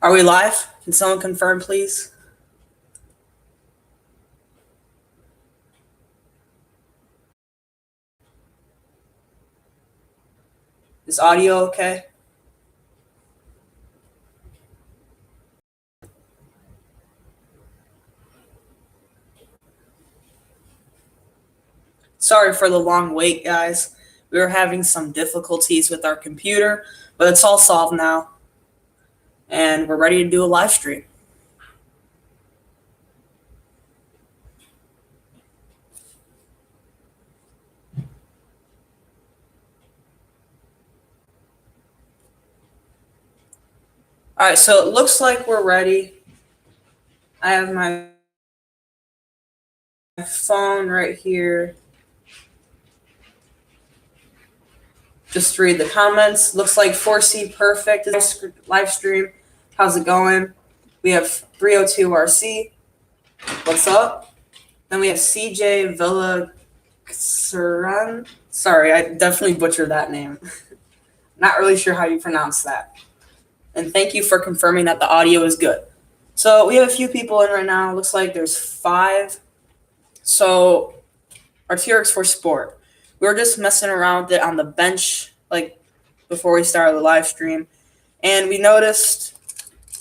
Are we live? Can someone confirm, please? Is audio okay? Sorry for the long wait, guys. We were having some difficulties with our computer, but it's all solved now, and we're ready to do a live stream. All right, so it looks like we're ready. I have my phone right here. Just read the comments. Looks like 4C Perfect is live stream. How's it going? We have 302RC. What's up? Then we have CJ Villa. Sorry, I definitely butchered that name. Not really sure how you pronounce that. And thank you for confirming that the audio is good. So we have a few people in right now. Looks like there's 5. So our TRX for Sport. We were just messing around with it on the bench, like before we started the live stream, and we noticed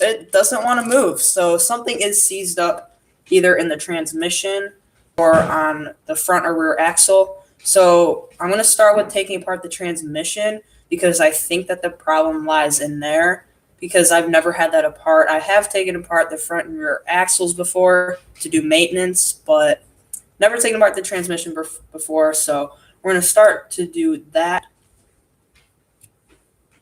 it doesn't want to move. So something is seized up either in the transmission or on the front or rear axle. So I'm going to start with taking apart the transmission because I think that the problem lies in there because I've never had that apart. I have taken apart the front and rear axles before to do maintenance, but never taken apart the transmission before. So we're going to start to do that.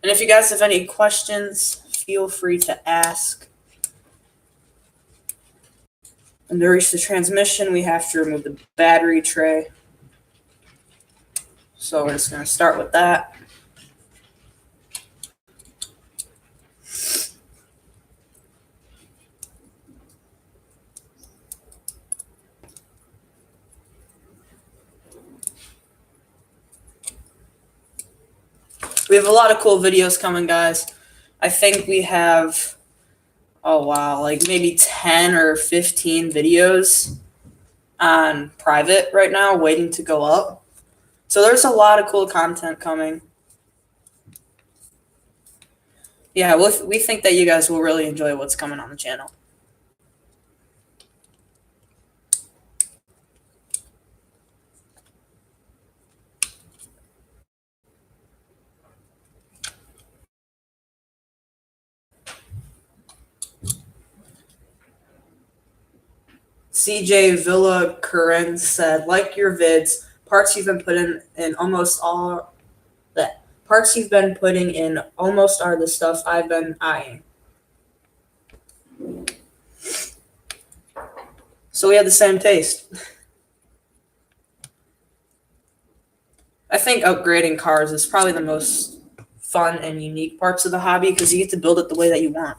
And if you guys have any questions, feel free to ask. And to reach the transmission, we have to remove the battery tray. So we're just going to start with that. We have a lot of cool videos coming, guys. I think we have, oh wow, like maybe 10 or 15 videos on private right now waiting to go up. So there's a lot of cool content coming. Yeah, we think that you guys will really enjoy what's coming on the channel. CJ Villa Curran said, like your vids, parts you've been putting in almost all that parts you've been putting in almost are the stuff I've been eyeing. So we have the same taste. I think upgrading cars is probably the most fun and unique parts of the hobby because you get to build it the way that you want.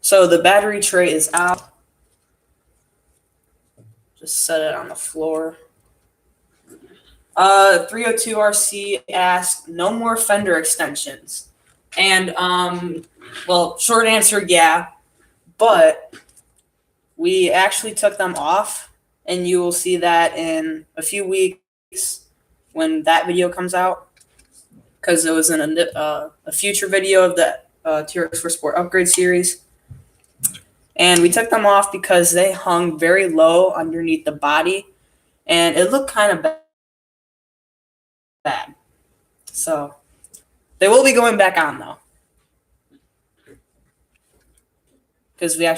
So the battery tray is out. Just set it on the floor. 302RC asked, no more fender extensions. And, well, short answer, yeah. But we actually took them off, and you will see that in a few weeks when that video comes out, because it was in a future video of the TRX for Sport upgrade series. And we took them off because they hung very low underneath the body, and it looked kind of bad. So they will be going back on, though, because we're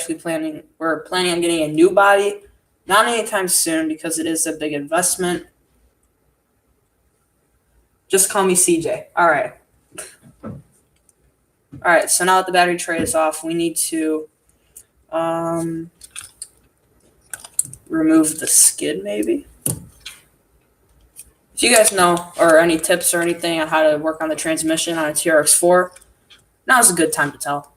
planning on getting a new body, not anytime soon because it is a big investment. Just call me CJ. All right. All right, so now that the battery tray is off, we need to remove the skid, maybe. If you guys know or any tips or anything on how to work on the transmission on a TRX4, now's a good time to tell.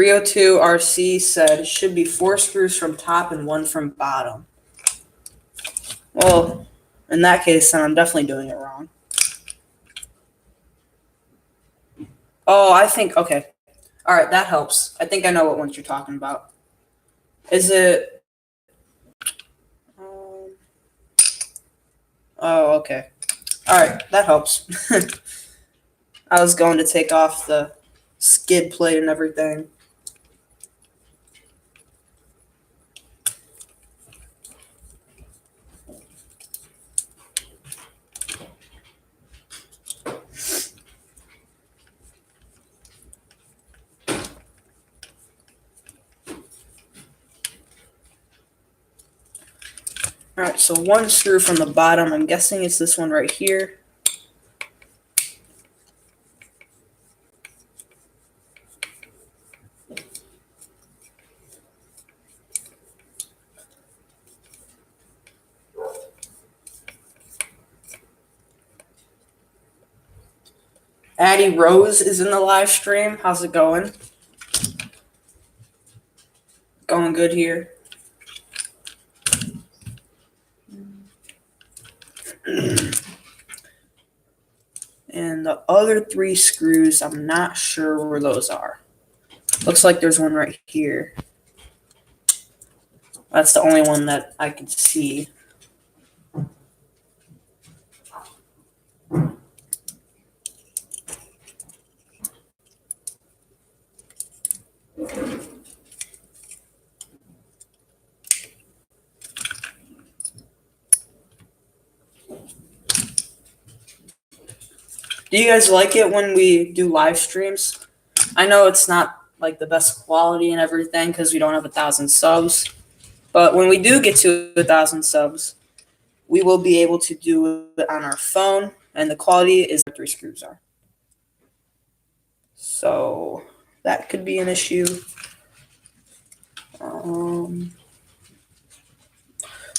302 RC said should be 4 screws from top and 1 from bottom. Well, in that case, then I'm definitely doing it wrong. Oh, I think, okay. All right, that helps. I think I know what ones you're talking about. Is it... oh, okay. All right, that helps. I was going to take off the skid plate and everything. All right, so 1 screw from the bottom. I'm guessing it's this one right here. Addie Rose is in the live stream. How's it going? Going good here. And the other 3 screws, I'm not sure where those are. Looks like there's one right here. That's the only one that I can see. Do you guys like it when we do live streams? I know it's not like the best quality and everything because we don't have 1,000 subs. But when we do get to 1,000 subs, we will be able to do it on our phone, and the quality is where 3 screws are. So that could be an issue.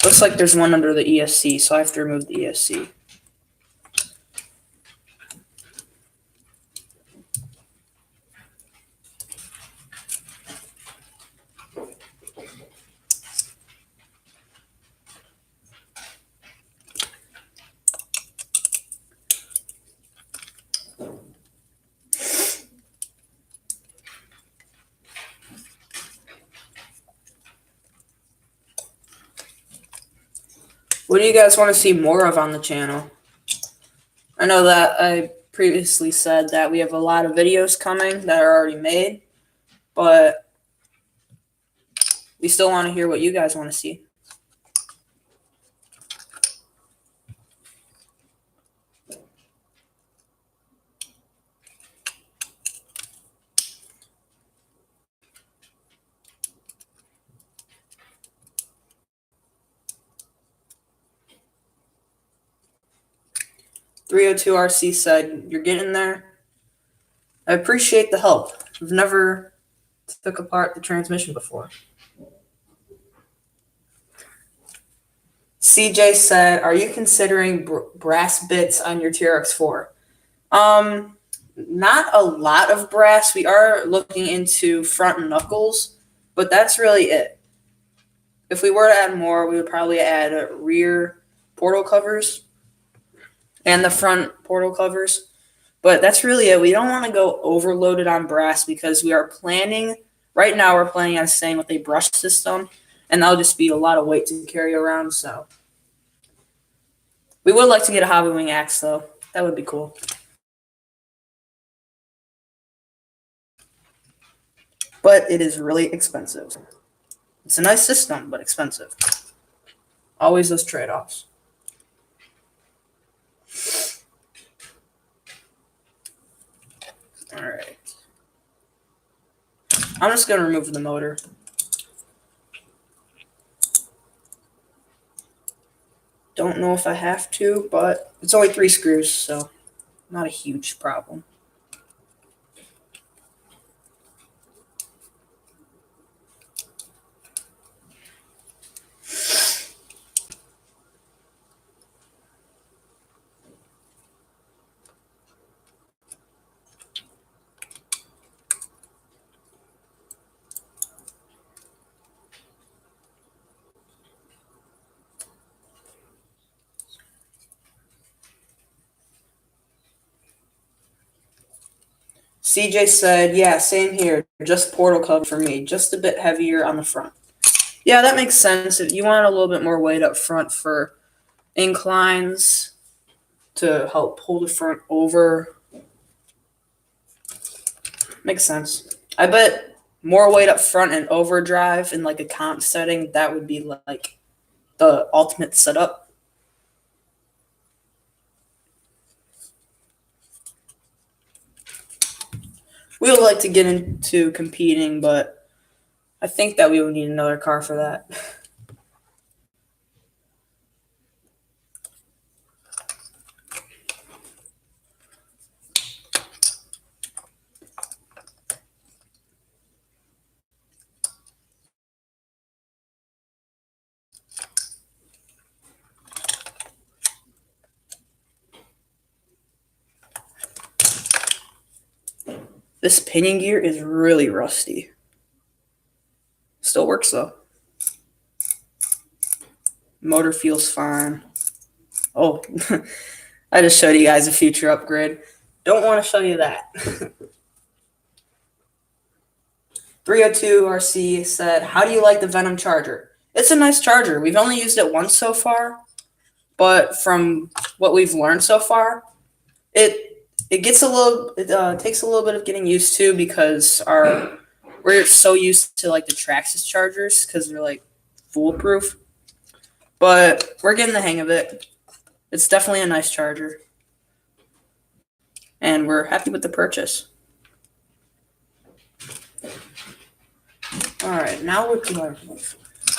Looks like there's one under the ESC, so I have to remove the ESC. What do you guys want to see more of on the channel? I know that I previously said that we have a lot of videos coming that are already made, but we still want to hear what you guys want to see. .302 RC said, you're getting there. I appreciate the help. I've never took apart the transmission before. CJ said, are you considering brass bits on your TRX4? Not a lot of brass. We are looking into front knuckles, but that's really it. If we were to add more, we would probably add rear portal covers and the front portal covers. But that's really it. We don't want to go overloaded on brass because we are planning, right now we're planning on staying with a brush system, and that'll just be a lot of weight to carry around. So we would like to get a hobby wing axe, though. That would be cool. But it is really expensive. It's a nice system, but expensive. Always those trade-offs. All right. I'm just going to remove the motor. Don't know if I have to, but it's only 3 screws, so not a huge problem. CJ said, yeah, same here. Just portal cover for me. Just a bit heavier on the front. Yeah, that makes sense. If you want a little bit more weight up front for inclines to help pull the front over. Makes sense. I bet more weight up front and overdrive in like a comp setting, that would be like the ultimate setup. We would like to get into competing, but I think that we would need another car for that. This pinion gear is really rusty. Still works though. Motor feels fine. Oh, I just showed you guys a future upgrade. Don't want to show you that. 302 RC said, how do you like the Venom charger? It's a nice charger. We've only used it once so far, but from what we've learned so far, it takes a little bit of getting used to because we're so used to like the Traxxas chargers because they're like foolproof. But we're getting the hang of it. It's definitely a nice charger. And we're happy with the purchase. Alright, now what do I do?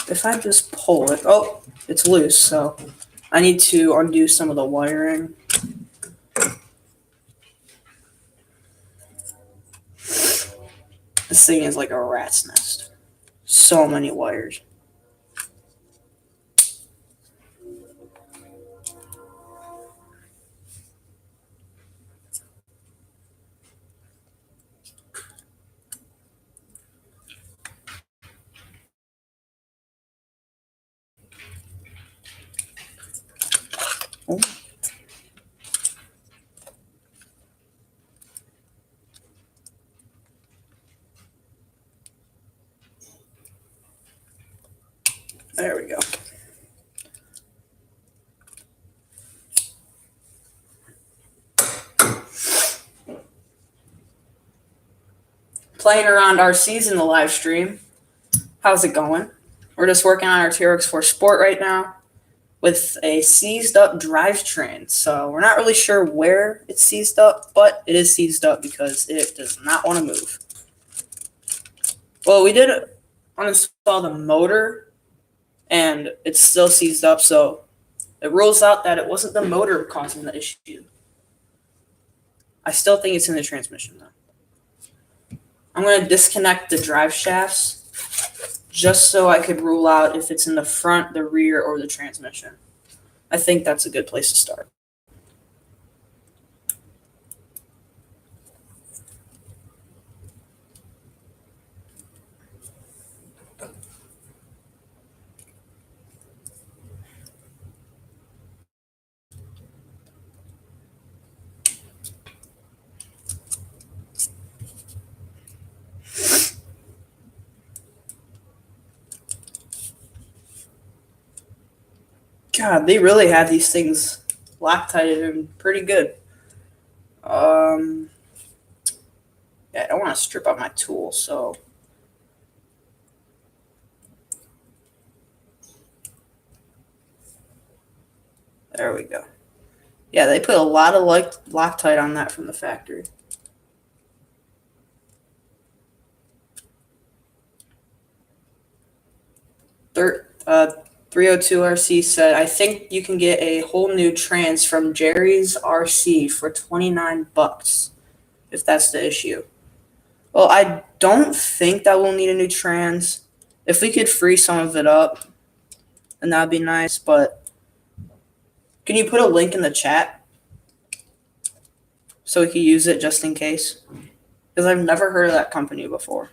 If I just pull it, oh, it's loose, so I need to undo some of the wiring. This thing is like a rat's nest. So many wires. Oh. There we go. Playing around RCs in the live stream. How's it going? We're just working on our TRX4 Sport right now with a seized up drivetrain. So we're not really sure where it's seized up, but it is seized up because it does not want to move. Well, we did uninstall the motor and it's still seized up, so it rules out that it wasn't the motor causing the issue. I still think it's in the transmission though. I'm going to disconnect the drive shafts just so I could rule out if it's in the front, the rear, or the transmission. I think that's a good place to start. God, they really have these things Loctited and pretty good. Yeah, I don't want to strip out my tool, so there we go. Yeah, they put a lot of Loctite on that from the factory. Third, 302 RC said, I think you can get a whole new trans from Jerry's RC for $29 if that's the issue. Well, I don't think that we'll need a new trans. If we could free some of it up, then that'd be nice, but can you put a link in the chat so we can use it just in case? Because I've never heard of that company before.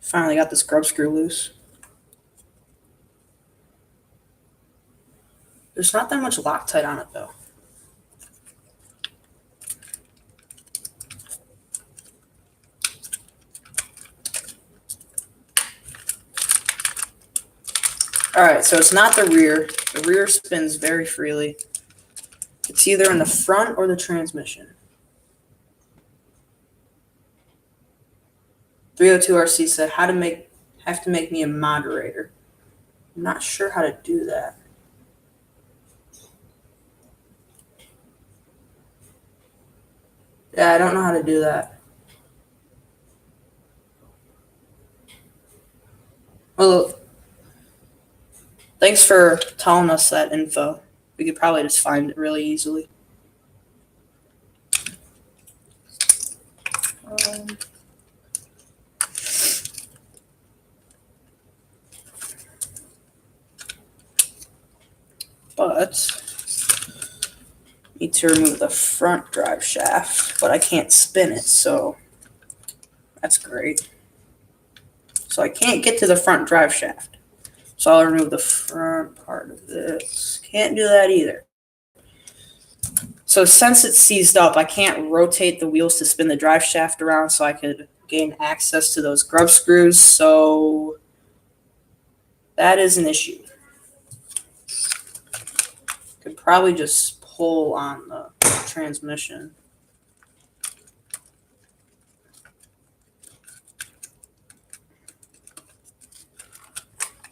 Finally got the scrub screw loose. There's not that much Loctite on it though. All right, so it's not the rear. The rear spins very freely. It's either in the front or the transmission. 302RC said, have to make me a moderator. I'm not sure how to do that. Yeah, I don't know how to do that. Well, thanks for telling us that info. We could probably just find it really easily. But need to remove the front drive shaft, but I can't spin it, so that's great. So I can't get to the front drive shaft. So I'll remove the front part of this. Can't do that either. So since it's seized up, I can't rotate the wheels to spin the drive shaft around so I could gain access to those grub screws. So that is an issue. Could probably just pull on the transmission.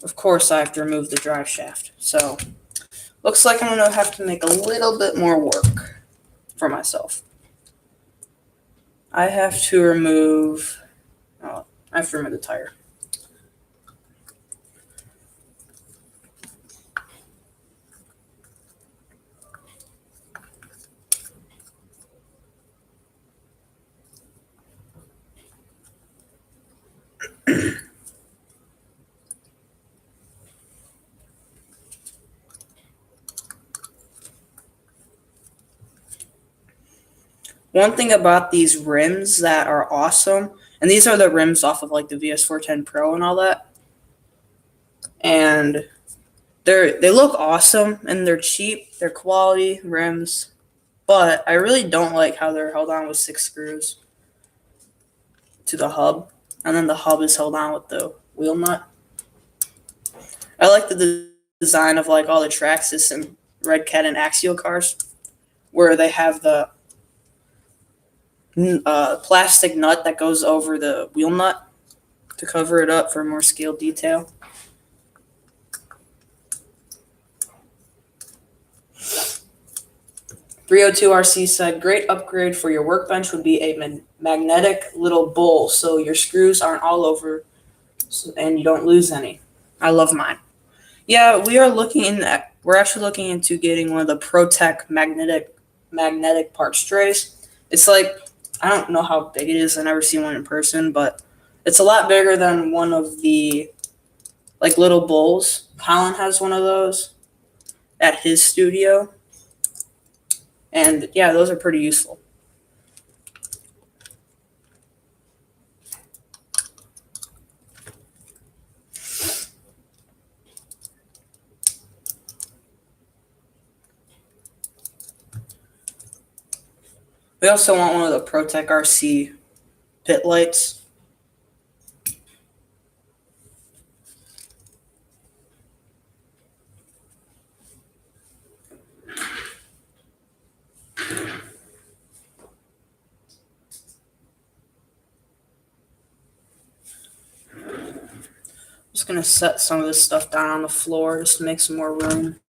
Of course, I have to remove the drive shaft. So looks like I'm going to have to make a little bit more work for myself. I have to remove the tire. One thing about these rims that are awesome, and these are the rims off of like the VS410 Pro and all that, and they look awesome and they're cheap, they're quality rims, but I really don't like how they're held on with 6 screws to the hub, and then the hub is held on with the wheel nut. I like the design of like all the Traxxas and Red Cat and Axial cars, where they have the plastic nut that goes over the wheel nut to cover it up for more scaled detail. "302RC said, great upgrade for your workbench would be a magnetic little bowl so your screws aren't all over and you don't lose any. I love mine. Yeah, we're actually looking into getting one of the ProTech magnetic parts trays. It's like, I don't know how big it is. I've never seen one in person, but it's a lot bigger than one of the like little bowls. Colin has one of those at his studio. And yeah, those are pretty useful. We also want one of the ProTech RC pit lights. Just gonna set some of this stuff down on the floor just to make some more room.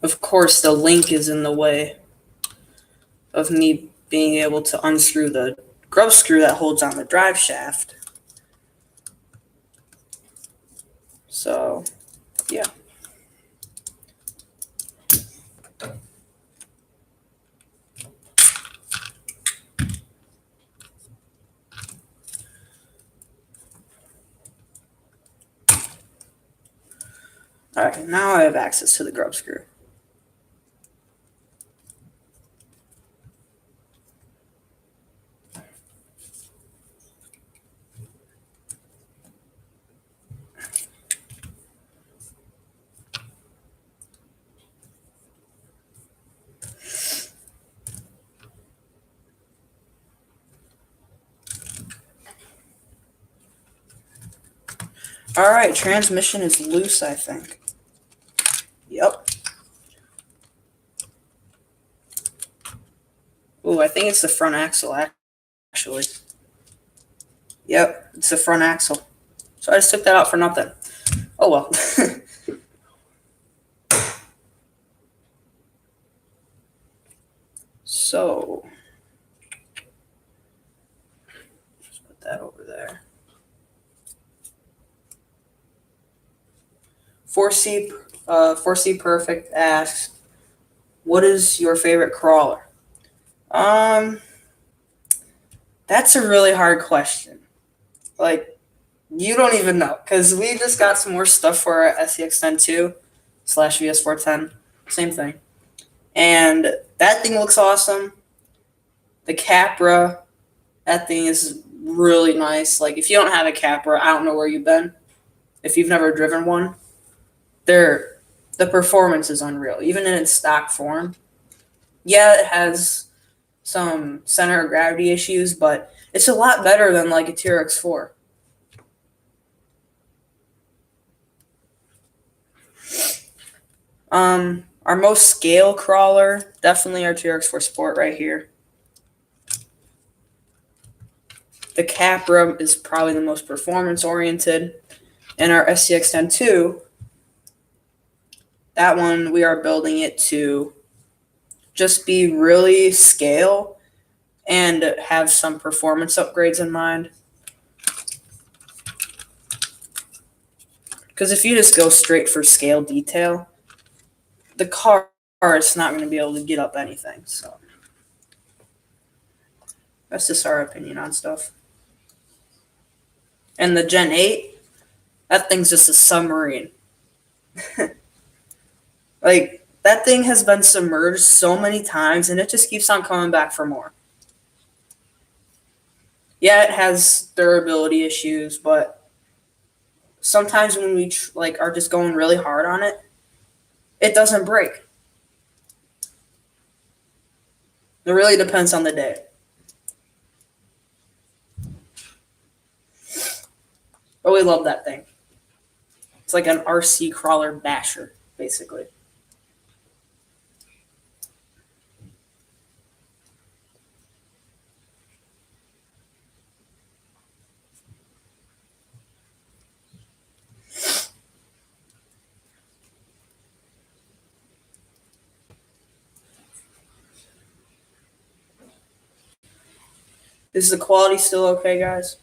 Of course, the link is in the way of me being able to unscrew the grub screw that holds on the drive shaft. So, yeah. All right, now I have access to the grub screw. All right, transmission is loose, I think. Yep. Ooh, I think it's the front axle, actually. Yep, it's the front axle. So I just took that out for nothing. Oh well. So, just put that over there. 4C Perfect asks, what is your favorite crawler? That's a really hard question. Like, you don't even know, because we just got some more stuff for our SCX-10-2/VS410. Same thing. And that thing looks awesome. The Capra, that thing is really nice. Like, if you don't have a Capra, I don't know where you've been. If you've never driven one, the performance is unreal, even in its stock form. Yeah, it has some center of gravity issues, but it's a lot better than like a TRX-4. Our most scale crawler, definitely our TRX-4 Sport right here. The Capra is probably the most performance oriented, and our SCX-10-2, that one we are building it to just be really scale and have some performance upgrades in mind. Because if you just go straight for scale detail, the car is not going to be able to get up anything. So that's just our opinion on stuff. And the Gen 8, that thing's just a submarine. Like, that thing has been submerged so many times, and it just keeps on coming back for more. Yeah, it has durability issues, but sometimes when we are just going really hard on it, it doesn't break. It really depends on the day. But we love that thing. It's like an RC crawler basher, basically. Is the quality still okay, guys?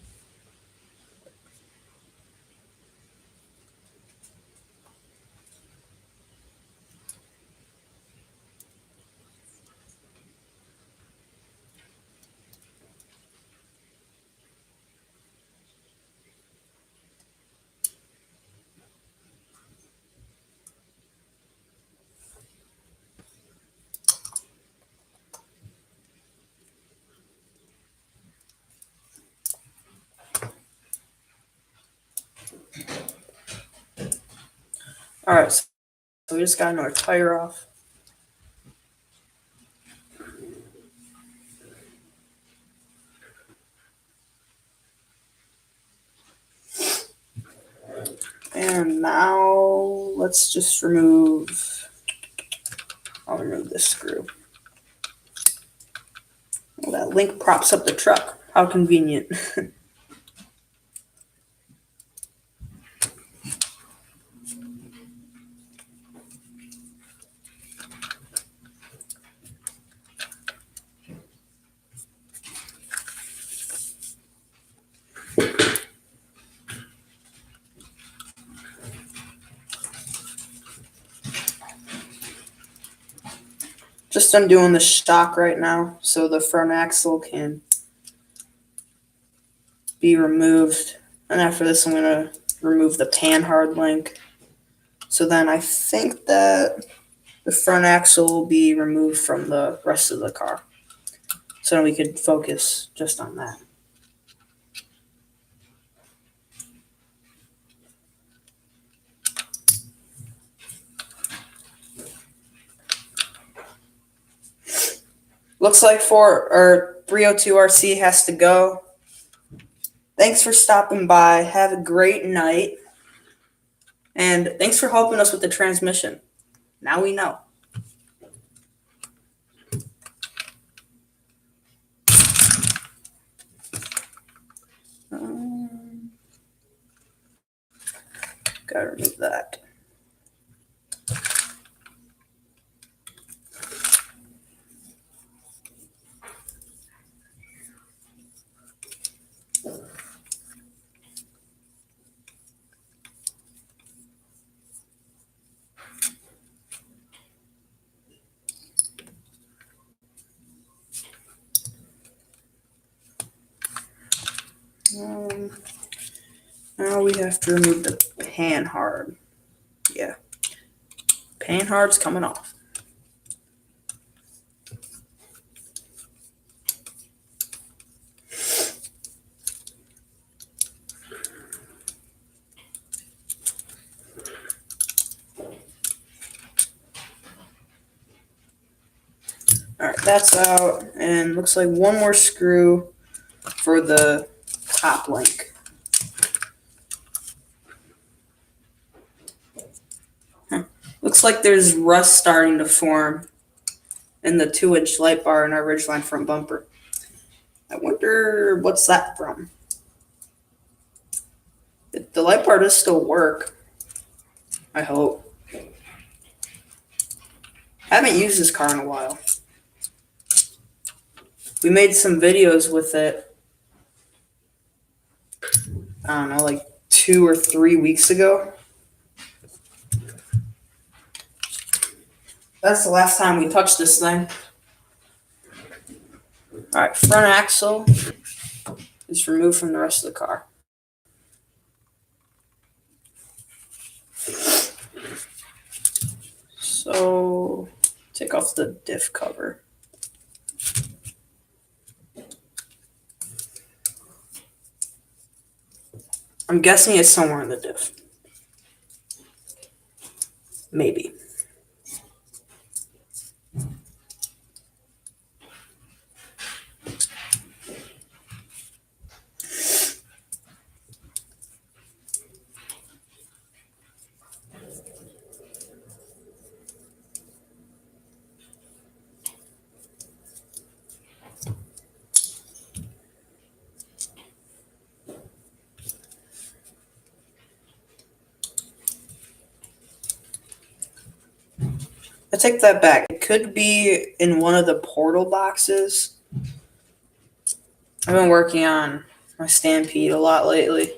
All right, so we just got another tire off. And now let's just remove, I'll remove this screw. Well, that link props up the truck. How convenient. Just undoing the shock right now so the front axle can be removed. And after this, I'm going to remove the pan hard link. So then I think that the front axle will be removed from the rest of the car. So then we could focus just on that. Looks like our 302 RC has to go. Thanks for stopping by. Have a great night. And thanks for helping us with the transmission. Now we know. Gotta remove that. Now we have to remove the panhard. Yeah. Panhard's coming off. Alright, that's out. And looks like one more screw for the top link. Looks like there's rust starting to form in the 2-inch light bar in our Ridgeline front bumper. I wonder what's that from. The light bar does still work. I hope. I haven't used this car in a while. We made some videos with it, I don't know, like 2 or 3 weeks ago. That's the last time we touched this thing. Alright, front axle is removed from the rest of the car. So, take off the diff cover. I'm guessing it's somewhere in the diff. Maybe. I take that back. It could be in one of the portal boxes. I've been working on my Stampede a lot lately,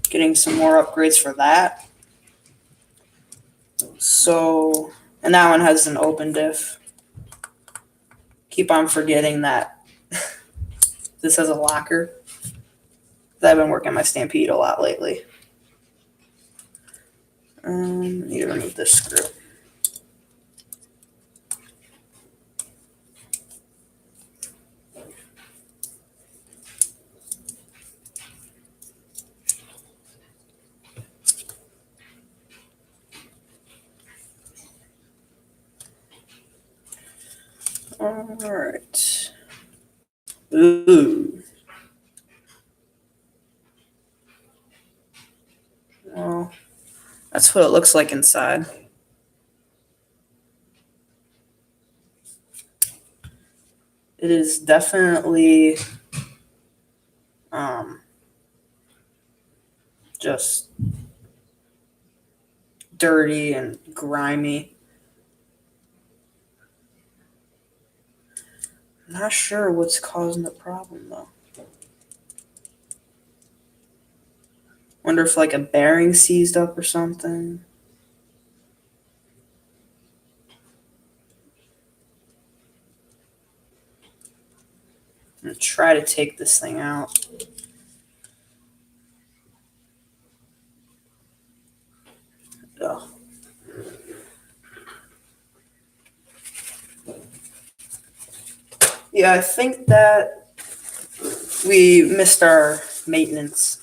getting some more upgrades for that. So, and that one has an open diff. Keep on forgetting that this has a locker. I've been working on my Stampede a lot lately. Need to remove this screw. All right. Ooh. Well, that's what it looks like inside. It is definitely just dirty and grimy. I'm not sure what's causing the problem though. Wonder if like a bearing seized up or something. I'm gonna try to take this thing out. Ugh. Yeah, I think that we missed our maintenance.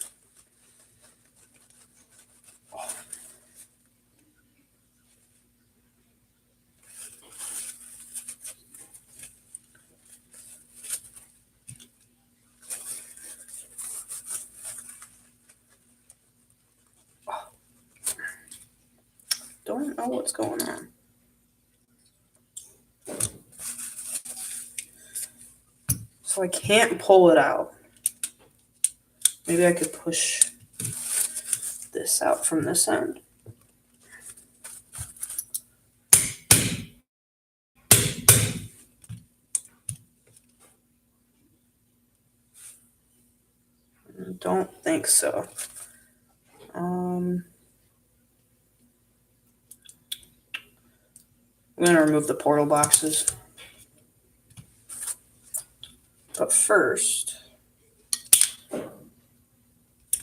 Don't know what's going on. So I can't pull it out. Maybe I could push this out from this end. Don't think so. I'm going to remove the portal boxes. But first, I'm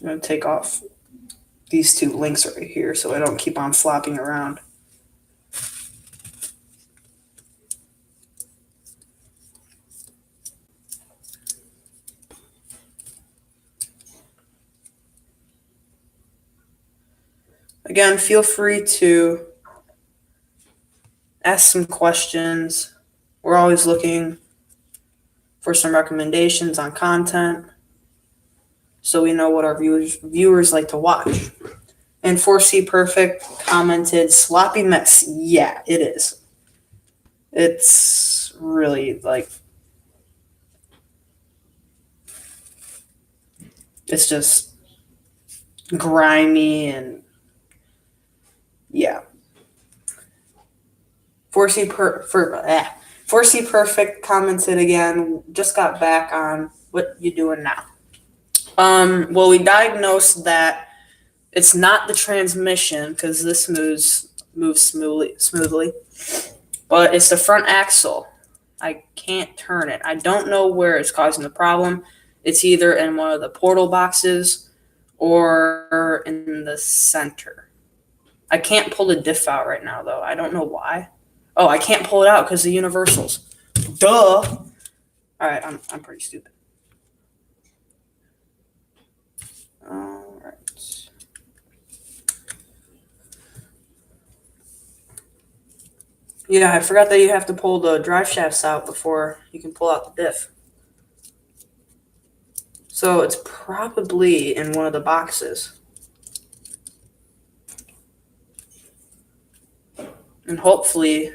going to take off these two links right here so I don't keep on flopping around. Again, feel free to ask some questions. We're always looking for some recommendations on content so we know what our viewers like to watch. And 4C Perfect commented, sloppy mess. Yeah, it is. It's really it's just grimy and yeah. 4C Perfect commented again, just got back on. What you doing now? Well, we diagnosed that it's not the transmission because this moves smoothly, but it's the front axle. I can't turn it. I don't know where it's causing the problem. It's either in one of the portal boxes or in the center. I can't pull the diff out right now, though. I don't know why. Oh, I can't pull it out because the universals. Duh. All right, I'm pretty stupid. All right. Yeah, I forgot that you have to pull the drive shafts out before you can pull out the diff. So it's probably in one of the boxes. And hopefully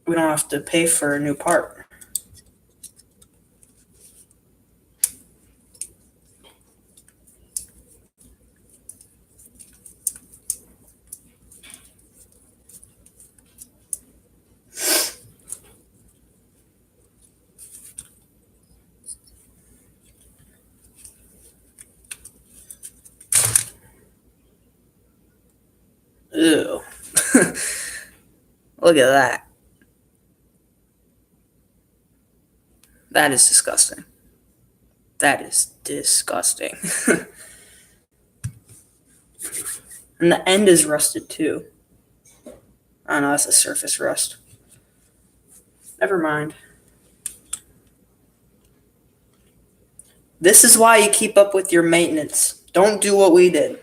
we don't have to pay for a new part. Ew. Look at that. That is disgusting. That is disgusting. And the end is rusted too. Oh no, that's a surface rust. Never mind. This is why you keep up with your maintenance. Don't do what we did.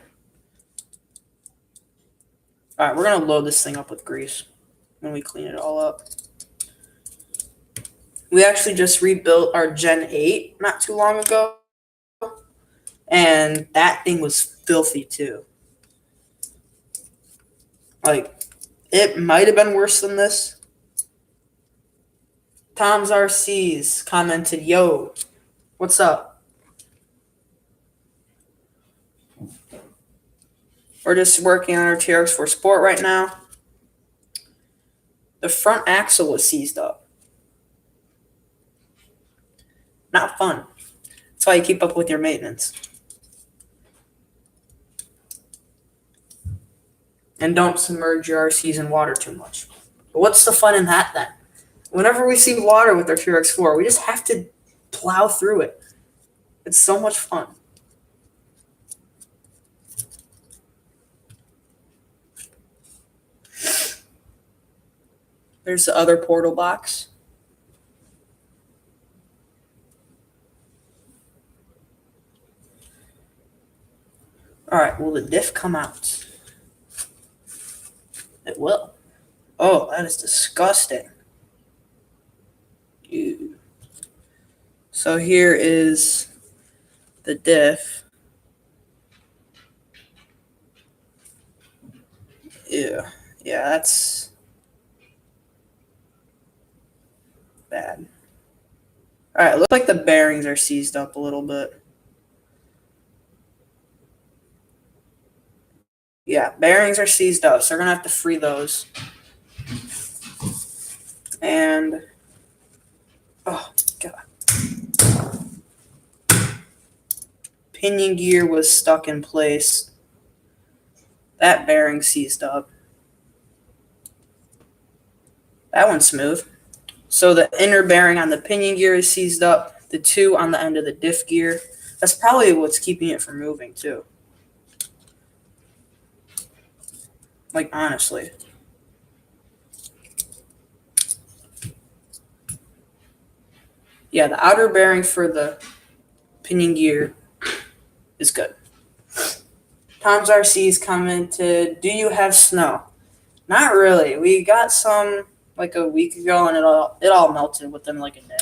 All right, we're going to load this thing up with grease when we clean it all up. We actually just rebuilt our Gen 8 not too long ago. And that thing was filthy too. Like, it might have been worse than this. Tom's RCs commented, yo, what's up? We're just working on our TRX4 Sport right now. The front axle was seized up. Not fun. That's why you keep up with your maintenance. And don't submerge your RCs in water too much. But what's the fun in that then? Whenever we see water with our TRX4, we just have to plow through it. It's so much fun. There's the other portal box. All right, will the diff come out? It will. Oh, that is disgusting. Ew. So here is the diff. Ew. Yeah, that's bad. All right, it looks like the bearings are seized up a little bit. Yeah, bearings are seized up, so we're gonna have to free those. And oh god, pinion gear was stuck in place. That bearing seized up. That one's smooth. So the inner bearing on the pinion gear is seized up. The two on the end of the diff gear. That's probably what's keeping it from moving too. Like honestly. Yeah, the outer bearing for the pinion gear is good. Tom's RC's commented, "Do you have snow?" Not really. We got some like a week ago, and it all melted within like a day.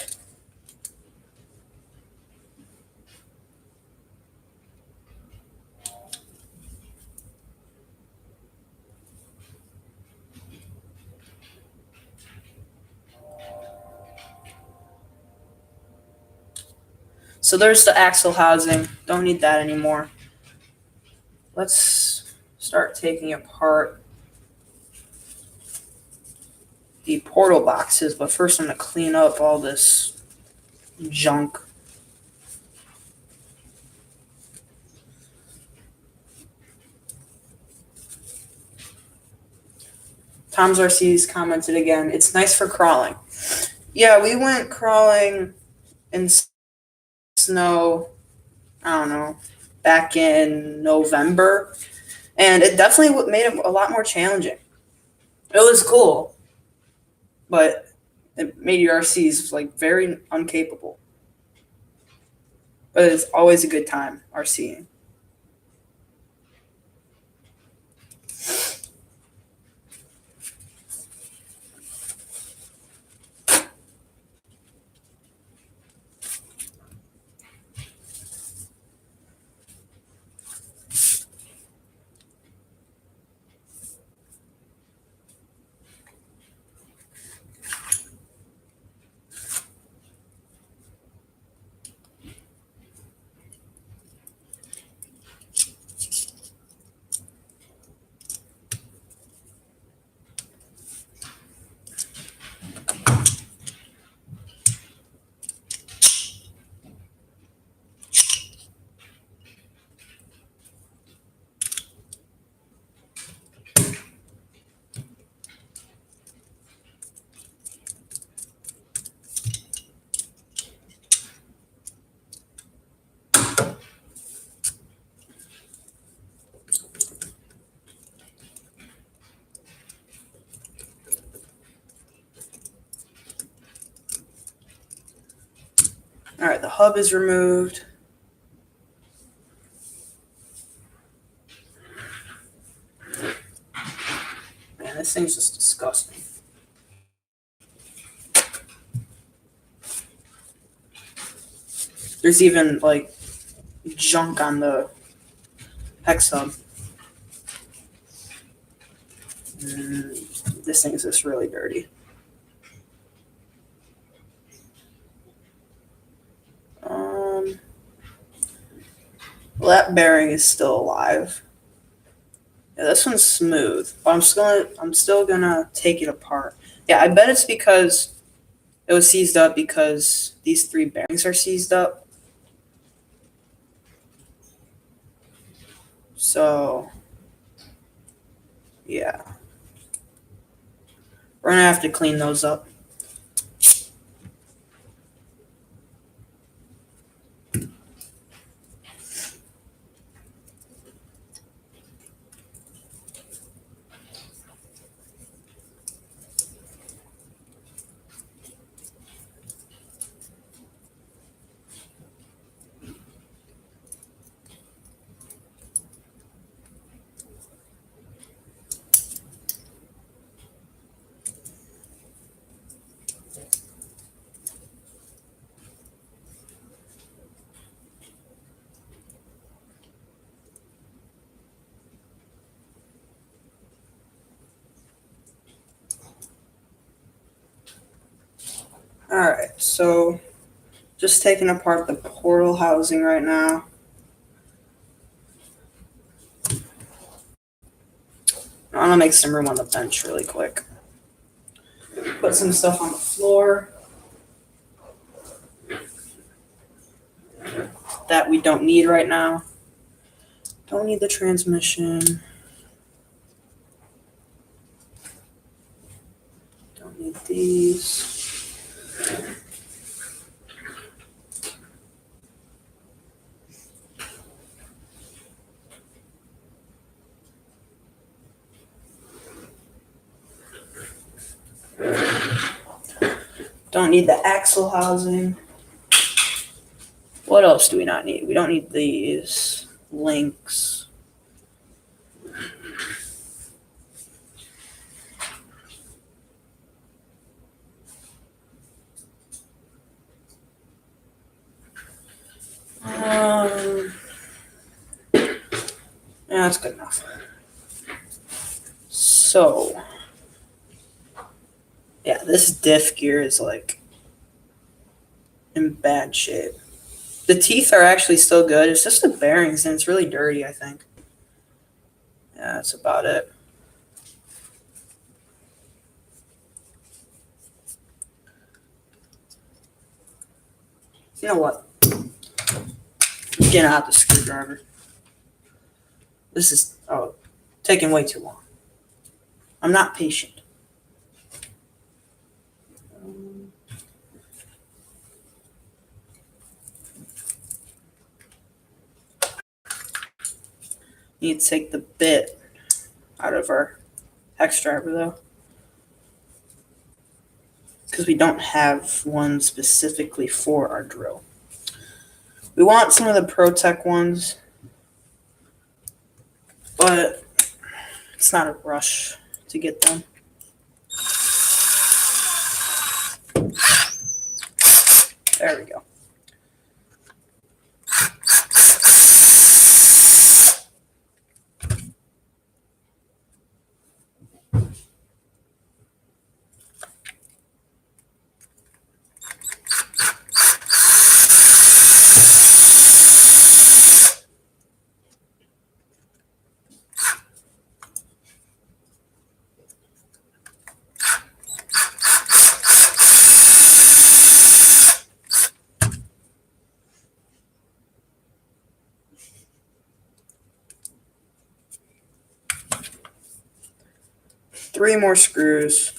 So there's the axle housing. Don't need that anymore. Let's start taking apart the portal boxes, but first I'm going to clean up all this junk. Tom's RC's commented again, "It's nice for crawling." Yeah, we went crawling in snow, I don't know, back in November, and it definitely made it a lot more challenging. It was cool, but it made your RCs like very uncapable. But it's always a good time RCing. All right, the hub is removed. Man, this thing's just disgusting. There's even like junk on the hex hub. This thing is just really dirty. Well, that bearing is still alive. Yeah, this one's smooth, but I'm still gonna take it apart. Yeah, I bet it's because it was seized up because these three bearings are seized up. So, yeah, we're gonna have to clean those up. Alright, so just taking apart the portal housing right now. I'm gonna make some room on the bench really quick. Put some stuff on the floor that we don't need right now. Don't need the transmission. Don't need these. Don't need the axle housing. What else do we not need? We don't need these links. Yeah, that's good enough. So, yeah, this diff gear is like in bad shape. The teeth are actually still good. It's just the bearings and it's really dirty, I think. Yeah, that's about it. You know what? Get out the screwdriver. This is taking way too long. I'm not patient. Need to take the bit out of our hex driver though, because we don't have one specifically for our drill. We want some of the ProTech ones, but it's not a rush to get them. There we go. Three more screws.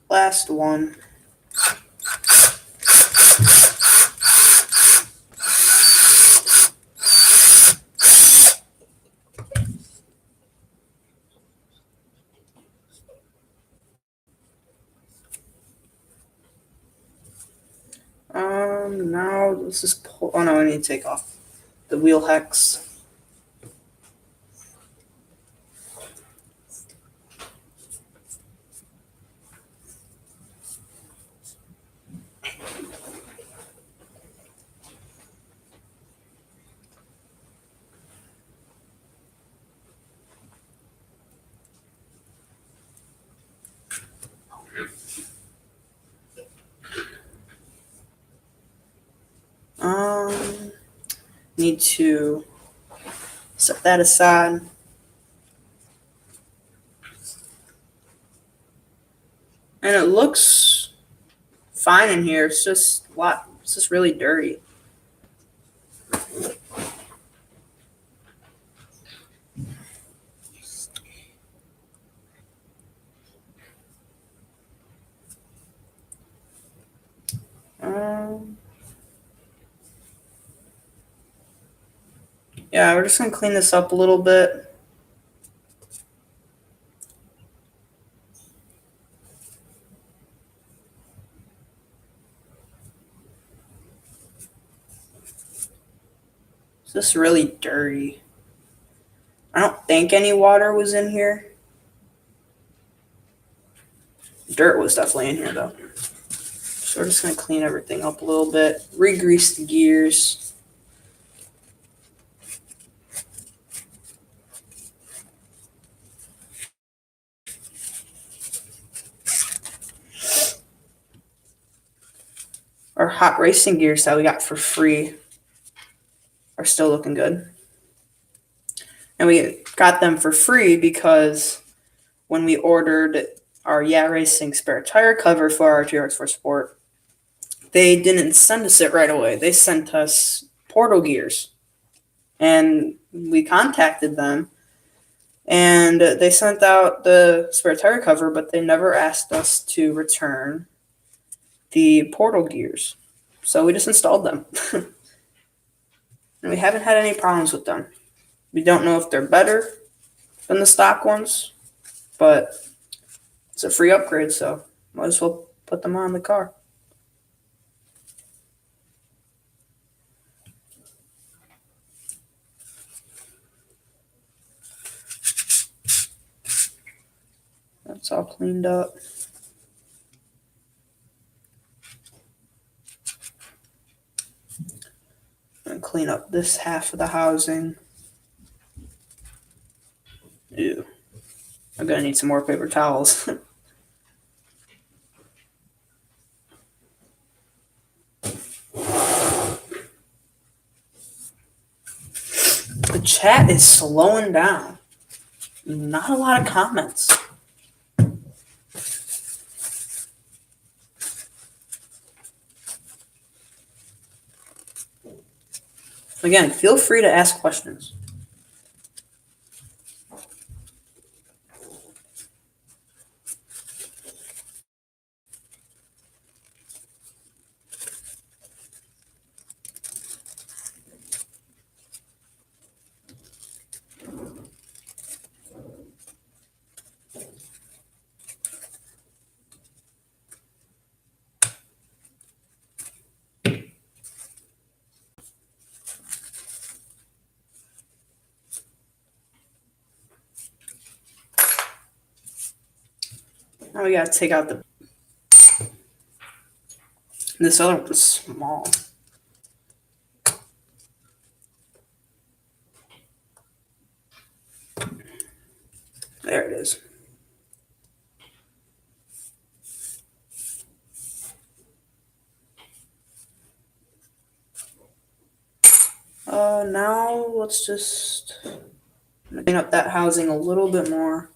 Last one. Now let's just pull. Oh no, I need to take off the wheel hex. Need to set that aside. And it looks fine in here. It's just it's just really dirty. Yeah, we're just gonna clean this up a little bit. It's just really dirty. I don't think any water was in here. Dirt was definitely in here though. So we're just going to clean everything up a little bit, re-grease the gears. Our hot racing gears that we got for free are still looking good. And we got them for free because when we ordered our Yeah Racing spare tire cover for our GRX4 Sport, they didn't send us it right away. They sent us portal gears. And we contacted them, and they sent out the spare tire cover, but they never asked us to return the portal gears. So we just installed them. And we haven't had any problems with them. We don't know if they're better than the stock ones, but it's a free upgrade, so might as well put them on the car. That's all cleaned up. And clean up this half of the housing. Ew. I'm gonna need some more paper towels. The chat is slowing down. Not a lot of comments. Again, feel free to ask questions. Now we gotta take out this other one's small. There it is. Now let's just clean up that housing a little bit more.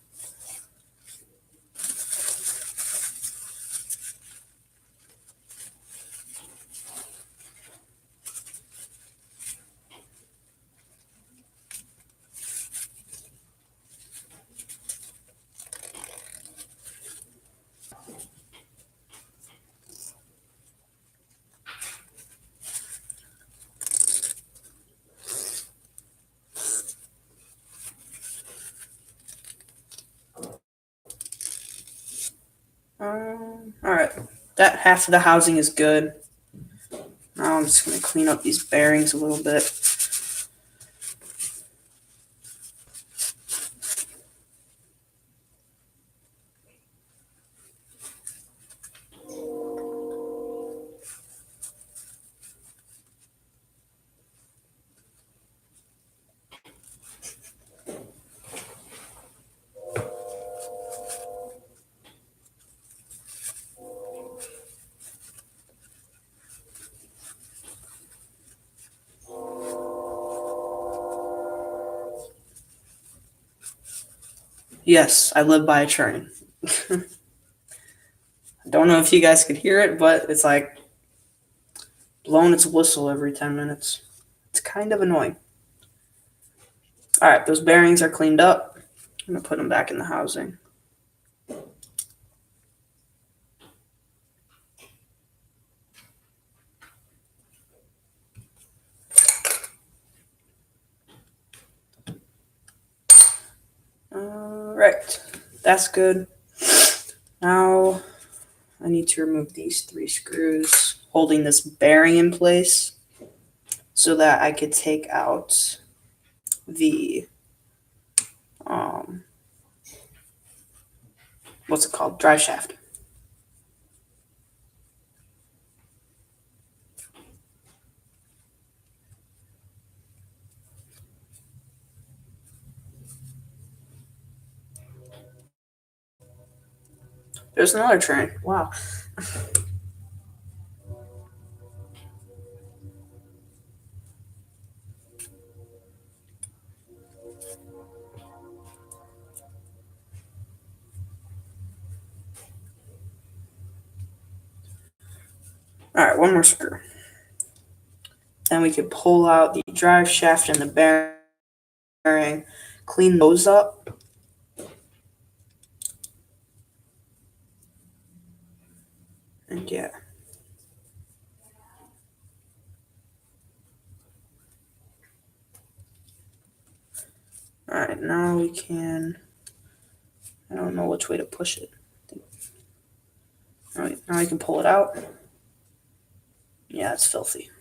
All right, that half of the housing is good. Now I'm just gonna clean up these bearings a little bit. Yes, I live by a train. I don't know if you guys could hear it, but it's like blowing its whistle every 10 minutes. It's kind of annoying. All right, those bearings are cleaned up. I'm gonna put them back in the housing. All right, that's good. Now I need to remove these 3 screws holding this bearing in place so that I could take out the what's it called? Drive shaft. There's another train. Wow. All right, one more screw. Then we could pull out the drive shaft and the bearing, clean those up. And yeah. All right, now we can, I don't know which way to push it. All right, now we can pull it out. Yeah, it's filthy.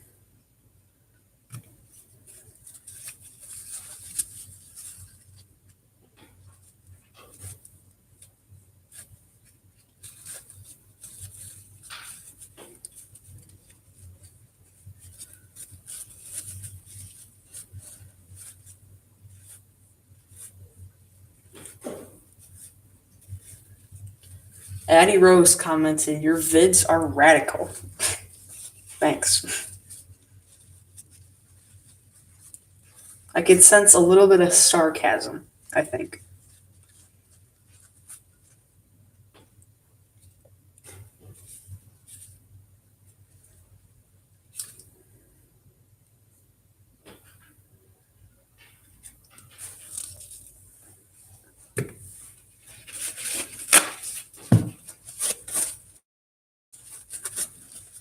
Addie Rose commented, "Your vids are radical." Thanks. I could sense a little bit of sarcasm, I think.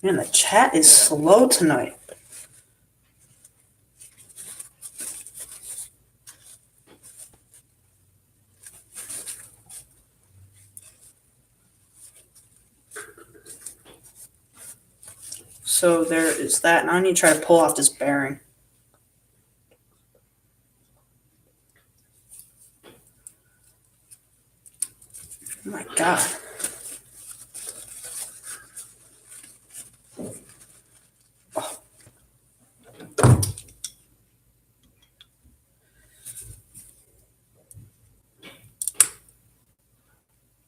Man, the chat is slow tonight. So there is that. Now I need to try to pull off this bearing. Oh my god.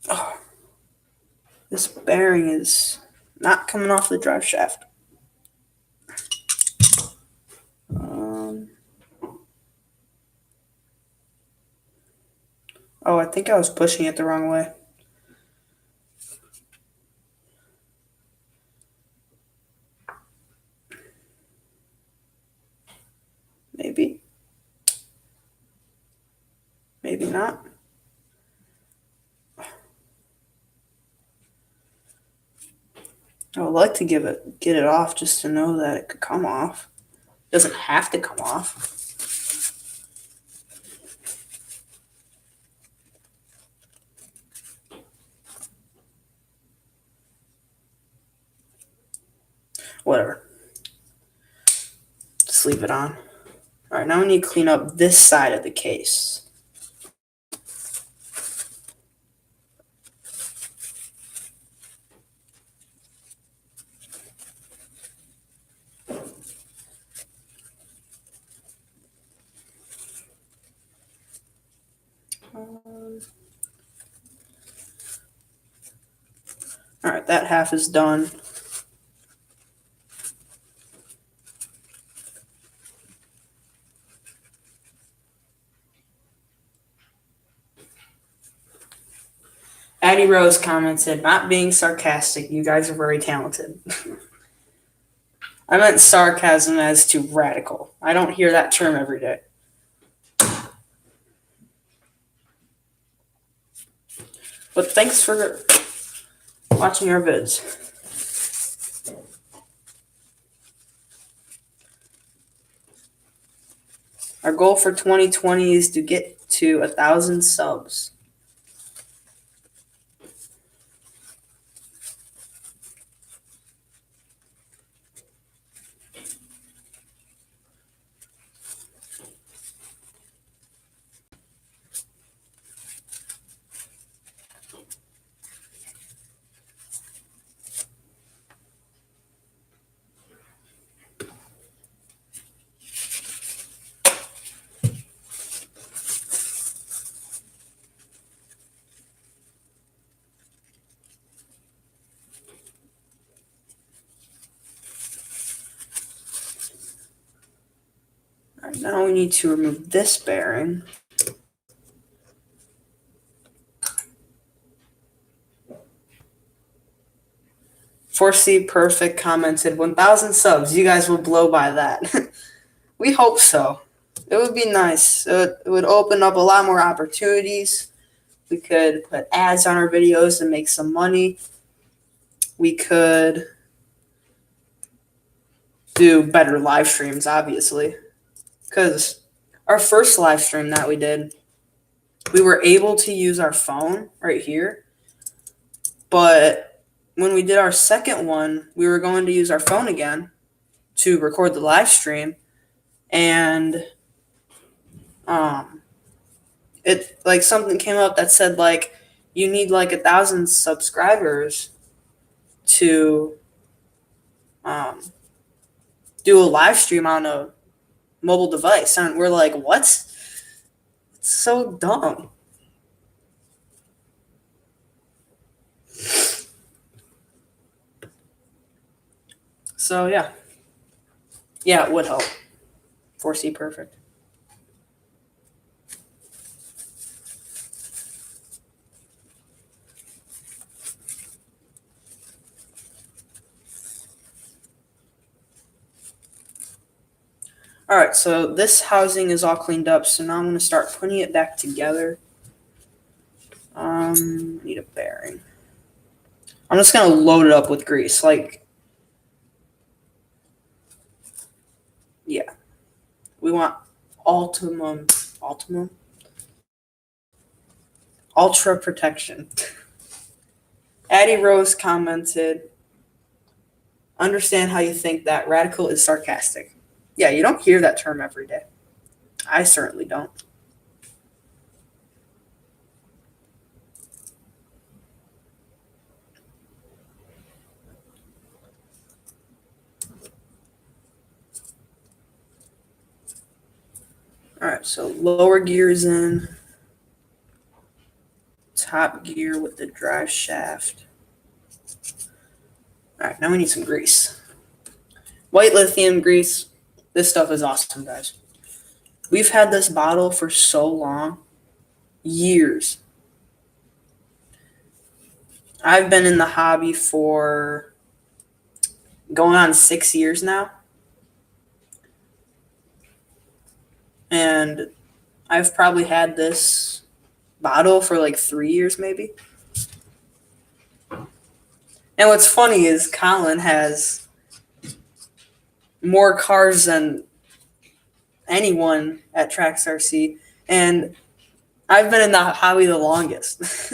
Oh. This bearing is not coming off the drive shaft. Oh, I think I was pushing it the wrong way. Maybe. Maybe not. I would like to get it off just to know that it could come off. It doesn't have to come off. Whatever. Just leave it on. All right, now we need to clean up this side of the case. All right, that half is done. Addie Rose commented, "Not being sarcastic, you guys are very talented." I meant sarcasm as to radical. I don't hear that term every day. But thanks for watching our vids. Our goal for 2020 is to get to 1,000 subs. Now we need to remove this bearing. Foresee Perfect commented, 1,000 subs. You guys will blow by that. We hope so. It would be nice. It would open up a lot more opportunities. We could put ads on our videos and make some money. We could do better live streams, obviously. Because our first live stream that we did, we were able to use our phone right here. But when we did our second one, we were going to use our phone again to record the live stream. And it like something came up that said like you need like 1,000 subscribers to do a live stream on a mobile device, and we're like, what? It's so dumb. So yeah, it would help. Foresee Perfect. All right, so this housing is all cleaned up, so now I'm going to start putting it back together. Need a bearing. I'm just going to load it up with grease. Like, yeah. We want ultra protection. Addie Rose commented, understand how you think that radical is sarcastic. Yeah, you don't hear that term every day. I certainly don't. All right, so lower gears in, top gear with the drive shaft. All right, now we need some grease. White lithium grease. This stuff is awesome, guys. We've had this bottle for so long, years. I've been in the hobby for going on 6 years now. And I've probably had this bottle for like 3 years maybe. And what's funny is Colin has more cars than anyone at Trax RC, and I've been in the hobby the longest.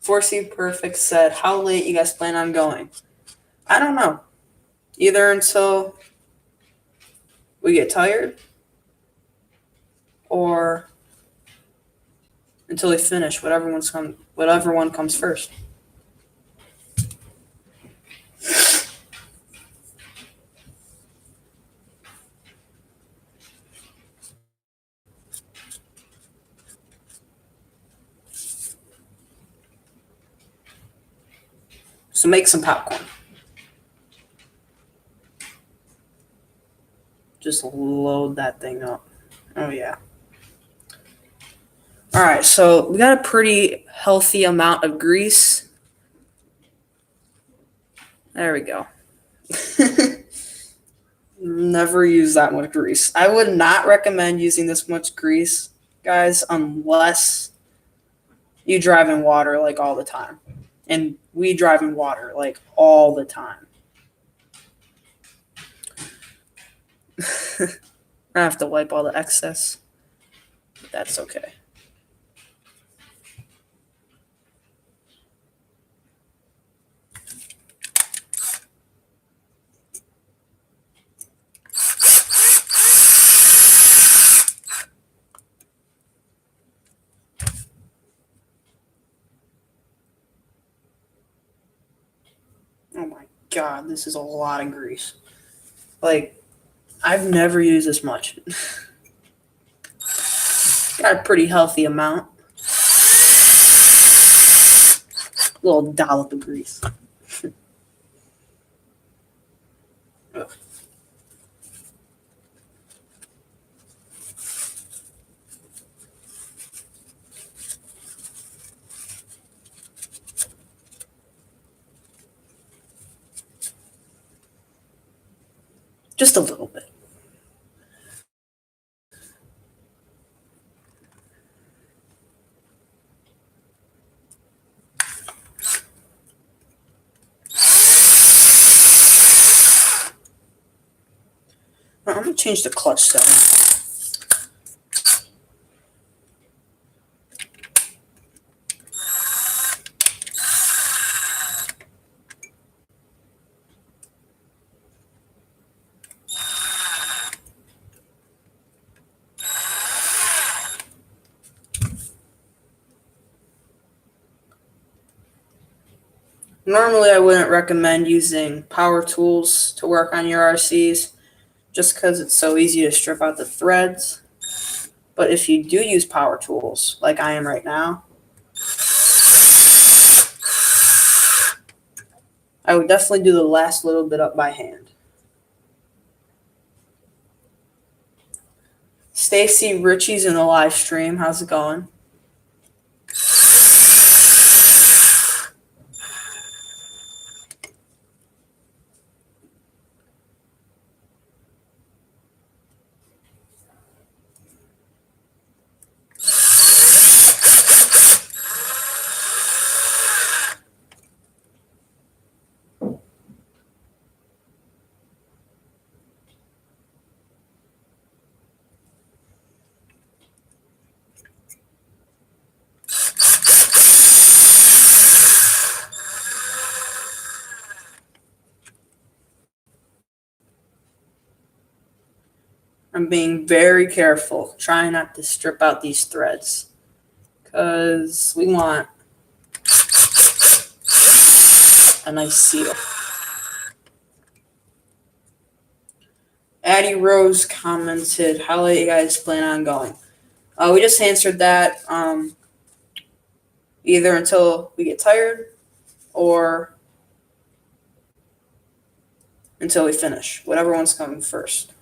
Foresee Perfect said, how late you guys plan on going? I don't know. Either until we get tired or until we finish, whatever one comes first. So make some popcorn. Just load that thing up. Oh, yeah. All right, so we got a pretty healthy amount of grease. There we go. Never use that much grease. I would not recommend using this much grease, guys, unless you drive in water like all the time. And we drive in water like all the time. I have to wipe all the excess. But that's okay. Oh my God, this is a lot of grease. Like, I've never used this much. Got a pretty healthy amount. A little dollop of grease. Just a little bit. I'm going to change the clutch setting. Normally, I wouldn't recommend using power tools to work on your RCs just because it's so easy to strip out the threads. But if you do use power tools, like I am right now, I would definitely do the last little bit up by hand. Stacy Ritchie's in the live stream. How's it going? I'm being very careful, trying not to strip out these threads because we want a nice seal. Addie Rose commented, how late you guys plan on going? We just answered that. Either until we get tired or until we finish. Whatever one's coming first.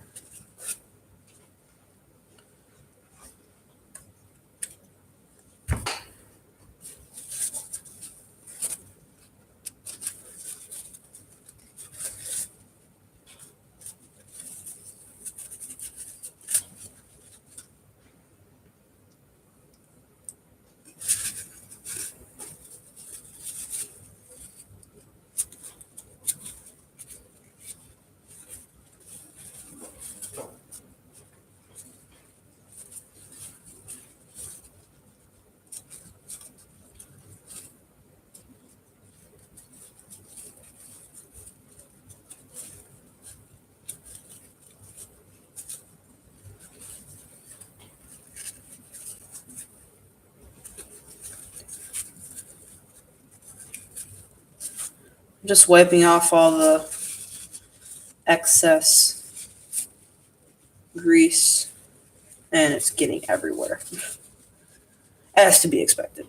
Just wiping off all the excess grease, and it's getting everywhere. As to be expected.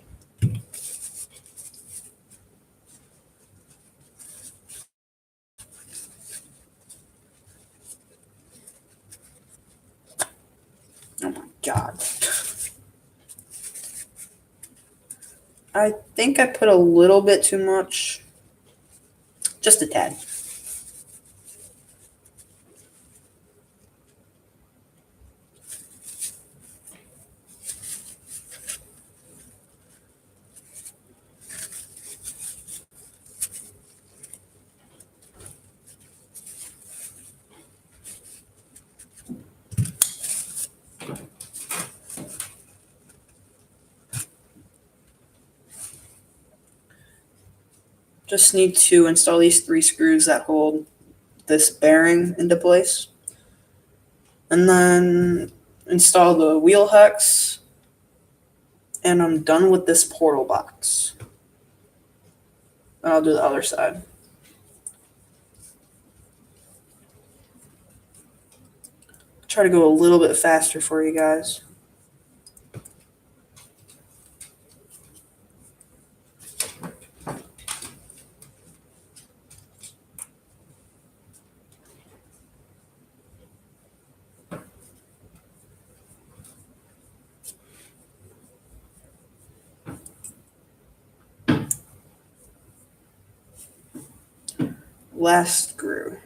Oh my God. I think I put a little bit too much. Just a tad. Just need to install these 3 screws that hold this bearing into place. And then install the wheel hex. And I'm done with this portal box. And I'll do the other side. Try to go a little bit faster for you guys. Last screw.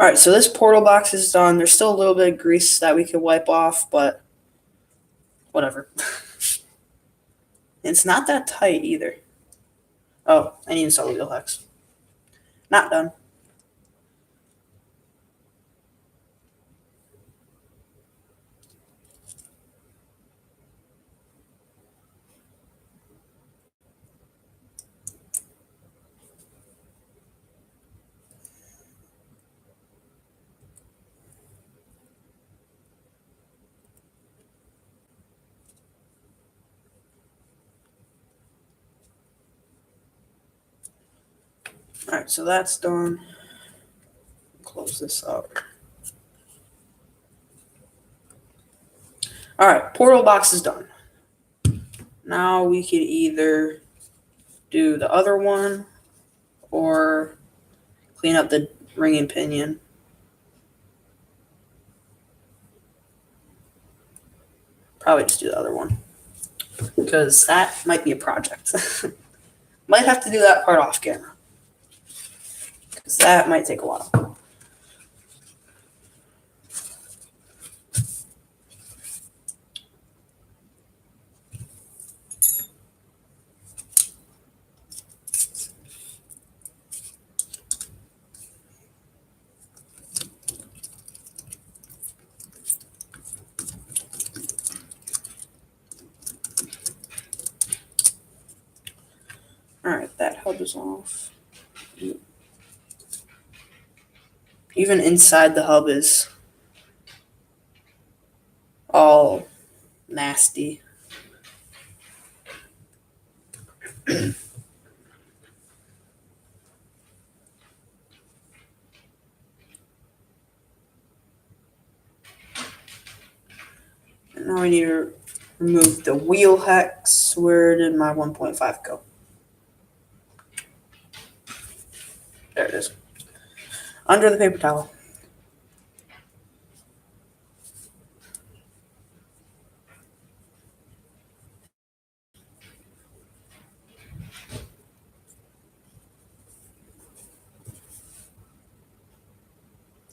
All right, so this portal box is done. There's still a little bit of grease that we could wipe off, but whatever. It's not that tight either. Oh, I need to install the wheel hex. Not done. All right, so that's done. Close this up. All right, portal box is done. Now we could either do the other one or clean up the ring and pinion. Probably just do the other one because that might be a project. Might have to do that part off camera because that might take a while. All right, that hub is off. Even inside the hub is all nasty. And now I need to remove the wheel hex. Where did my 1.5 go? There it is. Under the paper towel.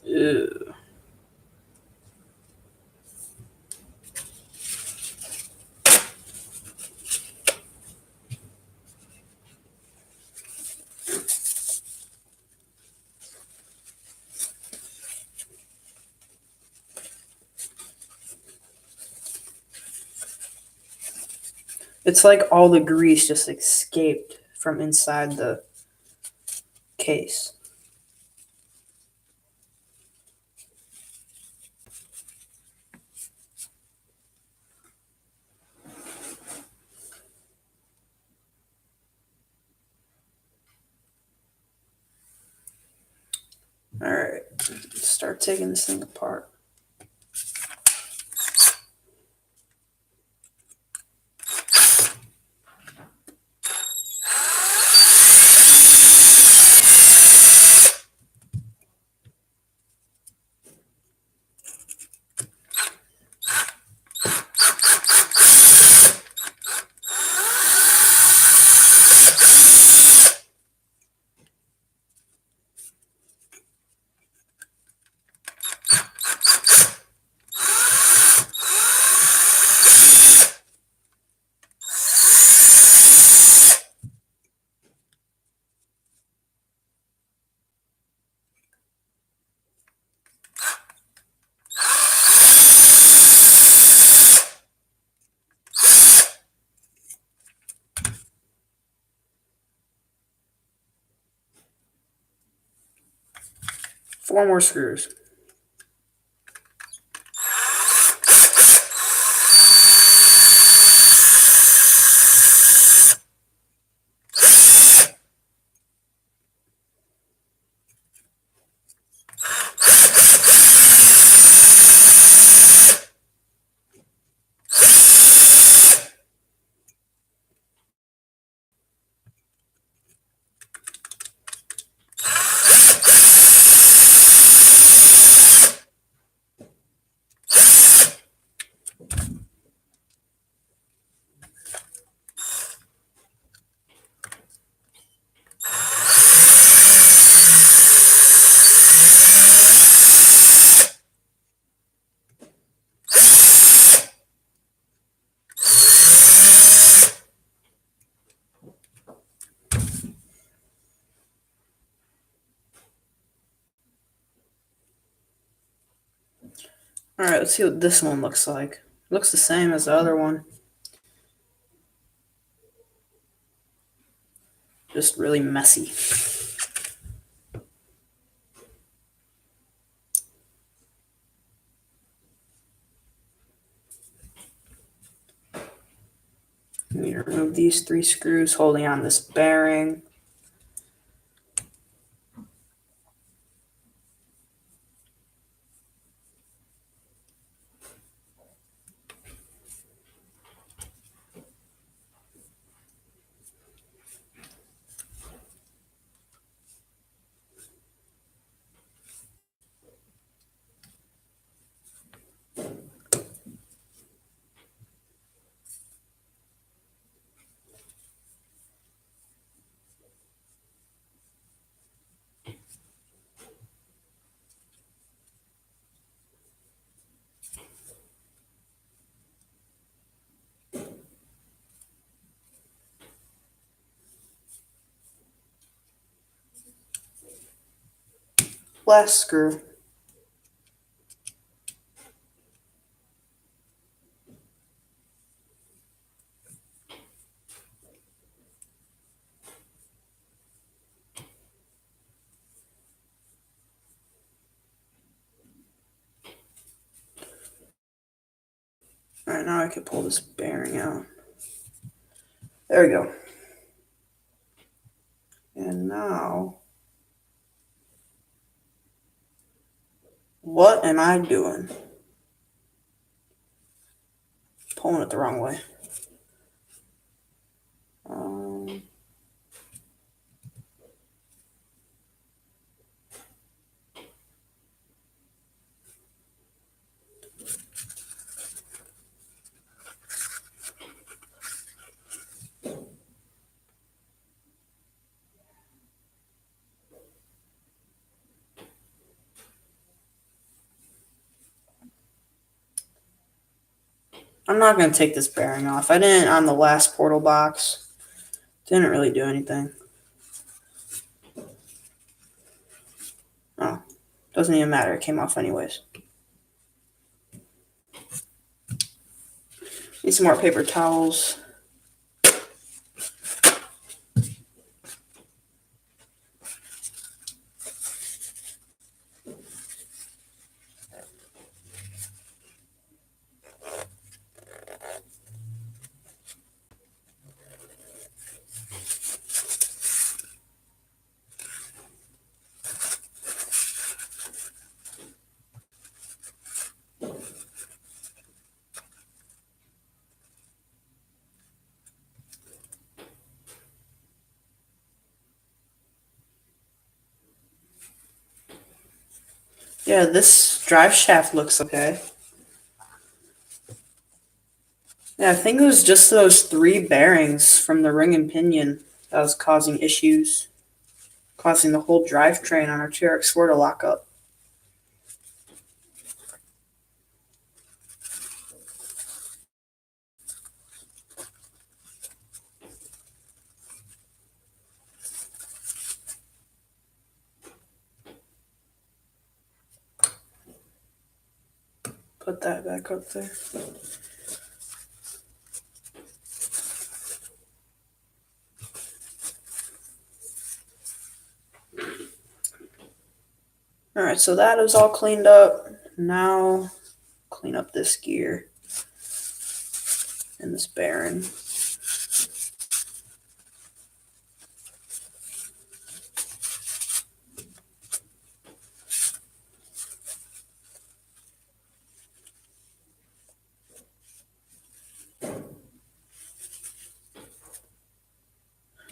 Ew. It's like all the grease just escaped from inside the case. All right, start taking this thing apart. Four more screws. All right, let's see what this one looks like. Looks the same as the other one. Just really messy. We need to remove these 3 screws holding on this bearing. Last screw. All right, now I can pull this bearing out. There we go. And now, what am I doing? Pulling it the wrong way. I'm not going to take this bearing off. I didn't on the last portal box. Didn't really do anything. Oh, doesn't even matter. It came off anyways. Need some more paper towels. Yeah, this drive shaft looks okay. Yeah, I think it was just those 3 bearings from the ring and pinion that was causing issues, causing the whole drivetrain on our TRX4 to lock up. Put that back up there. All right, so that is all cleaned up. Now clean up this gear and this bearing.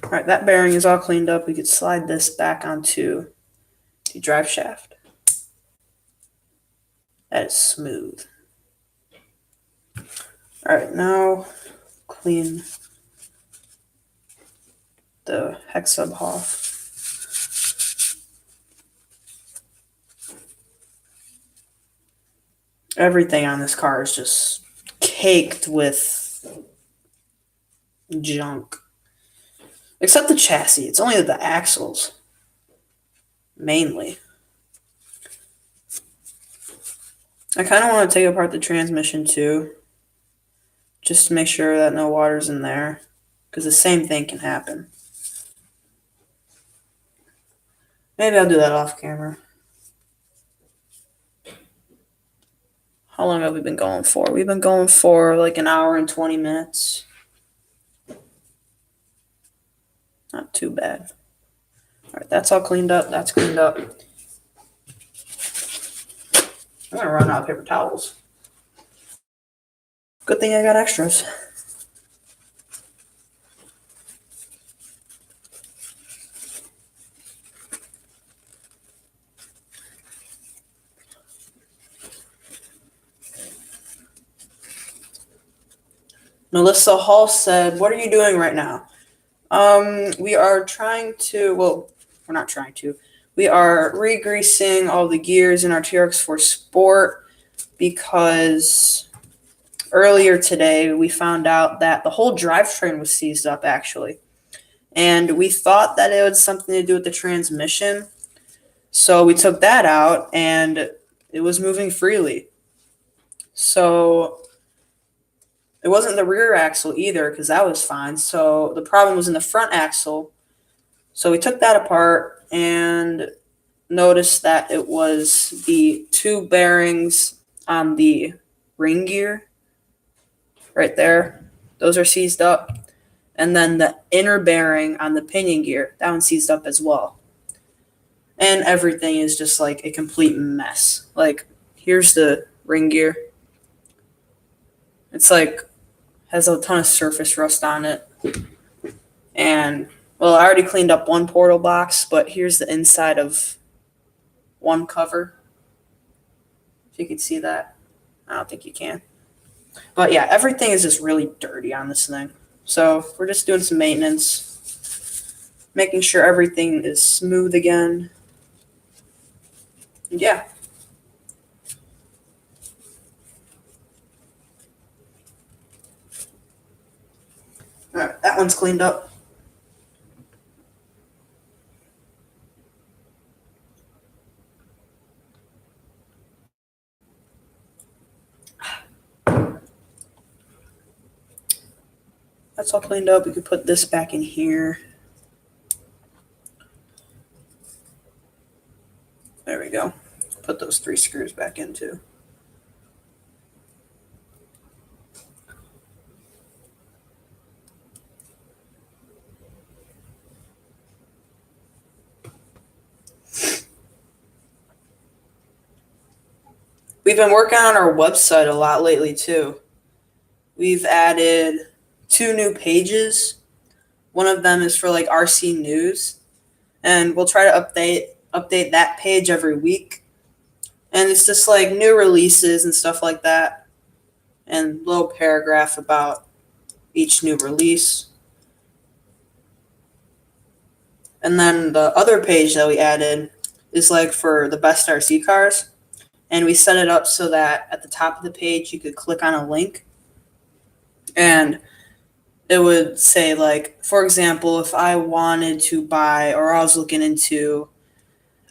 All right, that bearing is all cleaned up. We could slide this back onto the drive shaft. That is smooth. All right, now clean the hex sub off. Everything on this car is just caked with junk. Except the chassis. It's only the axles. Mainly. I kind of want to take apart the transmission too, just to make sure that no water's in there, because the same thing can happen. Maybe I'll do that off camera. How long have we been going for? We've been going for like an hour and 20 minutes. Not too bad. All right, that's all cleaned up. That's cleaned up. I'm going to run out of paper towels. Good thing I got extras. Melissa Hall said, "What are you doing right now?" We are trying to, well, we're not trying to. We are re-greasing all the gears in our TRX4 Sport because earlier today we found out that the whole drivetrain was seized up actually. And we thought that it was something to do with the transmission. So we took that out and it was moving freely. So it wasn't the rear axle either because that was fine. So the problem was in the front axle. So we took that apart and noticed that it was the two bearings on the ring gear right there. Those are seized up. And then the inner bearing on the pinion gear, that one's seized up as well. And everything is just like a complete mess. Like, here's the ring gear. It's like, has a ton of surface rust on it. And, well, I already cleaned up one portal box, but here's the inside of one cover. If you can see that. I don't think you can. But yeah, everything is just really dirty on this thing. So we're just doing some maintenance, making sure everything is smooth again. Yeah. All right, that one's cleaned up. That's all cleaned up. We could put this back in here. There we go. Put those 3 screws back in too. We've been working on our website a lot lately too. We've added 2 new pages. One of them is for like RC news, and we'll try to update that page every week. And it's just like new releases and stuff like that, and a little paragraph about each new release. And then the other page that we added is like for the best RC cars. And we set it up so that at the top of the page, you could click on a link. And it would say, like, for example, if I wanted to buy, or I was looking into,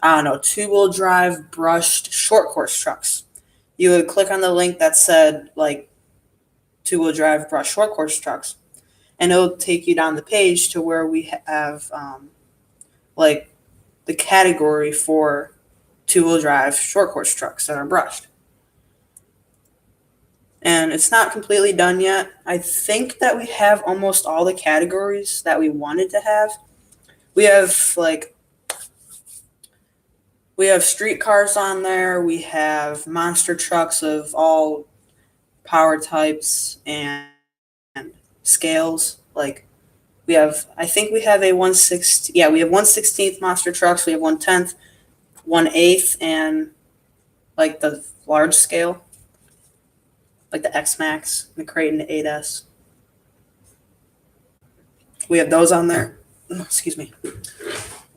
I don't know, 2-wheel drive brushed short course trucks, you would click on the link that said, like, 2-wheel drive brushed short course trucks. And it'll take you down the page to where we have, like, the category for 2-wheel drive short course trucks that are brushed. And it's not completely done yet. I think that we have almost all the categories that we wanted to have. We have street cars on there. We have monster trucks of all power types and scales. Like I think we have a 1/16. Yeah, we have 1/16 monster trucks. We have 1/10, 1/8, and like the large scale, like the X-Max, the Crate, and the 8S. We have those on there. Excuse me.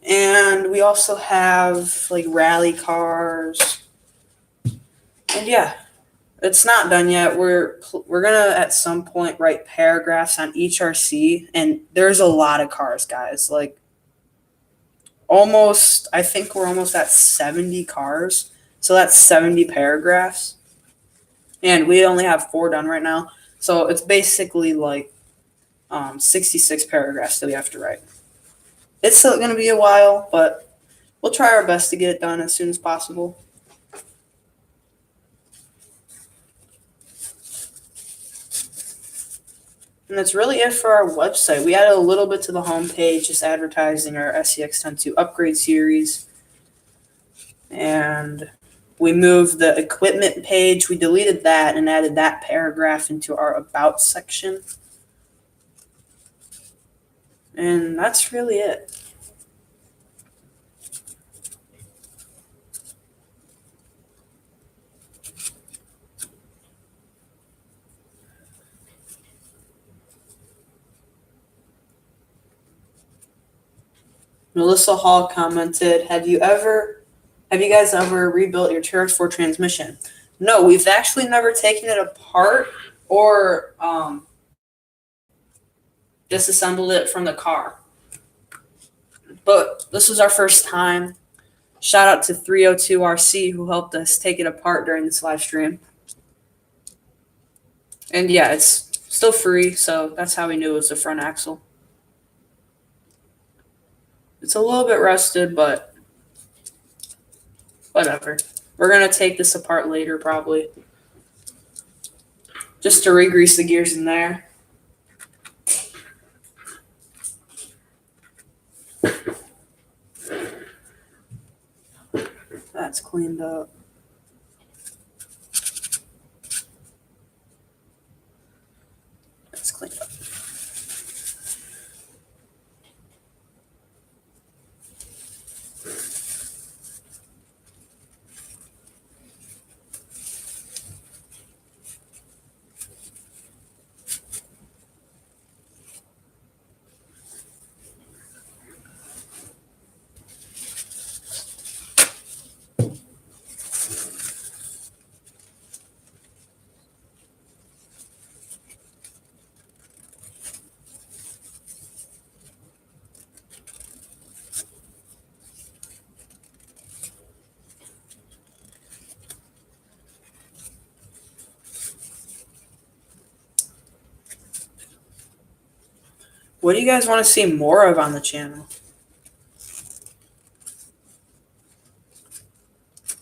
And we also have like rally cars. And yeah, it's not done yet. We're gonna at some point write paragraphs on each RC, and there's a lot of cars, guys. Like I think we're almost at 70 cars. So that's 70 paragraphs. And we only have 4 done right now. So it's basically like 66 paragraphs that we have to write. It's still going to be a while, but we'll try our best to get it done as soon as possible. And that's really it for our website. We added a little bit to the homepage, just advertising our SCX 10.2 upgrade series. And we moved the equipment page. We deleted that and added that paragraph into our about section. And that's really it. Melissa Hall commented, have you guys ever rebuilt your TRX4 transmission? No, we've actually never taken it apart or disassembled it from the car. But this was our first time. Shout out to 302RC who helped us take it apart during this live stream. And yeah, it's still free, so that's how we knew it was the front axle. It's a little bit rusted, but whatever. We're going to take this apart later probably. Just to re-grease the gears in there. That's cleaned up. That's cleaned up. What do you guys want to see more of on the channel?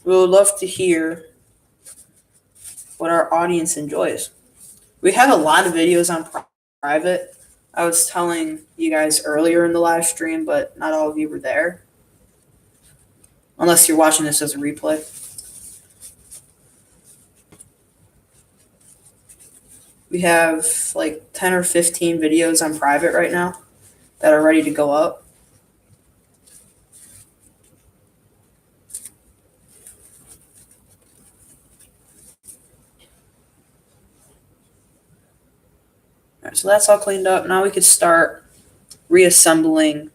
We would love to hear what our audience enjoys. We have a lot of videos on private. I was telling you guys earlier in the live stream, but not all of you were there. Unless you're watching this as a replay. We have like 10 or 15 videos on private right now that are ready to go up. All right, so that's all cleaned up. Now we could start reassembling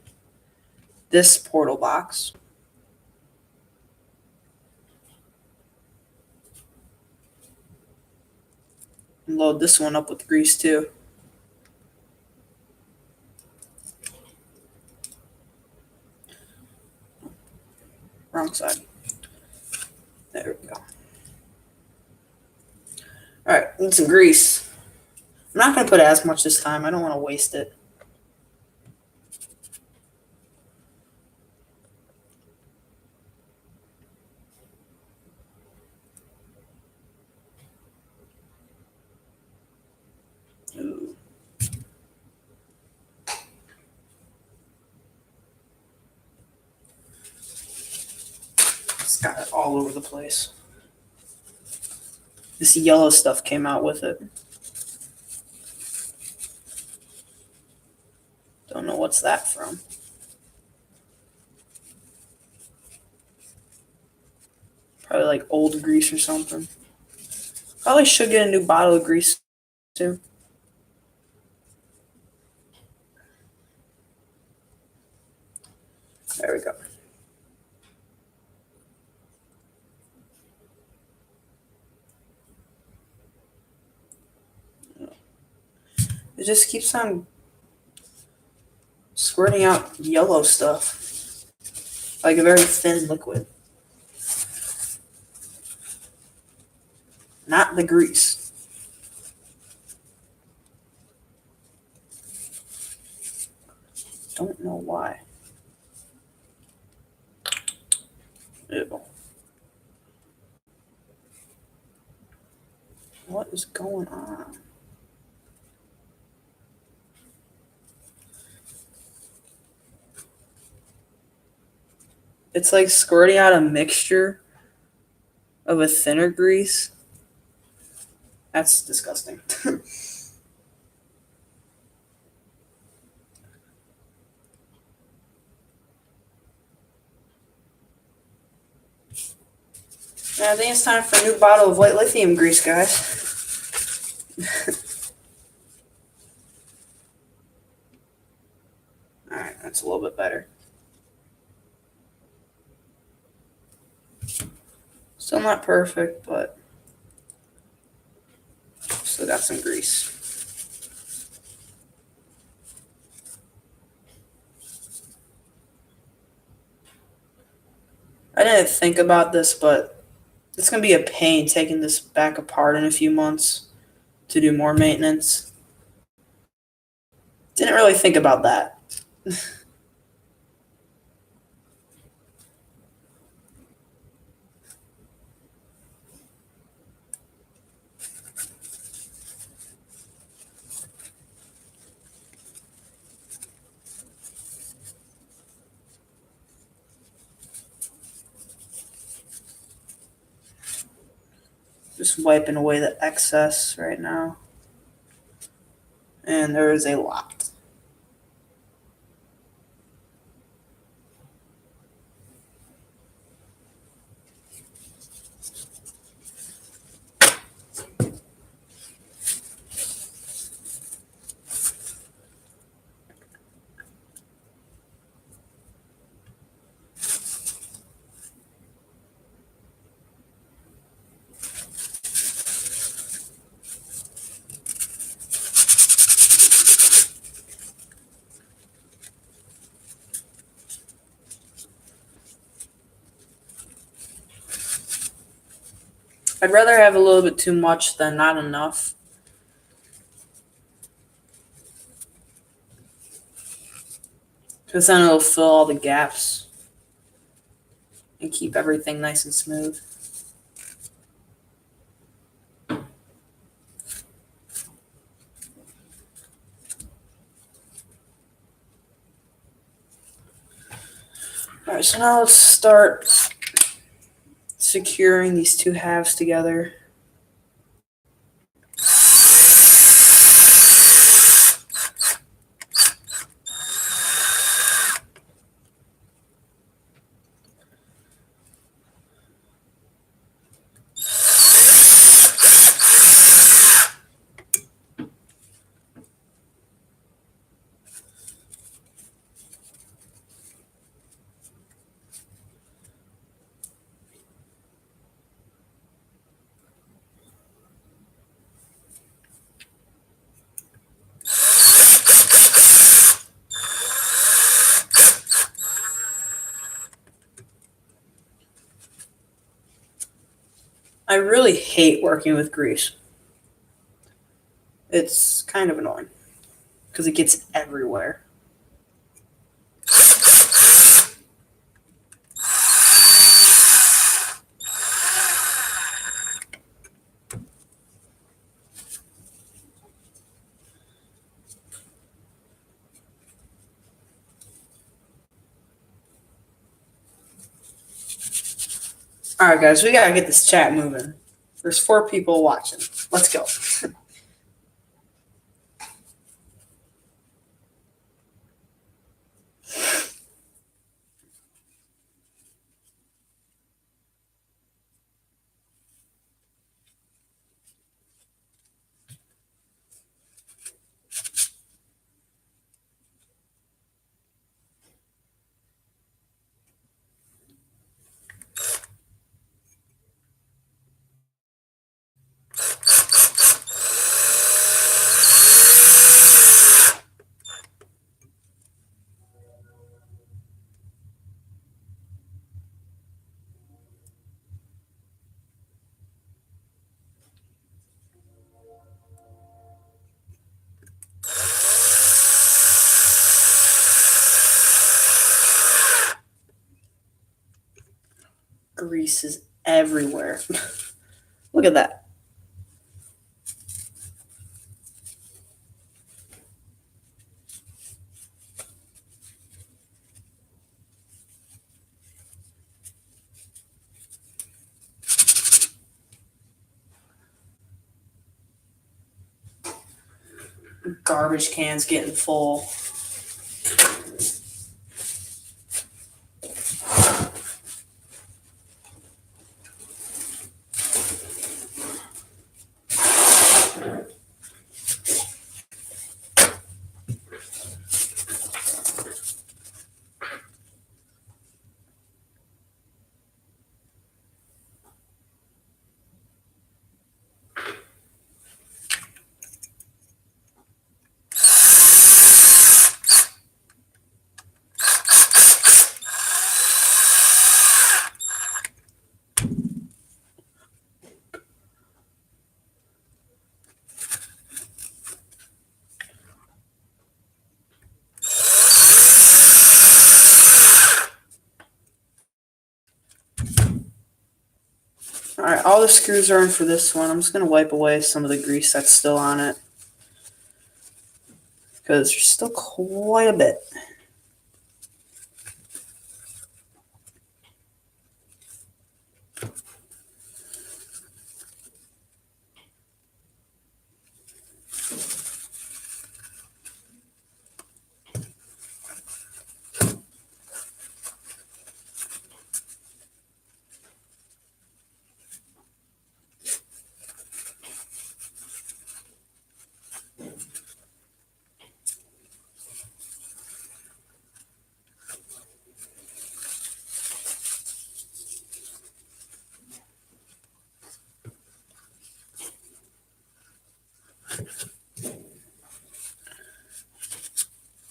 this portal box. And load this one up with grease too. Wrong side. There we go. All right, need some grease. I'm not going to put as much this time. I don't want to waste it. Ooh. It's got it all over the place. This yellow stuff came out with it. Don't know what's that from. Probably like old grease or something. Probably should get a new bottle of grease too. There we go. It just keeps on squirting out yellow stuff. Like a very thin liquid. not the grease. Don't know why. Ew. What is going on? It's like squirting out a mixture of a thinner grease. That's disgusting. Yeah, I think it's time for a new bottle of white lithium grease, guys. Alright, that's a little bit better. Still not perfect, but still got some grease. I didn't think about this, but it's going to be a pain taking this back apart in a few months to do more maintenance. Didn't really think about that. Just wiping away the excess right now. And there is a lot. I'd rather have a little bit too much than not enough. Because then it'll fill all the gaps and keep everything nice and smooth. Alright, so now let's start securing these two halves together. I really hate working with grease. It's kind of annoying because it gets everywhere. All right, guys, we gotta get this chat moving. There's 4 people watching. Let's go. grease is everywhere. Look at that. Garbage cans getting full. Alright, all the screws are in for this one. I'm just going to wipe away some of the grease that's still on it, because there's still quite a bit.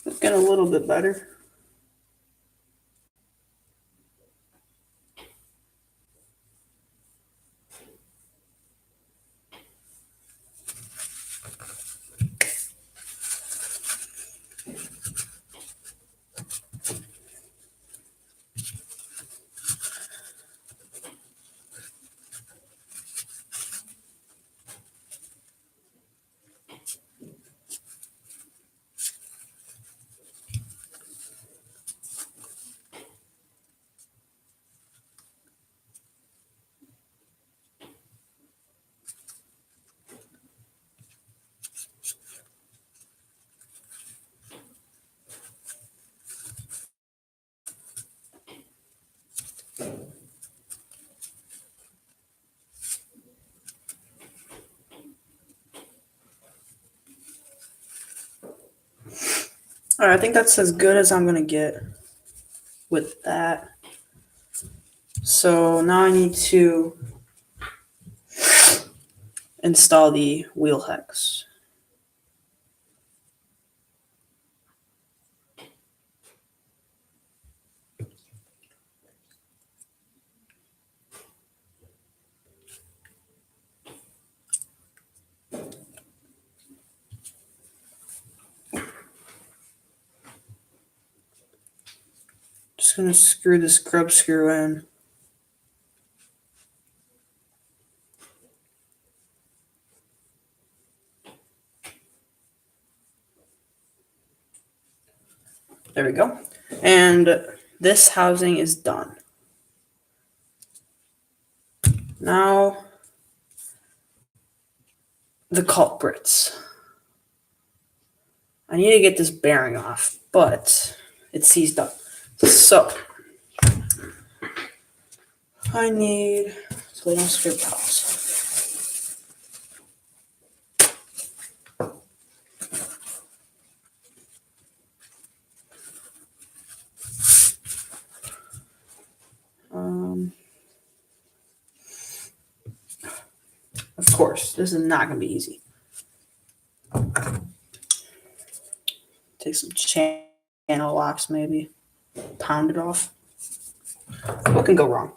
Looking a little bit better. Alright, I think that's as good as I'm going to get with that. So now I need to install the wheel hex. Just going to screw this grub screw in. There we go. And this housing is done. Now, the culprits. I need to get this bearing off, but it's seized up. So, I need so they don't scrape towels. Of course, this is not going to be easy. Take some channel locks, maybe. Pound it off. What can go wrong?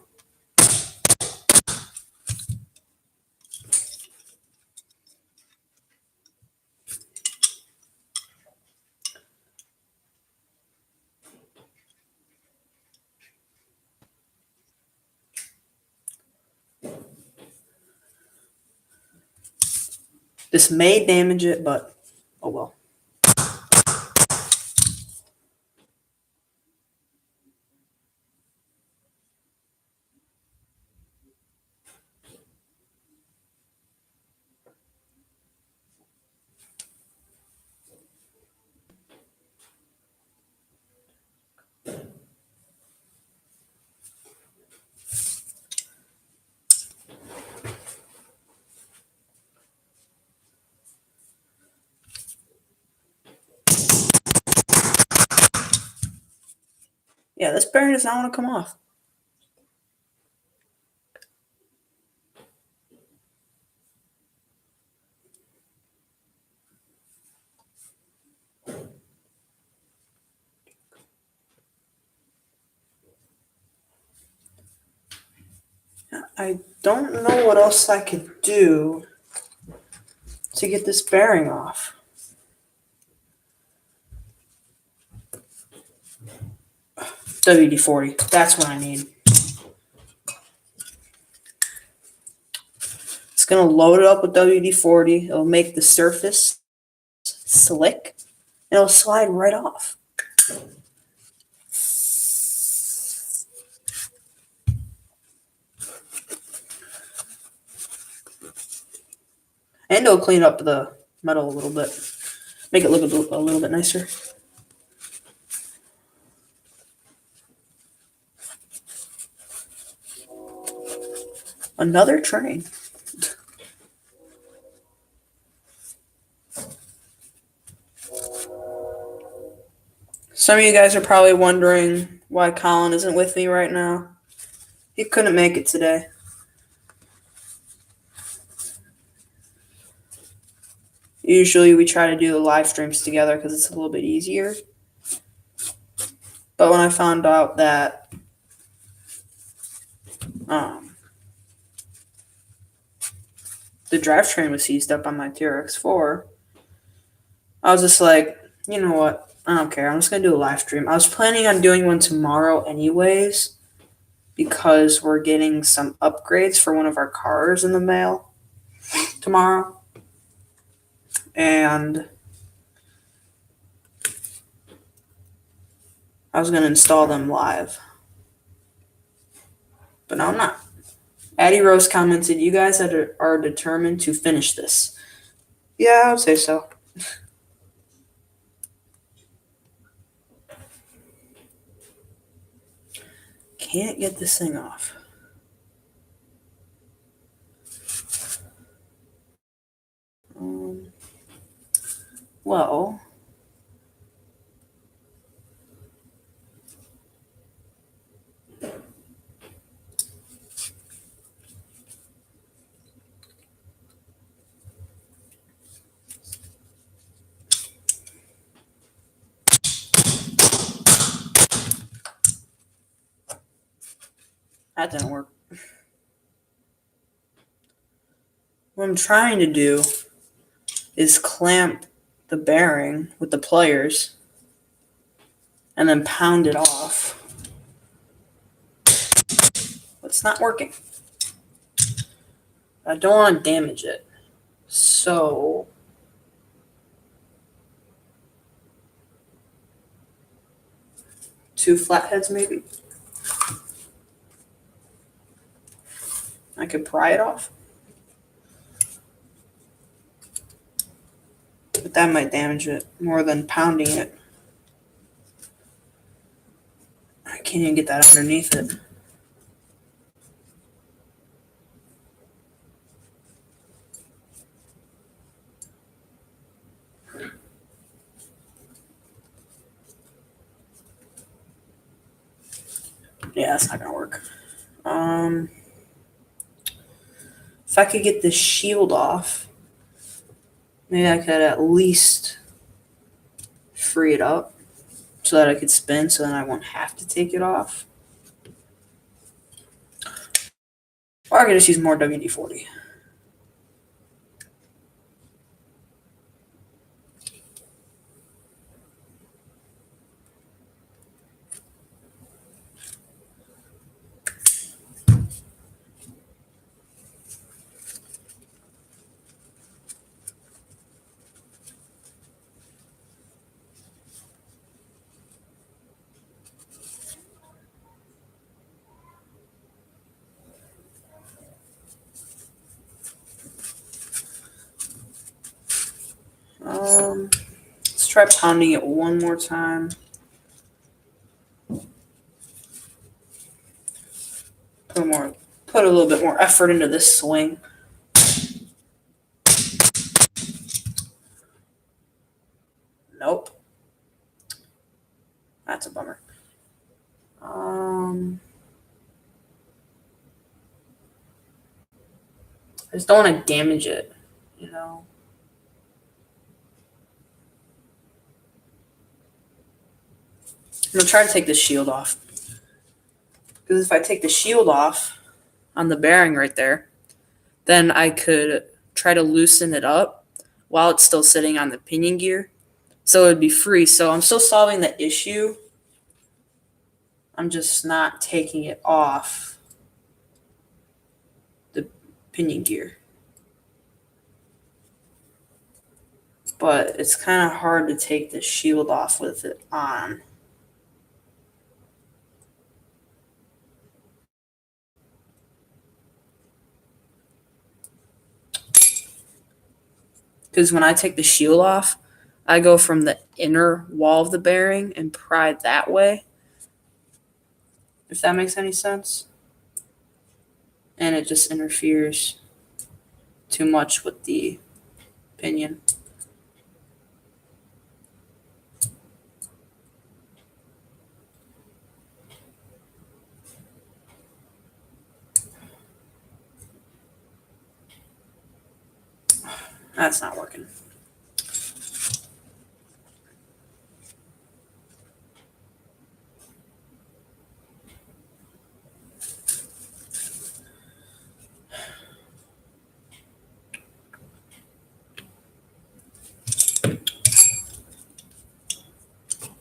This may damage it, but oh well. Yeah, this bearing does not want to come off. I don't know what else I could do to get this bearing off. WD-40, that's what I need. It's going to load it up with WD-40. It'll make the surface slick, and it'll slide right off. And it'll clean up the metal a little bit. Make it look a little bit nicer. Another train. Some of you guys are probably wondering why Colin isn't with me right now. He couldn't make it today. Usually we try to do the live streams together because it's a little bit easier. But when I found out that the drivetrain was seized up on my TRX4, I was just like, you know what? I don't care. I'm just going to do a live stream. I was planning on doing one tomorrow anyways because we're getting some upgrades for one of our cars in the mail tomorrow. And I was going to install them live. But no, I'm not. Addie Rose commented, you guys are determined to finish this. Yeah, I would say so. Can't get this thing off. Well, that didn't work. What I'm trying to do is clamp the bearing with the pliers and then pound it off. But it's not working. I don't want to damage it. So two flatheads maybe. I could pry it off. But that might damage it more than pounding it. I can't even get that underneath it. Yeah, that's not gonna work. If I could get this shield off, maybe I could at least free it up so that I could spin so then I won't have to take it off. Or I could just use more WD-40. try pounding it one more time. Put a little bit more effort into this swing. Nope. That's a bummer. I just don't want to damage it, you know. I'm gonna try to take the shield off. Because if I take the shield off on the bearing right there, then I could try to loosen it up while it's still sitting on the pinion gear. So it would be free. So I'm still solving the issue. I'm just not taking it off the pinion gear. But it's kind of hard to take the shield off with it on. Because when I take the shield off, I go from the inner wall of the bearing and pry that way. If that makes any sense. And it just interferes too much with the pinion. That's not working.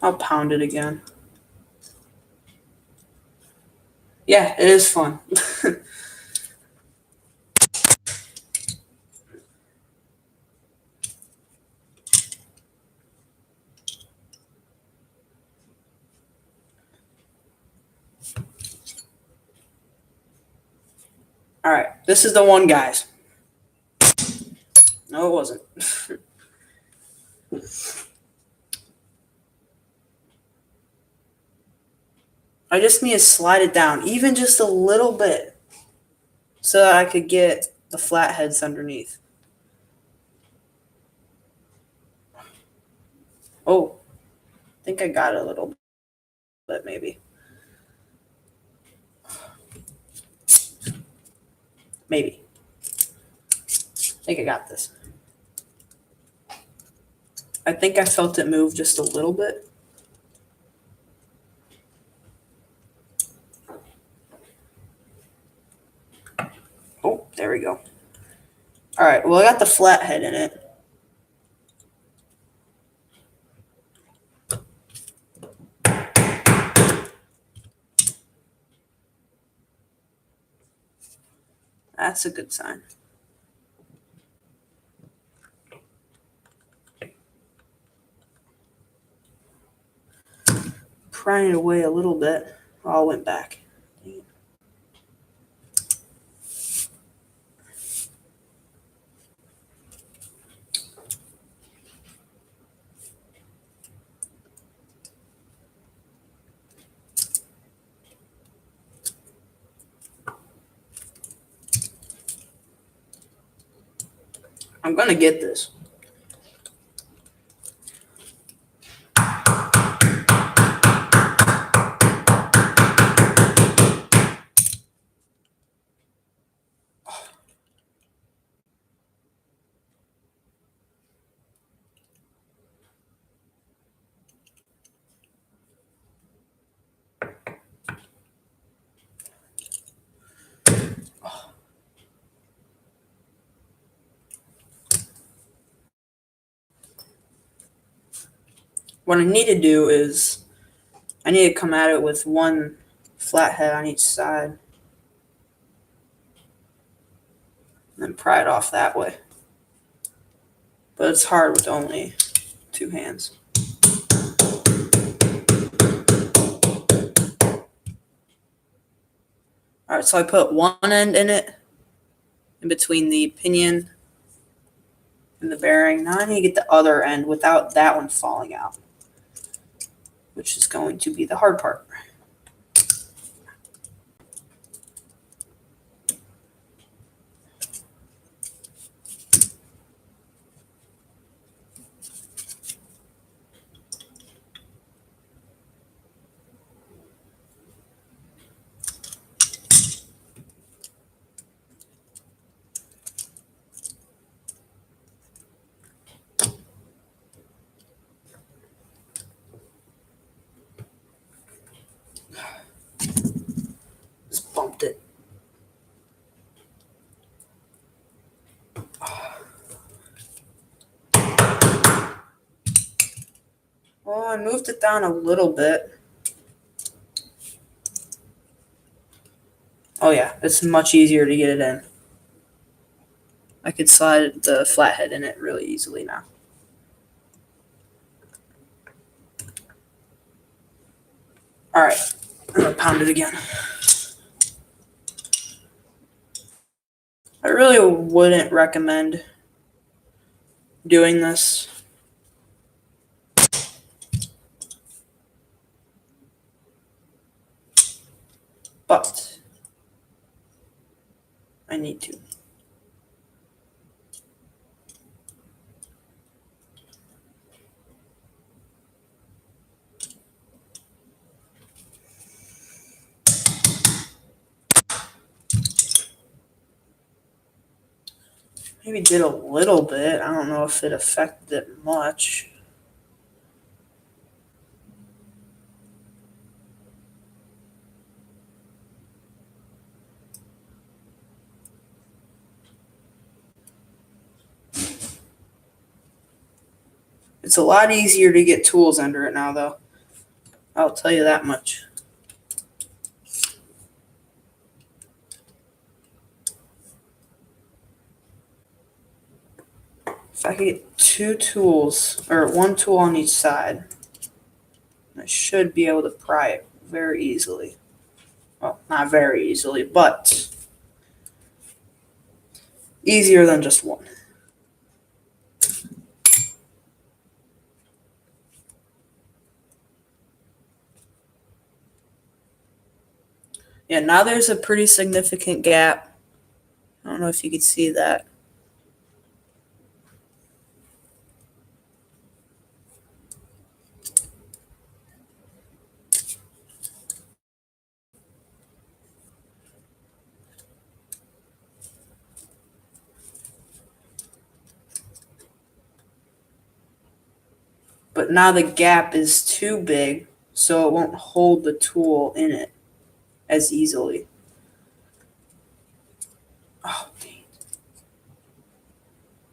I'll pound it again. Yeah, it is fun. All right, this is the one, guys. No, it wasn't. I just need to slide it down, even just a little bit, so that I could get the flatheads underneath. Oh, I think I got it a little bit, maybe. Maybe. I think I got this. I think I felt it move just a little bit. Oh, there we go. All right, well, I got the flathead in it. That's a good sign. Prying it away a little bit. Oh, it went back. I'm going to get this. What I need to do is I need to come at it with one flathead on each side and then pry it off that way. But it's hard with only two hands. All right, so I put one end in it, in between the pinion in the bearing. Now I need to get the other end without that one falling out, which is going to be the hard part. Just bumped it. Well, I moved it down a little bit. Oh yeah, it's much easier to get it in. I could slide the flathead in it really easily now. All right, I'm gonna pound it again. I really wouldn't recommend doing this. But I need to. Maybe did a little bit. I don't know if it affected it much. It's a lot easier to get tools under it now, though. I'll tell you that much. If I could get two tools, or one tool on each side, I should be able to pry it very easily. Well, not very easily, but easier than just one. Yeah, now there's a pretty significant gap. I don't know if you could see that. But now the gap is too big, so it won't hold the tool in it as easily. Oh, dang.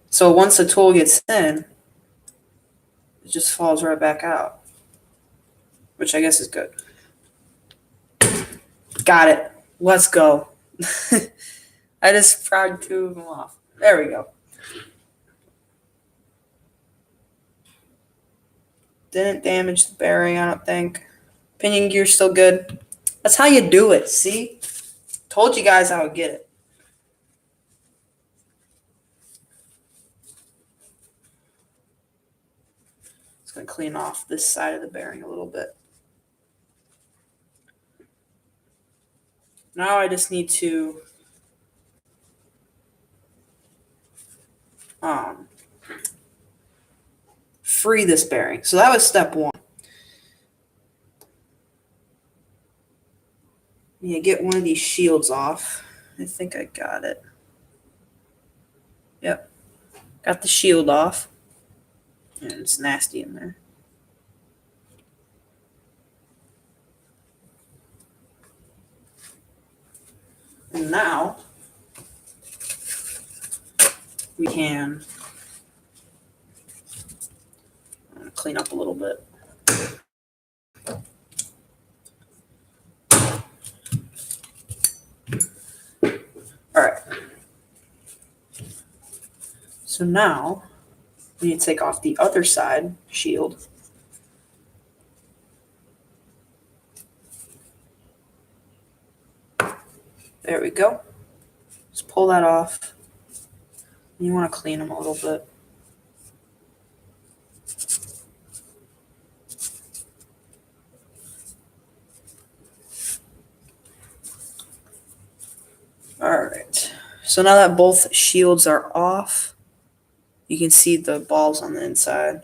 So once the tool gets in, it just falls right back out, which I guess is good. Got it. Let's go. I just pried two of them off. There we go. Didn't damage the bearing, I don't think. Pinion gear's still good. That's how you do it, see? Told you guys I would get it. Just gonna clean off this side of the bearing a little bit. Now I just need to free this bearing. So that was step one. You get one of these shields off. I think I got it. Yep. Got the shield off. And it's nasty in there. And now we can clean up a little bit. All right. So now we need to take off the other side shield. There we go. Just pull that off. You want to clean them a little bit. So now that both shields are off, you can see the balls on the inside.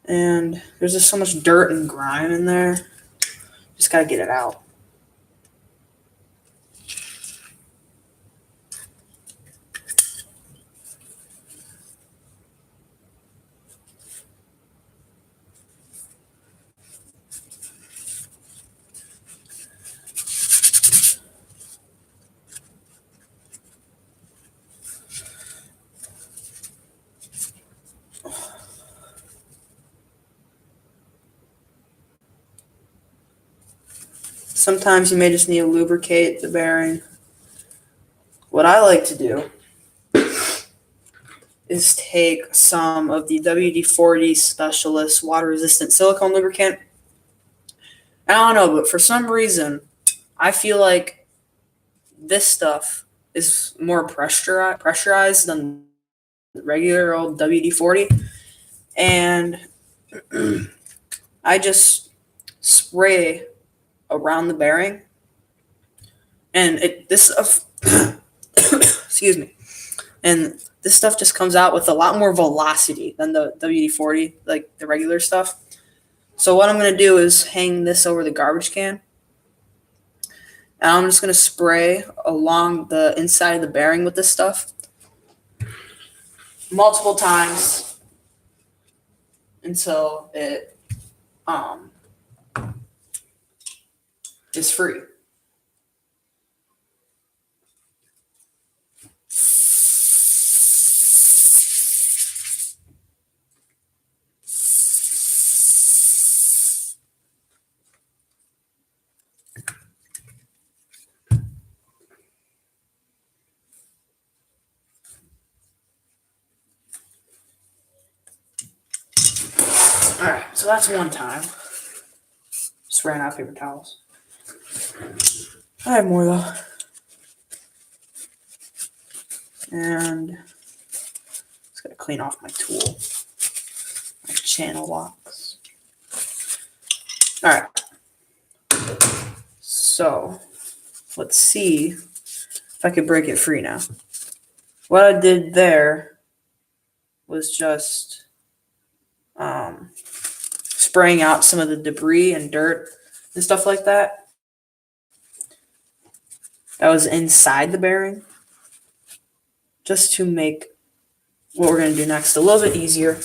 And there's just so much dirt and grime in there. Just gotta get it out. Sometimes you may just need to lubricate the bearing. What I like to do is take some of the WD-40 Specialist water-resistant silicone lubricant. I don't know, but for some reason, I feel like this stuff is more pressurized than the regular old WD-40. And I just spray around the bearing. And excuse me. And this stuff just comes out with a lot more velocity than the WD-40, like the regular stuff. So what I'm going to do is hang this over the garbage can. And I'm just going to spray along the inside of the bearing with this stuff multiple times until it is free. All right, so that's one time. Just ran out of paper towels. I have more though. And just gotta clean off my tool, my channel locks. All right. So let's see if I could break it free now. What I did there was just spraying out some of the debris and dirt and stuff like that. That was inside the bearing, just to make what we're going to do next a little bit easier.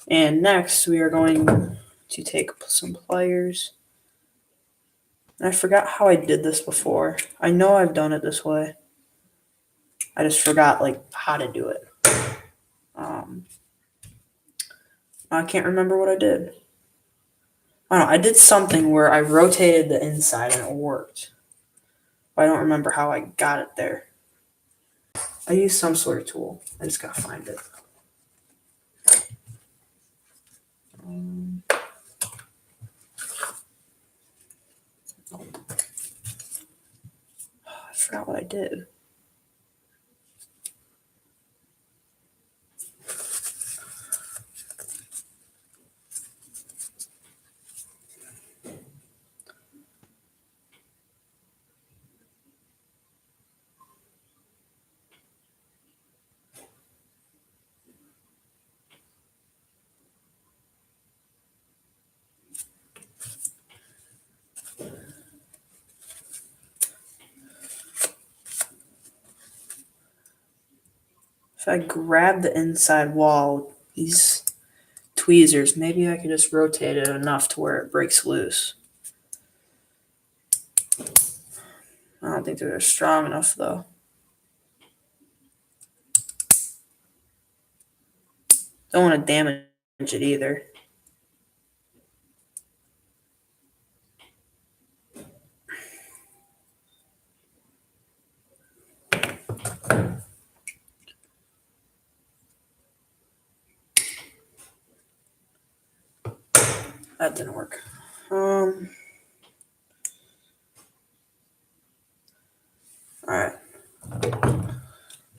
And next, we are going to take some pliers. And I forgot how I did this before. I know I've done it this way. I just forgot how to do it. I can't remember what I did. I don't know. I did something where I rotated the inside and it worked. But I don't remember how I got it there. I used some sort of tool. I just gotta find it. I forgot what I did. If I grab the inside wall, these tweezers, maybe I could just rotate it enough to where it breaks loose. I don't think they're strong enough though. Don't want to damage it either. That didn't work. Alright.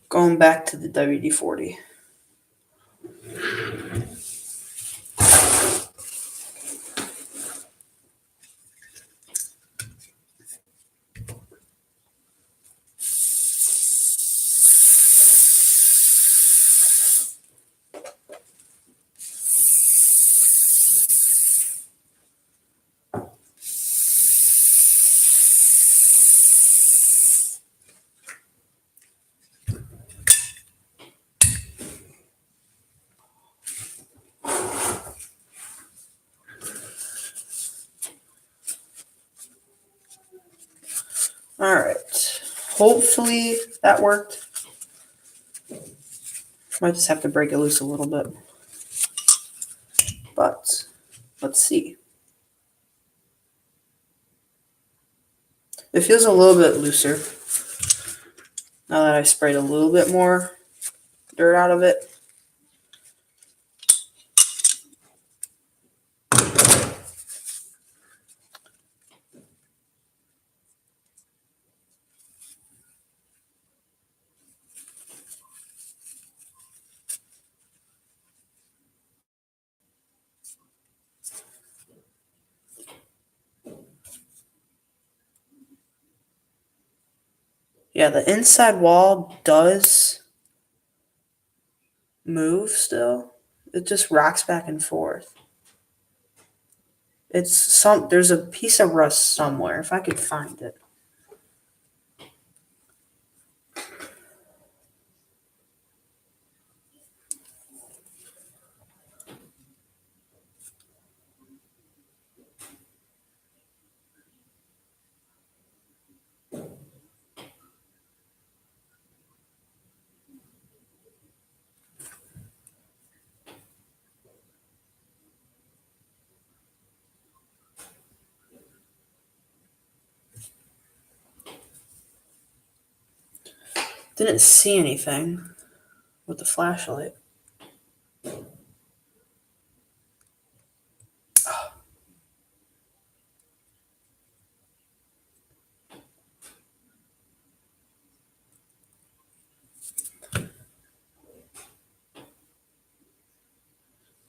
Going back to the WD-40. All right. Hopefully that worked. Might just have to break it loose a little bit. But let's see. It feels a little bit looser now that I sprayed a little bit more dirt out of it. Yeah, the inside wall does move still. It just rocks back and forth. There's a piece of rust somewhere, if I could find it. Didn't see anything with the flashlight.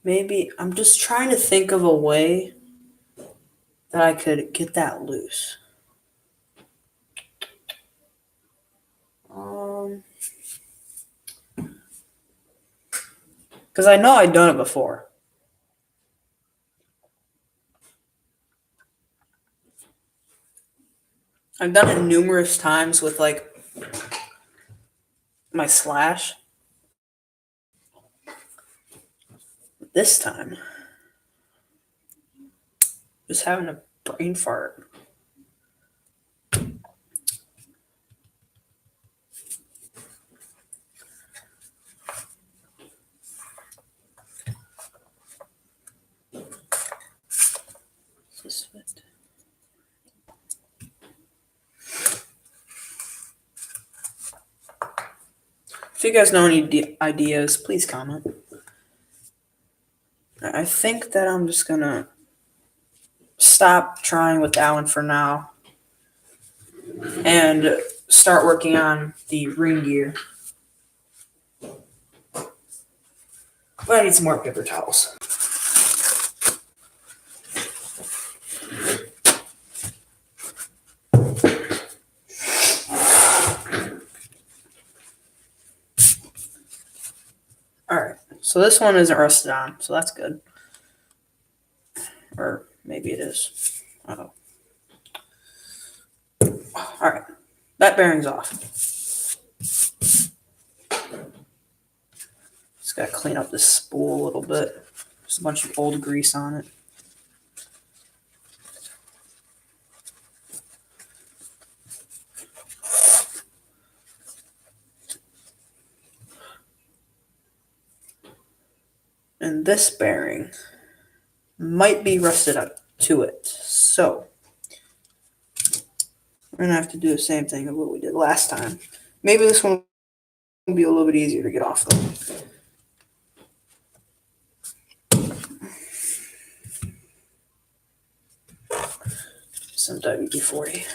Maybe I'm just trying to think of a way that I could get that loose. Because I know I've done it before. I've done it numerous times with like my slash. This time, just having a brain fart. If you guys know any ideas, please comment. I think that I'm just gonna stop trying with that one for now and start working on the ring gear. But I need some more paper towels. Alright, so this one isn't rusted on, so that's good. Or maybe it is. Oh. Alright, that bearing's off. Just gotta clean up this spool a little bit. There's a bunch of old grease on it. And this bearing might be rusted up to it. So we're gonna have to do the same thing of what we did last time. Maybe this one will be a little bit easier to get off though. Some WD-40.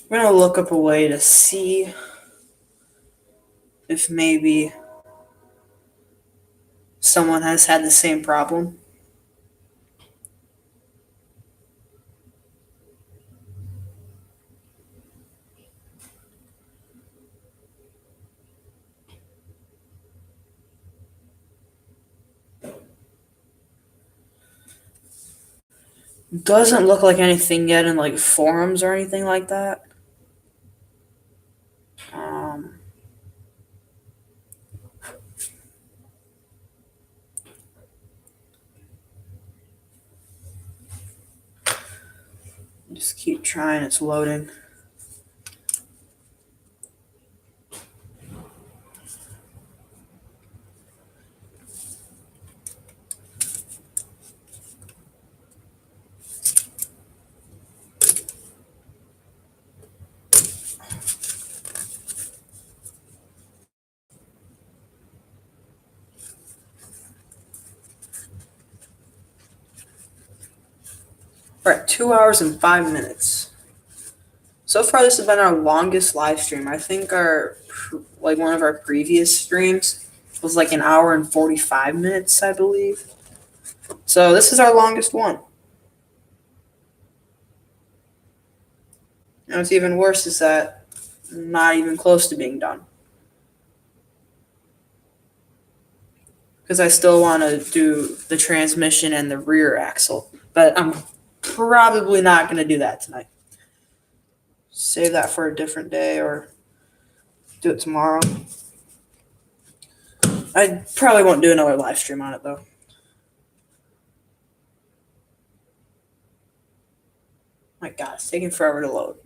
We're gonna look up a way to see if maybe someone has had the same problem. Doesn't look like anything yet in like forums or anything like that. Um, just keep trying, it's loading. We're at 2 hours and 5 minutes. So far, this has been our longest live stream. I think one of our previous streams was like an hour and 45 minutes, I believe. So this is our longest one. And what's even worse is that I'm not even close to being done. Because I still want to do the transmission and the rear axle. But I'm probably not going to do that tonight. Save that for a different day or do it tomorrow. I probably won't do another live stream on it, though. My God, it's taking forever to load.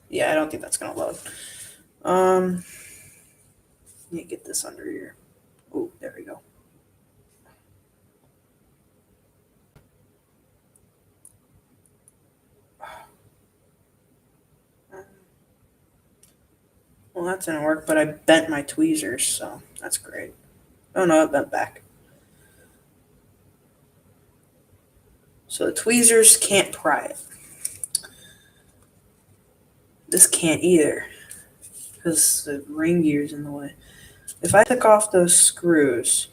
Yeah, I don't think that's going to load. Let me get this under here. Oh, there we go. Well, that didn't work, but I bent my tweezers, so that's great. Oh, no, it bent back. So the tweezers can't pry it. This can't either, because the ring gear's in the way. If I took off those screws...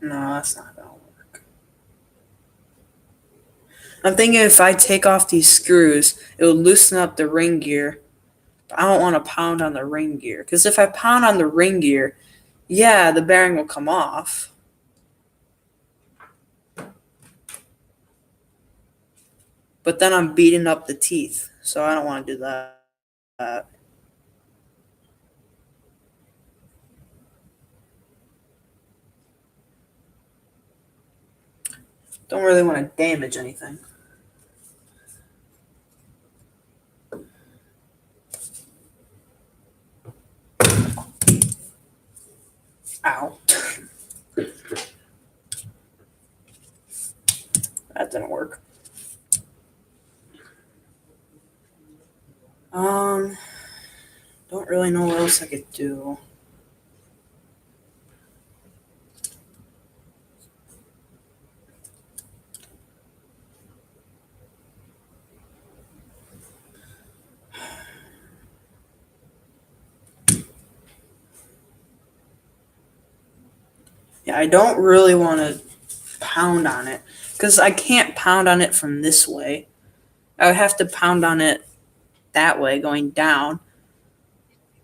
No, that's not going to work. I'm thinking if I take off these screws, it will loosen up the ring gear. But I don't want to pound on the ring gear, because if I pound on the ring gear, yeah, the bearing will come off. But then I'm beating up the teeth, so I don't want to do that. Don't really want to damage anything. Ow. That didn't work. Don't really know what else I could do. Yeah, I don't really want to pound on it, because I can't pound on it from this way. I would have to pound on it that way, going down.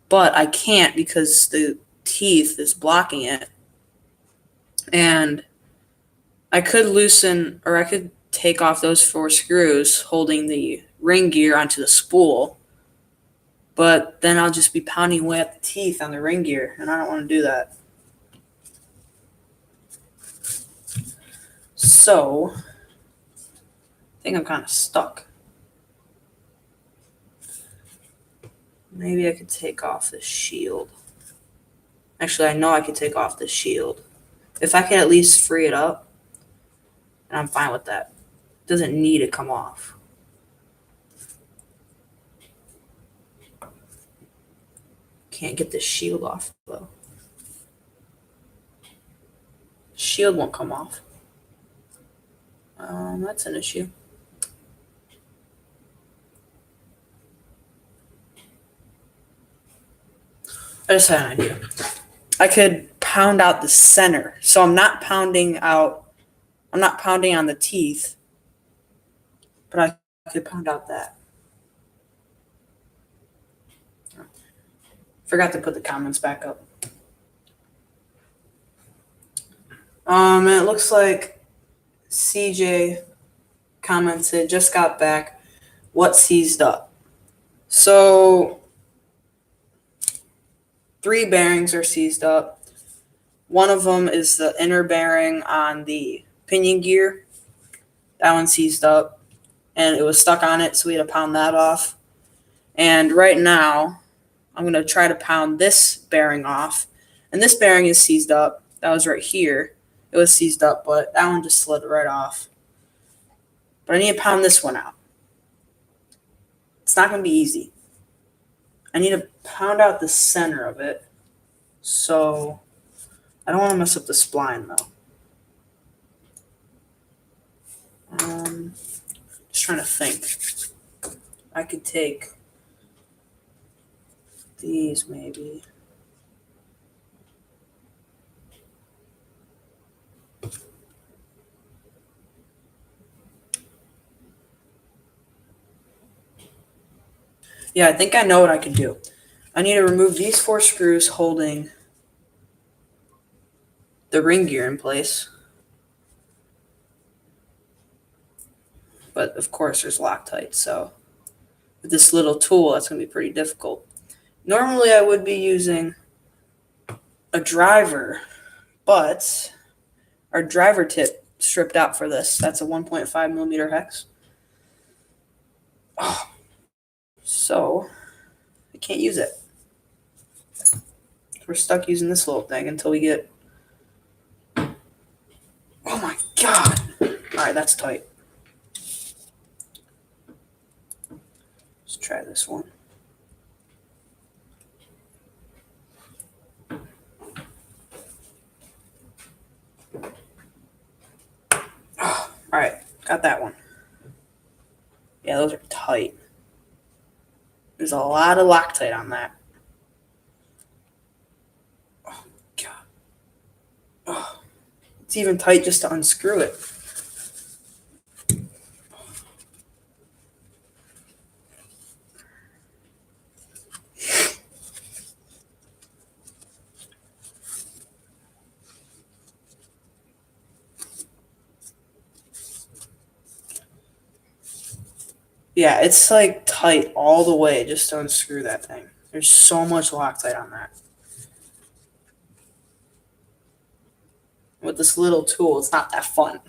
But I can't because the teeth is blocking it. And I could loosen, or I could take off those 4 screws holding the ring gear onto the spool. But then I'll just be pounding away at the teeth on the ring gear, and I don't want to do that. So, I think I'm kind of stuck. Maybe I could take off the shield. Actually, I know I could take off the shield. If I can at least free it up, and I'm fine with that. It doesn't need to come off. Can't get the shield off, though. Shield won't come off. That's an issue. I just had an idea. I could pound out the center. So I'm not pounding on the teeth, but I could pound out that. Forgot to put the comments back up. And it looks like CJ commented, just got back. What seized up? So 3 bearings are seized up. One of them is the inner bearing on the pinion gear. That one seized up, and it was stuck on it, so we had to pound that off. And right now, I'm going to try to pound this bearing off. And this bearing is seized up. That was right here. It was seized up, but that one just slid right off. But I need to pound this one out. It's not going to be easy. I need to pound out the center of it. So I don't want to mess up the spline, though. Just trying to think. I could take these maybe. Yeah, I think I know what I can do. I need to remove these 4 screws holding the ring gear in place. But of course there's Loctite, so with this little tool, that's going to be pretty difficult. Normally I would be using a driver, but our driver tip stripped out for this. That's a 1.5 millimeter hex. Oh, so I can't use it. We're stuck using this little thing until we get... Oh my god! Alright, that's tight. Let's try this one. Oh, alright, got that one. Yeah, those are tight. There's a lot of Loctite on that. Oh, God. Oh, it's even tight just to unscrew it. Yeah, it's like tight all the way just to unscrew that thing. There's so much Loctite on that. With this little tool, it's not that fun.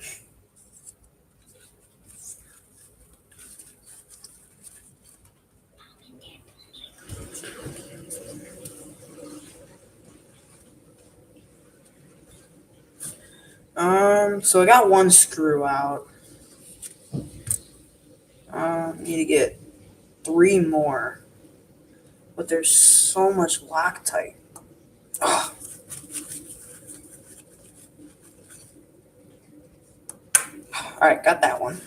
So I got 1 screw out. Need to get 3 more. But there's so much Loctite. Oh. Alright, got that one.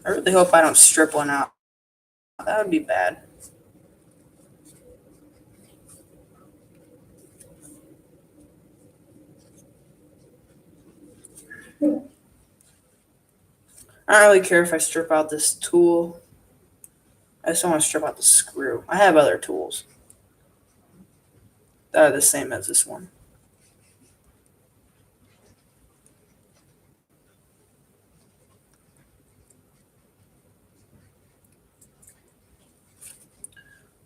I really hope I don't strip one out. That would be bad. I don't really care if I strip out this tool. I just don't want to strip out the screw. I have other tools that are the same as this one.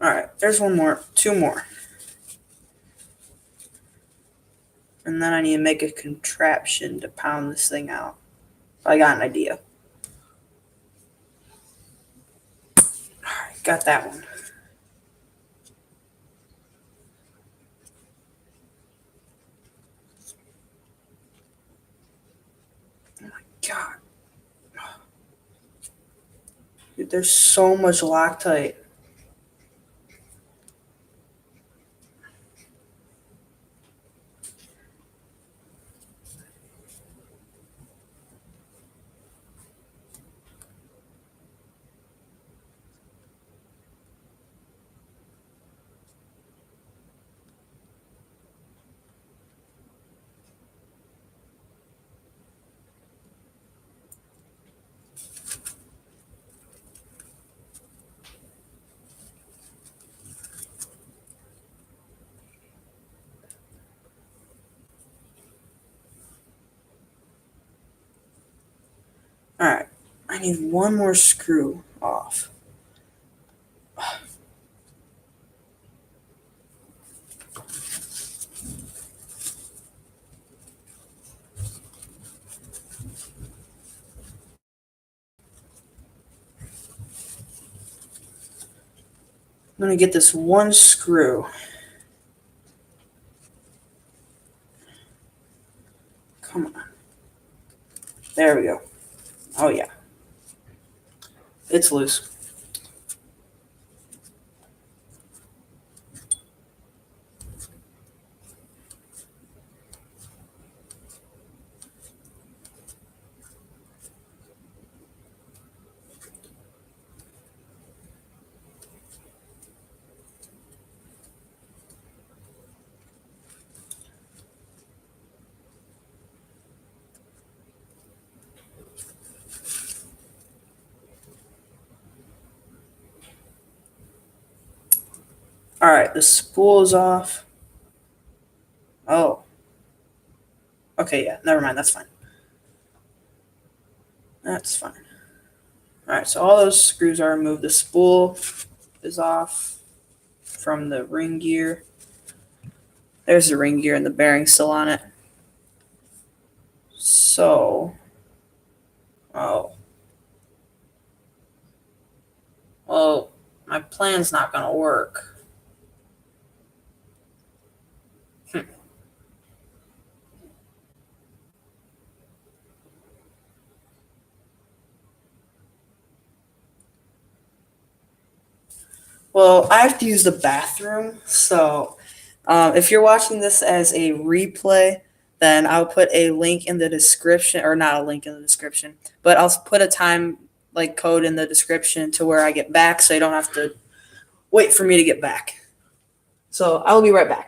Alright, there's 1 more. 2 more. And then I need to make a contraption to pound this thing out. I got an idea. Alright, got that one. Oh my god. Dude, there's so much Loctite. All right, I need one more screw off. I'm gonna get this one screw. Come on. There we go. Oh yeah, it's loose. All right, the spool is off. Oh. Okay, yeah, never mind. That's fine. That's fine. All right, so all those screws are removed. The spool is off from the ring gear. There's the ring gear and the bearing still on it. So, oh, well, my plan's not gonna work. Hmm. Well, I have to use the bathroom, so if you're watching this as a replay, then I'll put a link in the description, or not a link in the description, but I'll put a time like code in the description to where I get back, so you don't have to wait for me to get back. So I'll be right back.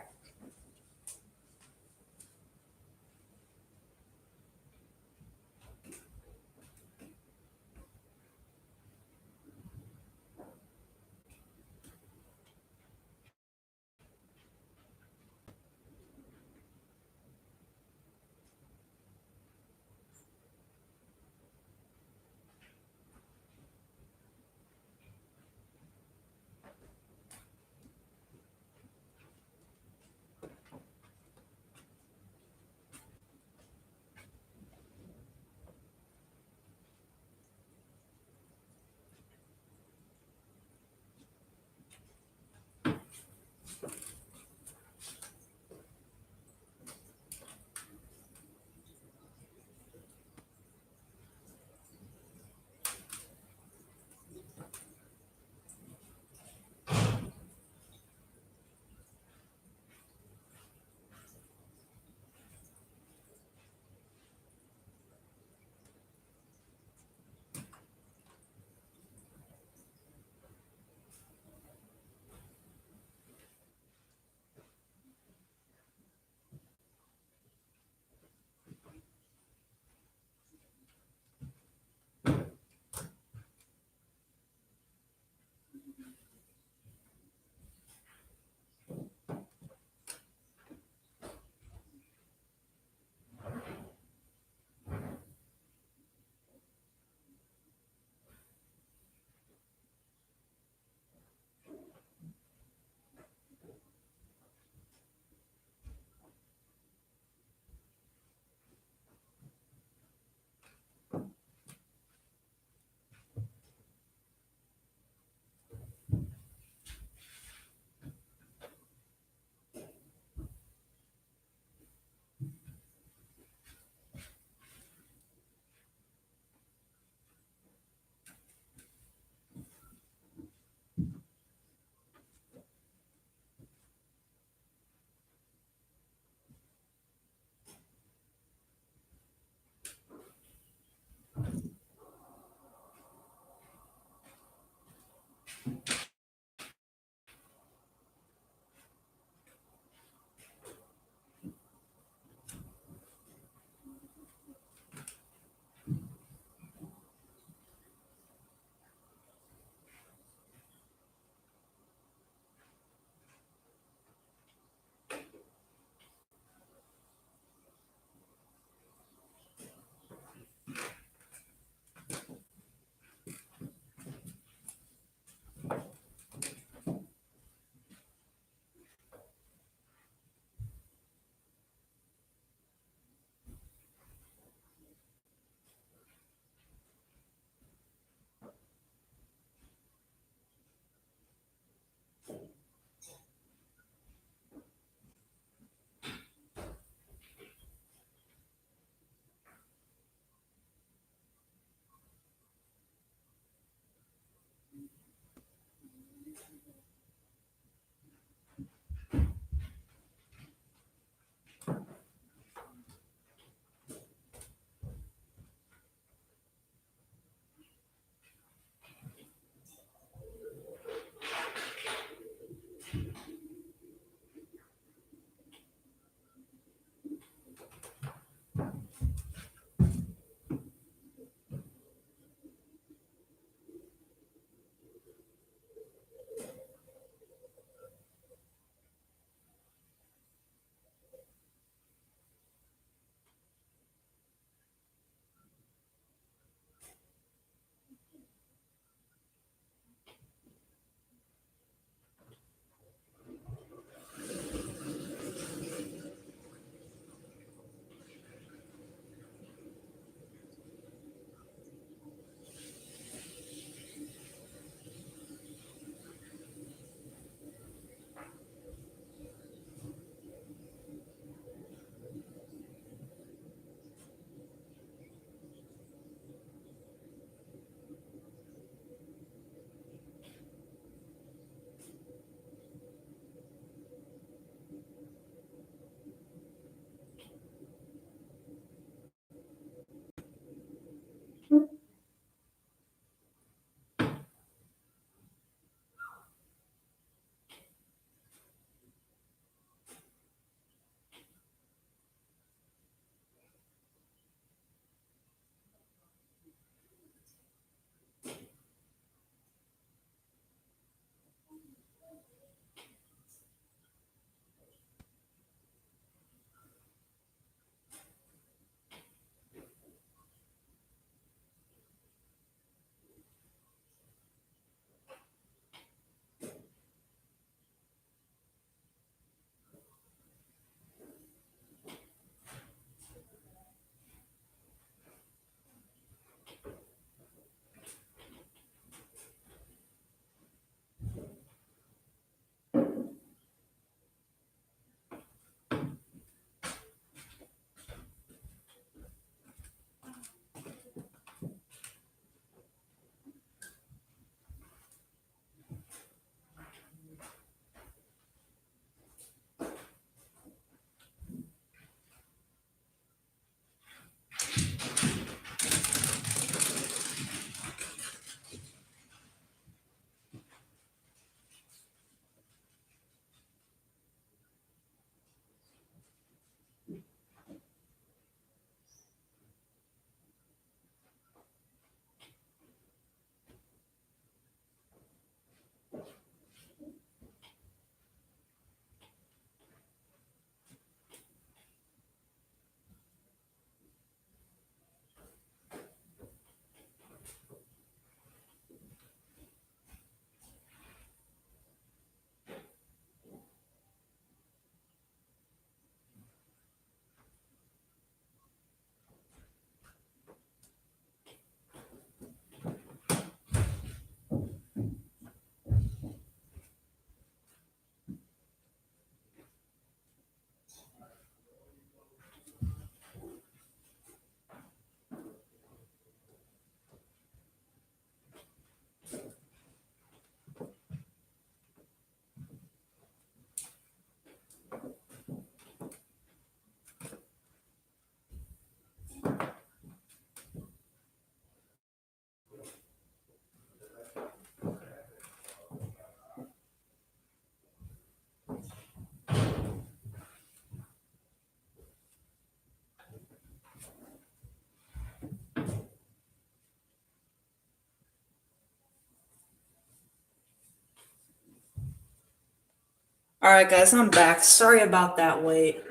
All right, guys, I'm back. Sorry about that wait.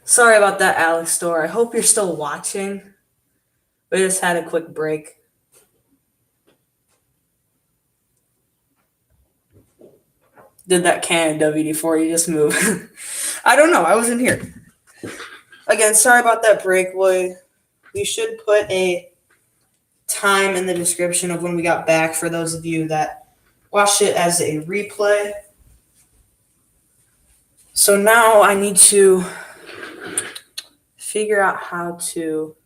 Sorry about that, Alex Store. I hope you're still watching. We just had a quick break. Did that Canon WD-40 just move? I don't know. I wasn't here. Again, sorry about that break. We should put a time in the description of when we got back for those of you that watched it as a replay. So now I need to figure out how to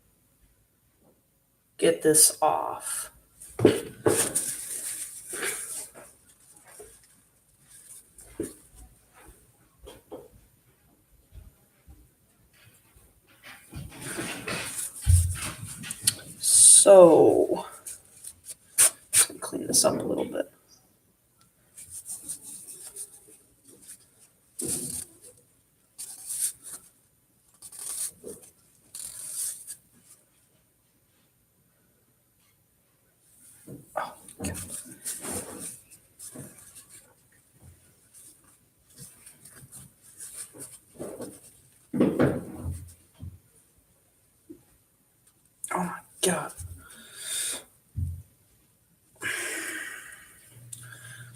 get this off. So, clean this up a little bit. Oh, okay. Oh my God.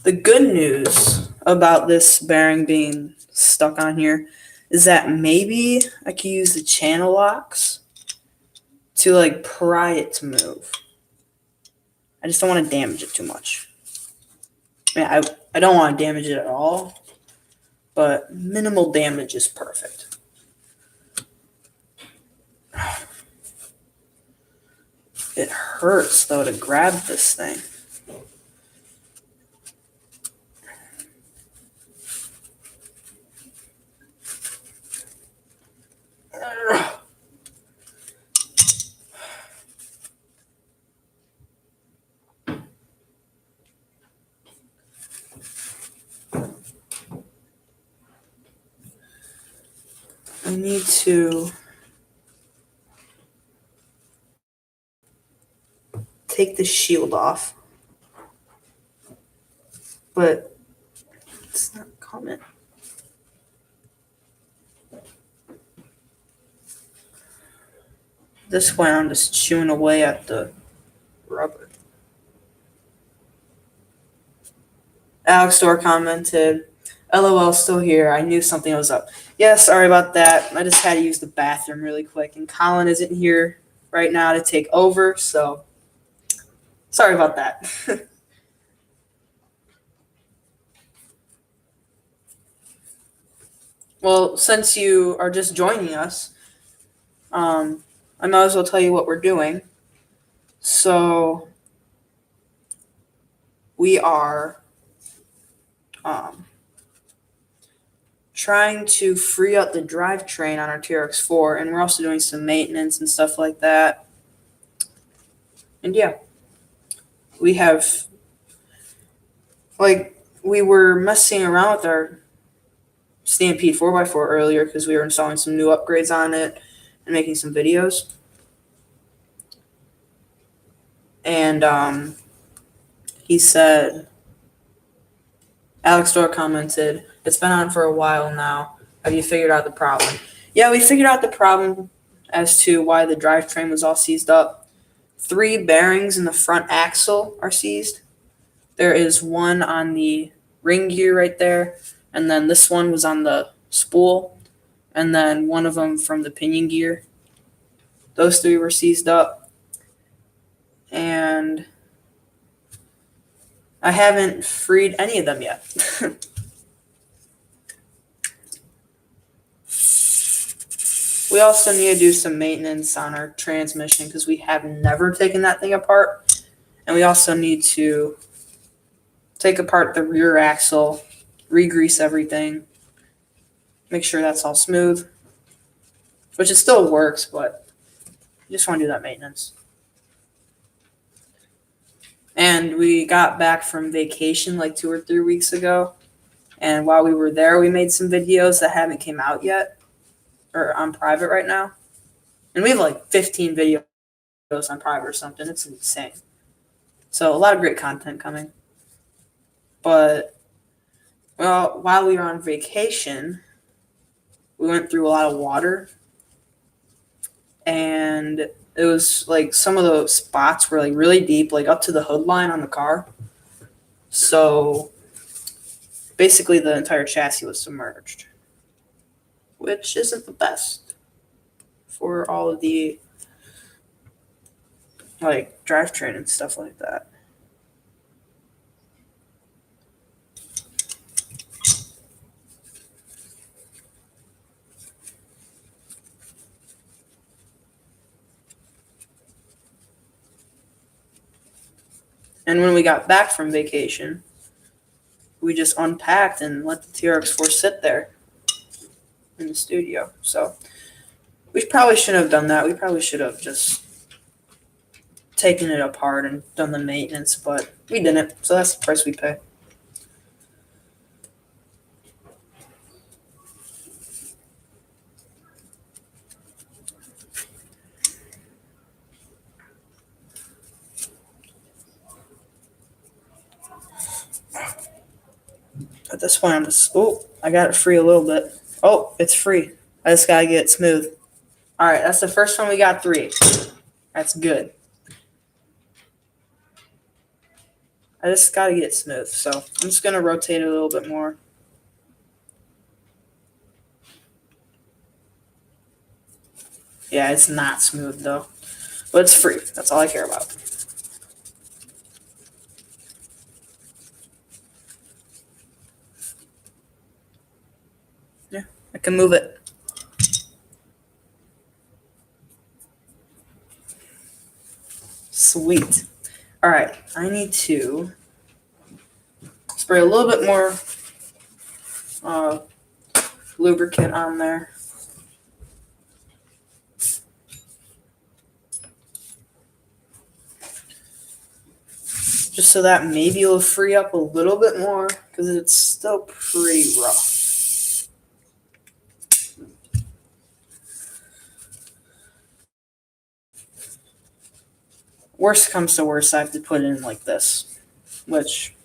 The good news about this bearing being stuck on here is that maybe I could use the channel locks to like pry it to move. I just don't want to damage it too much. I don't want to damage it at all, but minimal damage is perfect. It hurts though to grab this thing. I need to take the shield off, but it's not coming. This way I'm just chewing away at the rubber. Alex Store commented, LOL, still here. I knew something was up. Yeah, sorry about that. I just had to use the bathroom really quick. And Colin isn't here right now to take over, so sorry about that. Well, since you are just joining us, I might as well tell you what we're doing. So we are trying to free up the drivetrain on our TRX4, and we're also doing some maintenance and stuff like that. And yeah, we have, we were messing around with our Stampede 4x4 earlier because we were installing some new upgrades on it and making some videos. And he said, Alex Dorr commented, it's been on for a while now. Have you figured out the problem? Yeah, we figured out the problem as to why the drivetrain was all seized up. 3 bearings in the front axle are seized. There is one on the ring gear right there, and then this one was on the spool, and then one of them from the pinion gear. Those 3 were seized up. And I haven't freed any of them yet. We also need to do some maintenance on our transmission because we have never taken that thing apart. And we also need to take apart the rear axle, re-grease everything, make sure that's all smooth, which it still works, but you just want to do that maintenance. And we got back from vacation like 2 or 3 weeks ago. And while we were there, we made some videos that haven't came out yet or on private right now. And we have like 15 videos on private or something. It's insane. So a lot of great content coming. But, well, while we were on vacation, we went through a lot of water. And it was like some of the spots were like really deep, like up to the hood line on the car. So basically the entire chassis was submerged, which isn't the best for all of the like drivetrain and stuff like that. And when we got back from vacation, we just unpacked and let the TRX4 sit there in the studio. So we probably shouldn't have done that. We probably should have just taken it apart and done the maintenance, but we didn't. So that's the price we pay. At this point, I'm just, oh, I got it free a little bit. Oh, it's free. I just got to get it smooth. All right, that's the first one. We got 3. That's good. I just got to get it smooth. So I'm just going to rotate it a little bit more. Yeah, it's not smooth though, but it's free. That's all I care about. Yeah, I can move it. Sweet. All right, I need to spray a little bit more lubricant on there. Just so that maybe it'll free up a little bit more because it's still pretty rough. Worst comes to worst, I have to put it in like this, which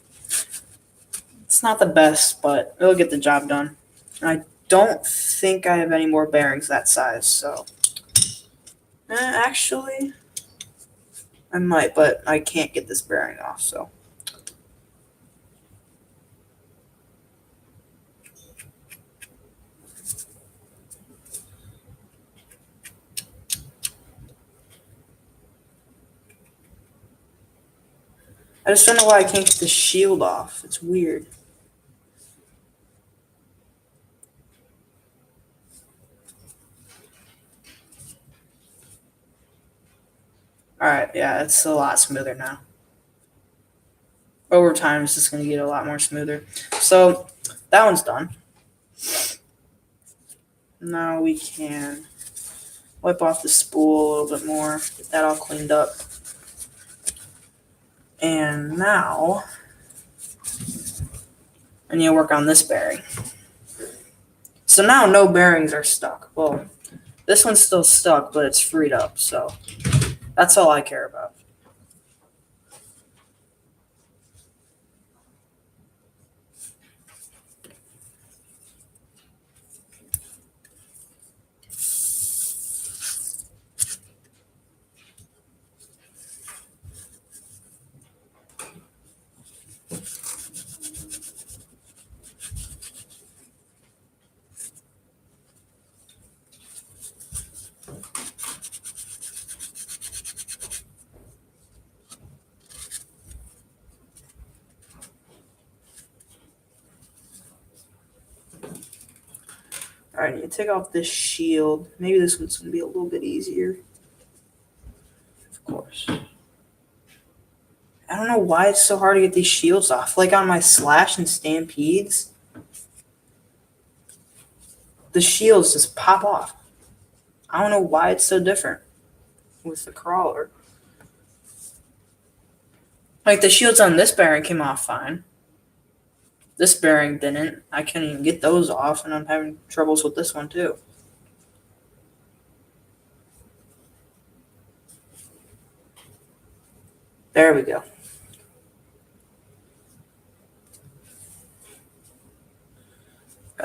it's not the best, but it'll get the job done. I don't think I have any more bearings that size, so actually I might, but I can't get this bearing off, so. I just don't know why I can't get the shield off. It's weird. Alright, yeah, it's a lot smoother now. Over time, it's just going to get a lot more smoother. So, that one's done. Now we can wipe off the spool a little bit more, get that all cleaned up. And now, I need to work on this bearing. So now no bearings are stuck. Well, this one's still stuck, but it's freed up, so that's all I care about. Alright, I need to take off this shield. Maybe this one's going to be a little bit easier. Of course. I don't know why it's so hard to get these shields off. Like on my Slash and Stampedes, the shields just pop off. I don't know why it's so different with the crawler. Like the shields on this bearing came off fine. This bearing didn't. I can't even get those off, and I'm having troubles with this one too. There we go.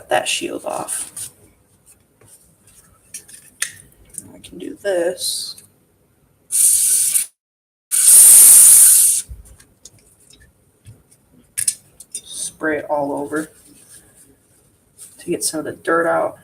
cut that shield off. I can do this. Spray it all over to get some of the dirt out.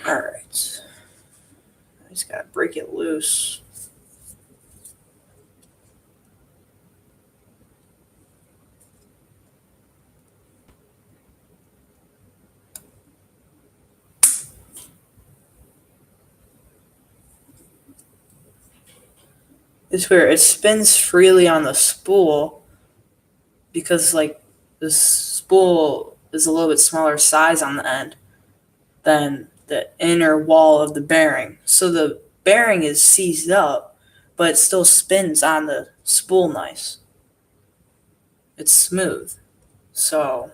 All right. I just gotta break it loose. It's weird. It spins freely on the spool because like the spool is a little bit smaller size on the end than the inner wall of the bearing. So the bearing is seized up, but it still spins on the spool nice. It's smooth. So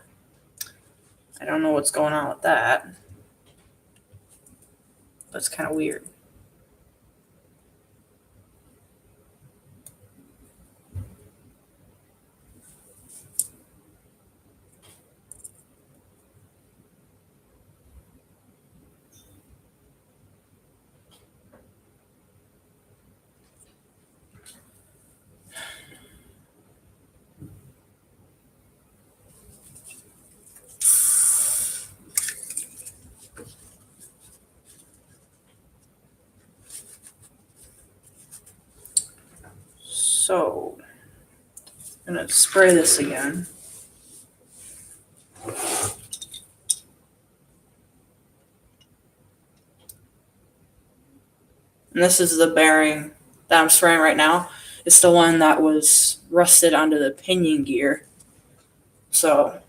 I don't know what's going on with that. But it's kind of weird. So I'm going to spray this again. And this is the bearing that I'm spraying right now. It's the one that was rusted onto the pinion gear. So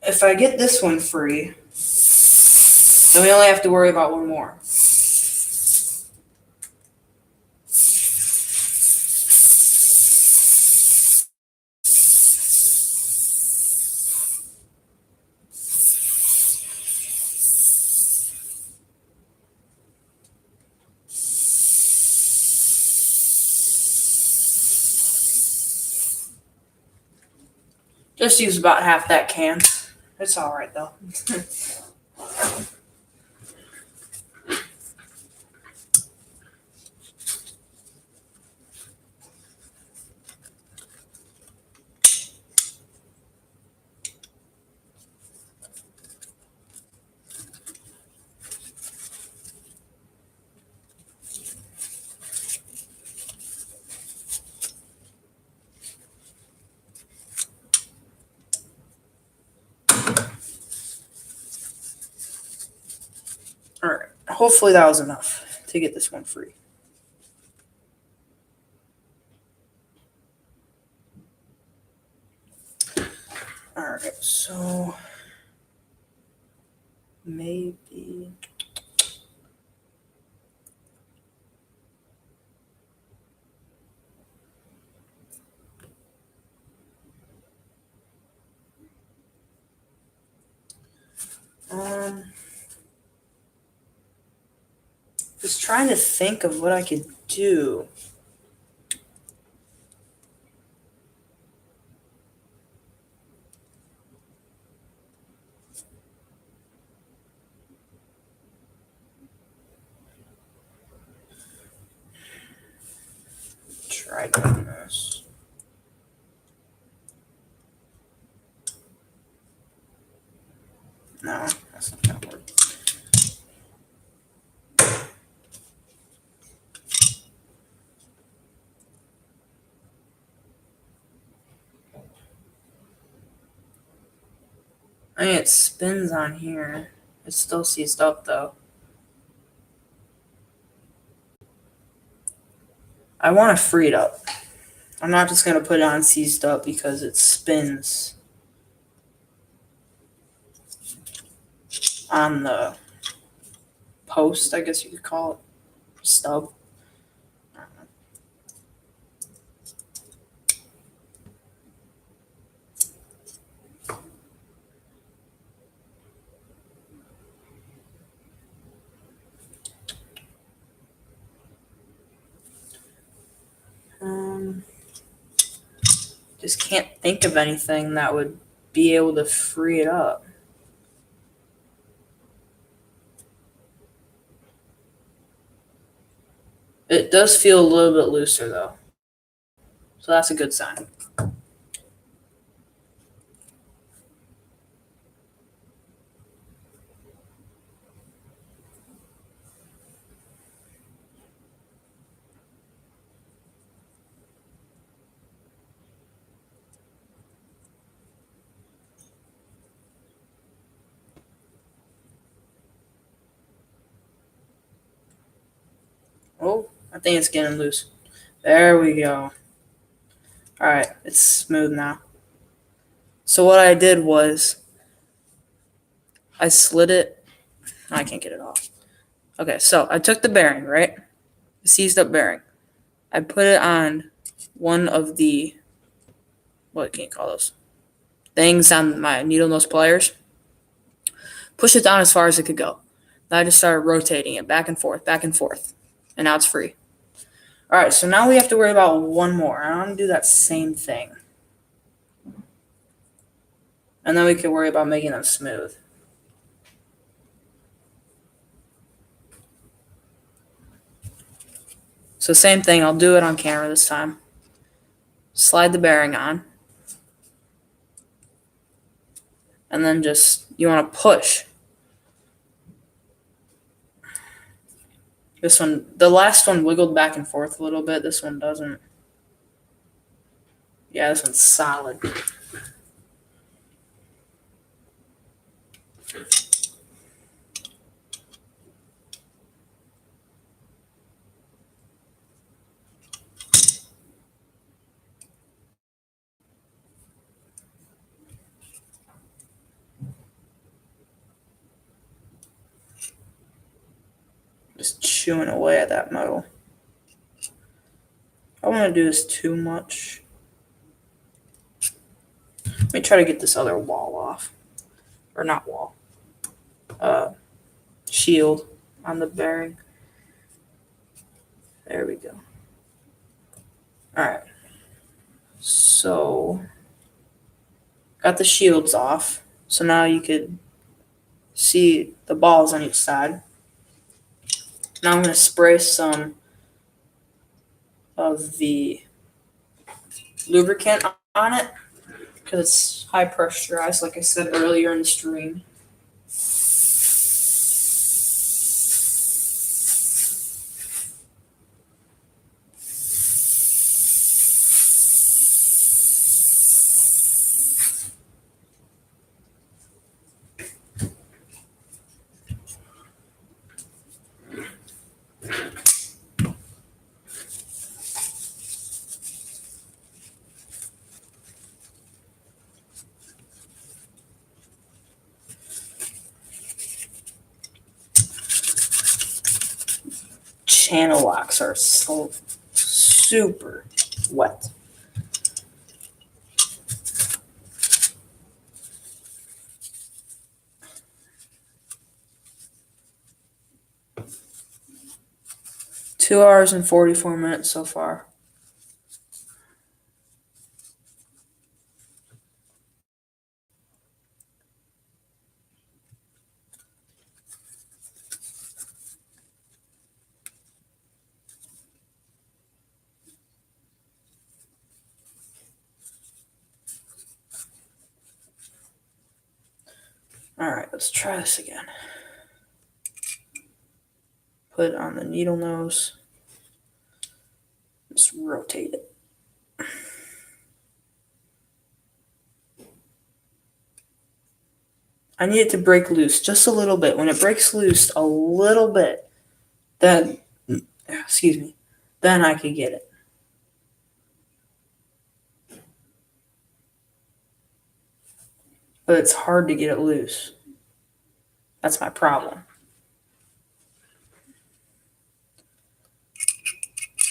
if I get this one free, then we only have to worry about one more. Just use about half that can. It's all right though. All right. Hopefully that was enough to get this one free. All right. So maybe. Just trying to think of what I could do. Try doing this. No, that's not gonna work. I mean, it spins on here. It's still seized up though. I want to free it up. I'm not just going to put it on seized up because it spins on the post, I guess you could call it, stub. Just can't think of anything that would be able to free it up. It does feel a little bit looser though, so that's a good sign. Oh, I think it's getting loose. There we go. All right, it's smooth now. So what I did was I slid it. I can't get it off. Okay, so I took the bearing, right? The seized up bearing. I put it on one of the, what can you call those? Things on my needle nose pliers. Push it down as far as it could go. Then I just started rotating it back and forth, and now it's free. All right, so now we have to worry about one more. I'm going to do that same thing. And then we can worry about making them smooth. So same thing, I'll do it on camera this time. Slide the bearing on. And then just, you want to push. This one, the last one wiggled back and forth a little bit. This one doesn't. Yeah, this one's solid. Just chewing away at that metal. I don't want to do this too much. Let me try to get this other wall off. Or not wall. Shield on the bearing. There we go. Alright. So, got the shields off. So now you could see the balls on each side. Now I'm going to spray some of the lubricant on it because it's high pressurized, like I said earlier in the stream. Channel locks are so super wet. Two hours and 44 minutes so far. All right, let's try this again. Put it on the needle nose. Just rotate it. I need it to break loose just a little bit. When it breaks loose a little bit, then, then I can get it. but it's hard to get it loose. That's my problem.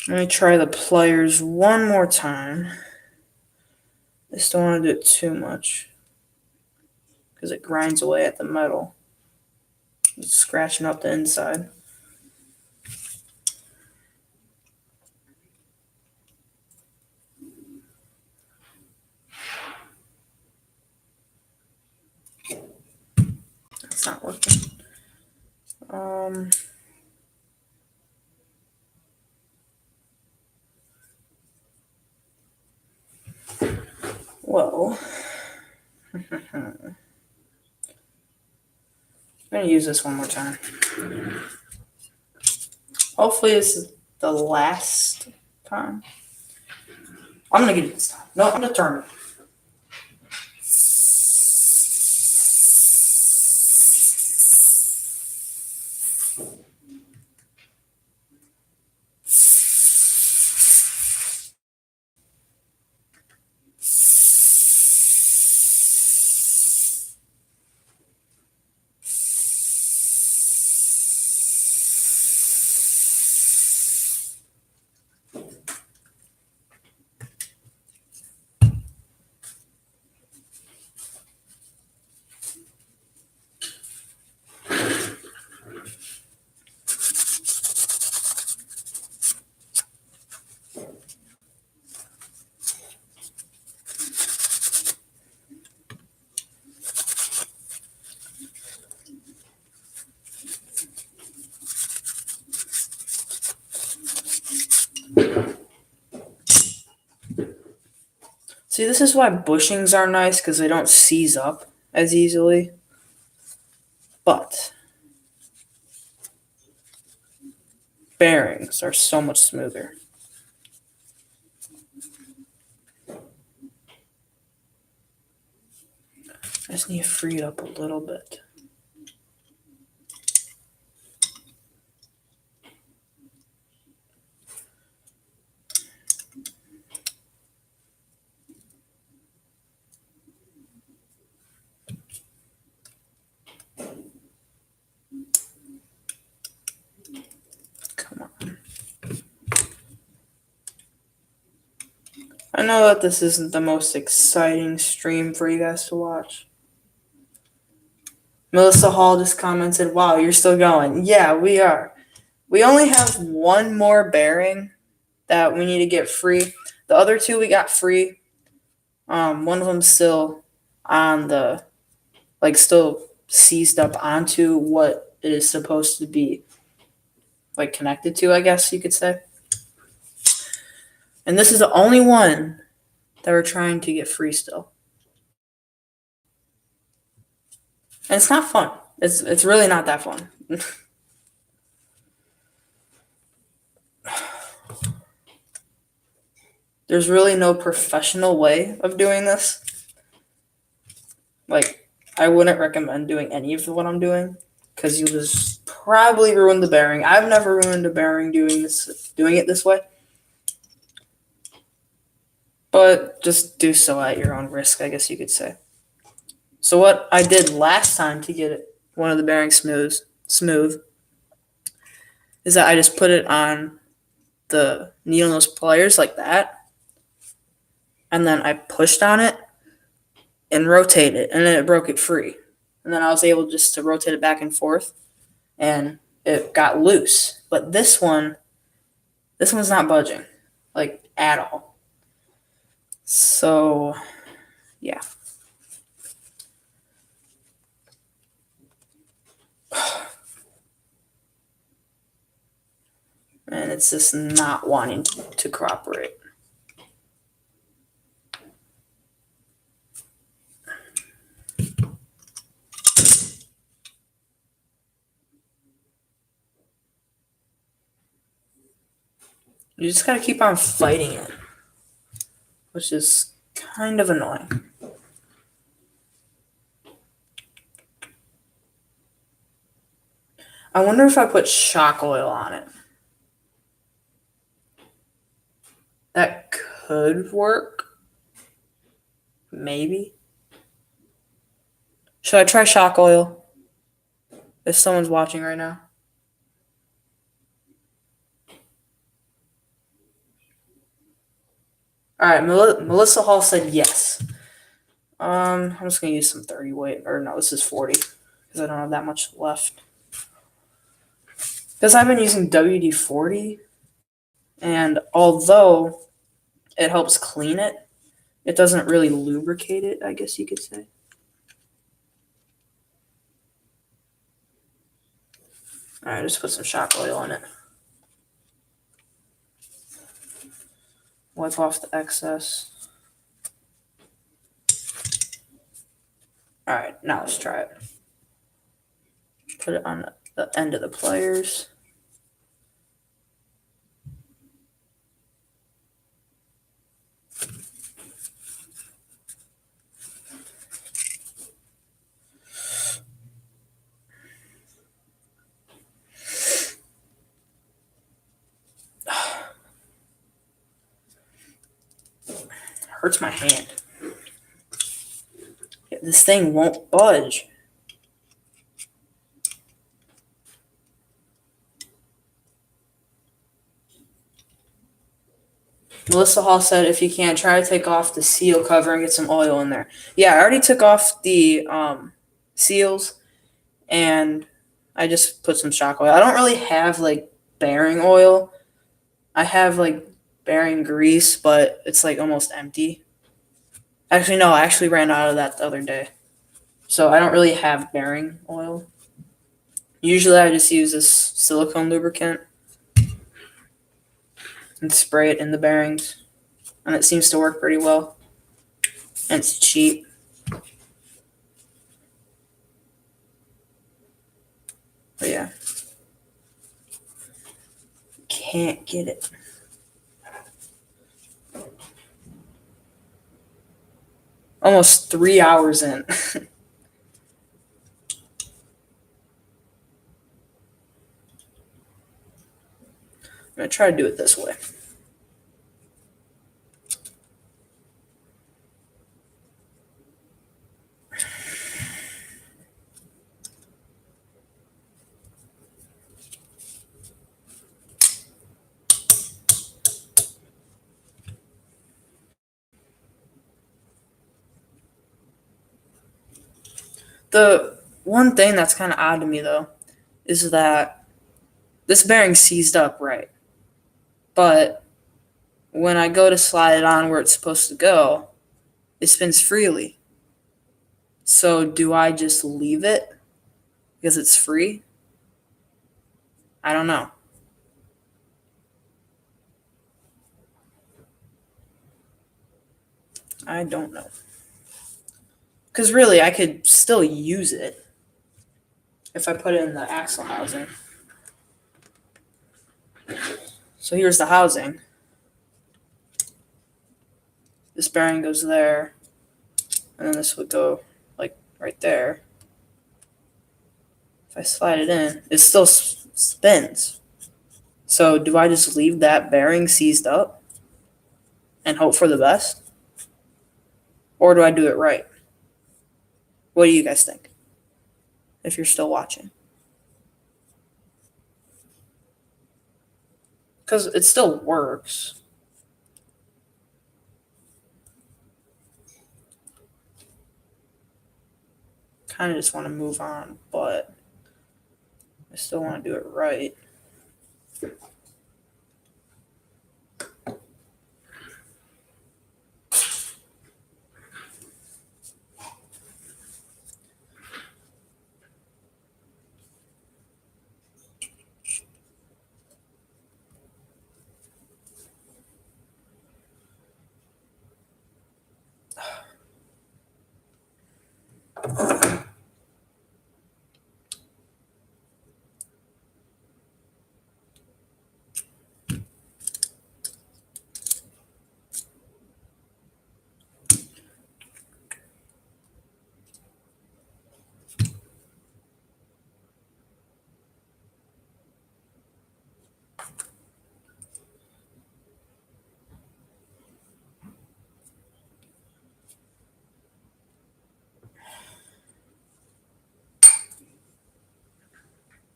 Let me try the pliers one more time. I just don't want to do it too much because it grinds away at the metal. It's scratching up the inside. It's not working. Well, I'm going to use this one more time. Hopefully this is the last time. I'm going to get it this time. No, I'm going to turn it. See, this is why bushings are nice, because they don't seize up as easily. But bearings are so much smoother. I just need to free it up a little bit. Come on. I know that this isn't the most exciting stream for you guys to watch. Melissa Hall just commented, wow, you're still going. Yeah, we are. We only have one more bearing that we need to get free. The other two we got free. One of them's still on the, still seized up onto what it is supposed to be, connected to, I guess you could say. And this is the only one that we're trying to get free still. And it's not fun. It's really not that fun. There's really no professional way of doing this. I wouldn't recommend doing any of what I'm doing because you'll just probably ruin the bearing. I've never ruined a bearing doing it this way. But just do so at your own risk, I guess you could say. So what I did last time to get one of the bearings smooth is that I just put it on the needle nose pliers like that. And then I pushed on it and rotated it, and then it broke it free. And then I was able just to rotate it back and forth, and it got loose. But this one's not budging, at all. So, yeah. And it's just not wanting to cooperate. You just gotta keep on fighting it, which is kind of annoying. I wonder if I put shock oil on it. That could work. Maybe. Should I try shock oil if someone's watching right now? All right, Melissa Hall said yes. I'm just gonna use some 30 weight, or no, this is 40 because I don't have that much left. Because I've been using WD-40, and although it helps clean it, it doesn't really lubricate it, I guess you could say. All right, just put some shock oil on it. Wipe off the excess. All right, now let's try it. Put it on the end of the pliers. Hurts my hand. This thing won't budge. Melissa Hall said, if you can, try to take off the seal cover and get some oil in there. Yeah, I already took off the seals, and I just put some shock oil. I don't really have, like, bearing oil. I have, like, bearing grease, but it's, like, almost empty. Actually, no, I actually ran out of that the other day. So I don't really have bearing oil. Usually I just use this silicone lubricant and spray it in the bearings. And it seems to work pretty well. And it's cheap. But yeah. Can't get it. Almost 3 hours in. I'm going to try to do it this way. The one thing that's kind of odd to me, though, is that this bearing's seized up right. But when I go to slide it on where it's supposed to go, it spins freely. So do I just leave it because it's free? I don't know. I don't know. Because really, I could still use it if I put it in the axle housing. So here's the housing. This bearing goes there, and then this would go like right there. If I slide it in, it still spins. So do I just leave that bearing seized up and hope for the best? Or do I do it right? What do you guys think? If you're still watching. Because it still works. Kind of just want to move on, but I still want to do it right.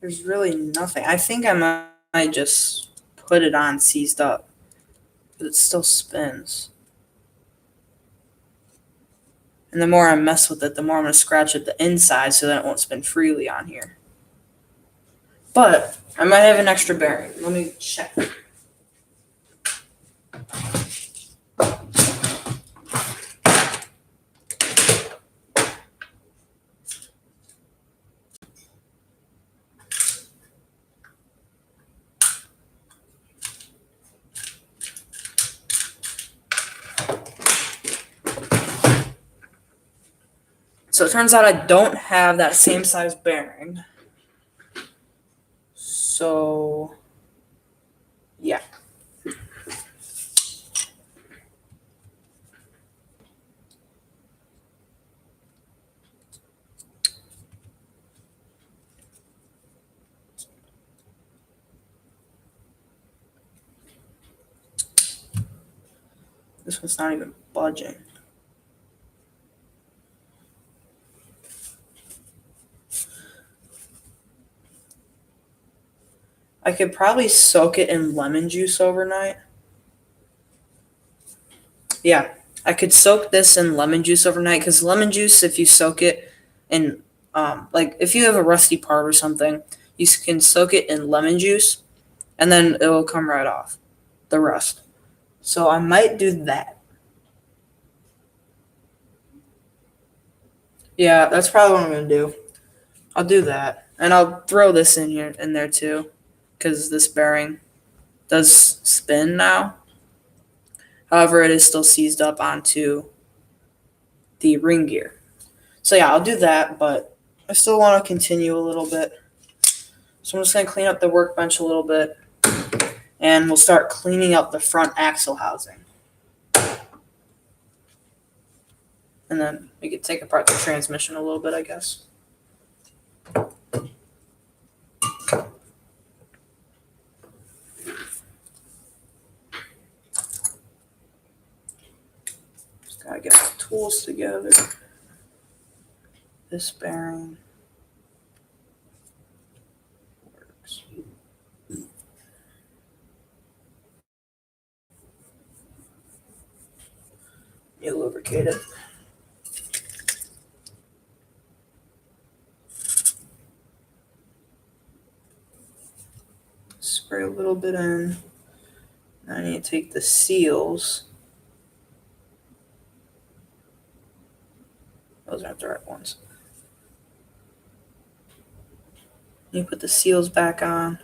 There's really nothing. I think I might just put it on seized up, but it still spins. And the more I mess with it, the more I'm going to scratch at the inside so that it won't spin freely on here. But I might have an extra bearing. Let me check. So it turns out I don't have that same size bearing. So, yeah. This one's not even budging. I could probably soak it in lemon juice overnight. Yeah, I could soak this in lemon juice overnight because lemon juice, if you soak it in, like if you have a rusty part or something, you can soak it in lemon juice and then it will come right off the rust. So I might do that. Yeah, that's probably what I'm gonna do. I'll do that, and I'll throw this in there too, because this bearing does spin now. However, it is still seized up onto the ring gear. So yeah, I'll do that, but I still want to continue a little bit. So I'm just gonna clean up the workbench a little bit, and we'll start cleaning up the front axle housing. And then we could take apart the transmission a little bit, I guess. Just gotta get my tools together. This bearing works. You lubricate it. Spray a little bit in. I need to take the seals. Those aren't the right ones. You put the seals back on.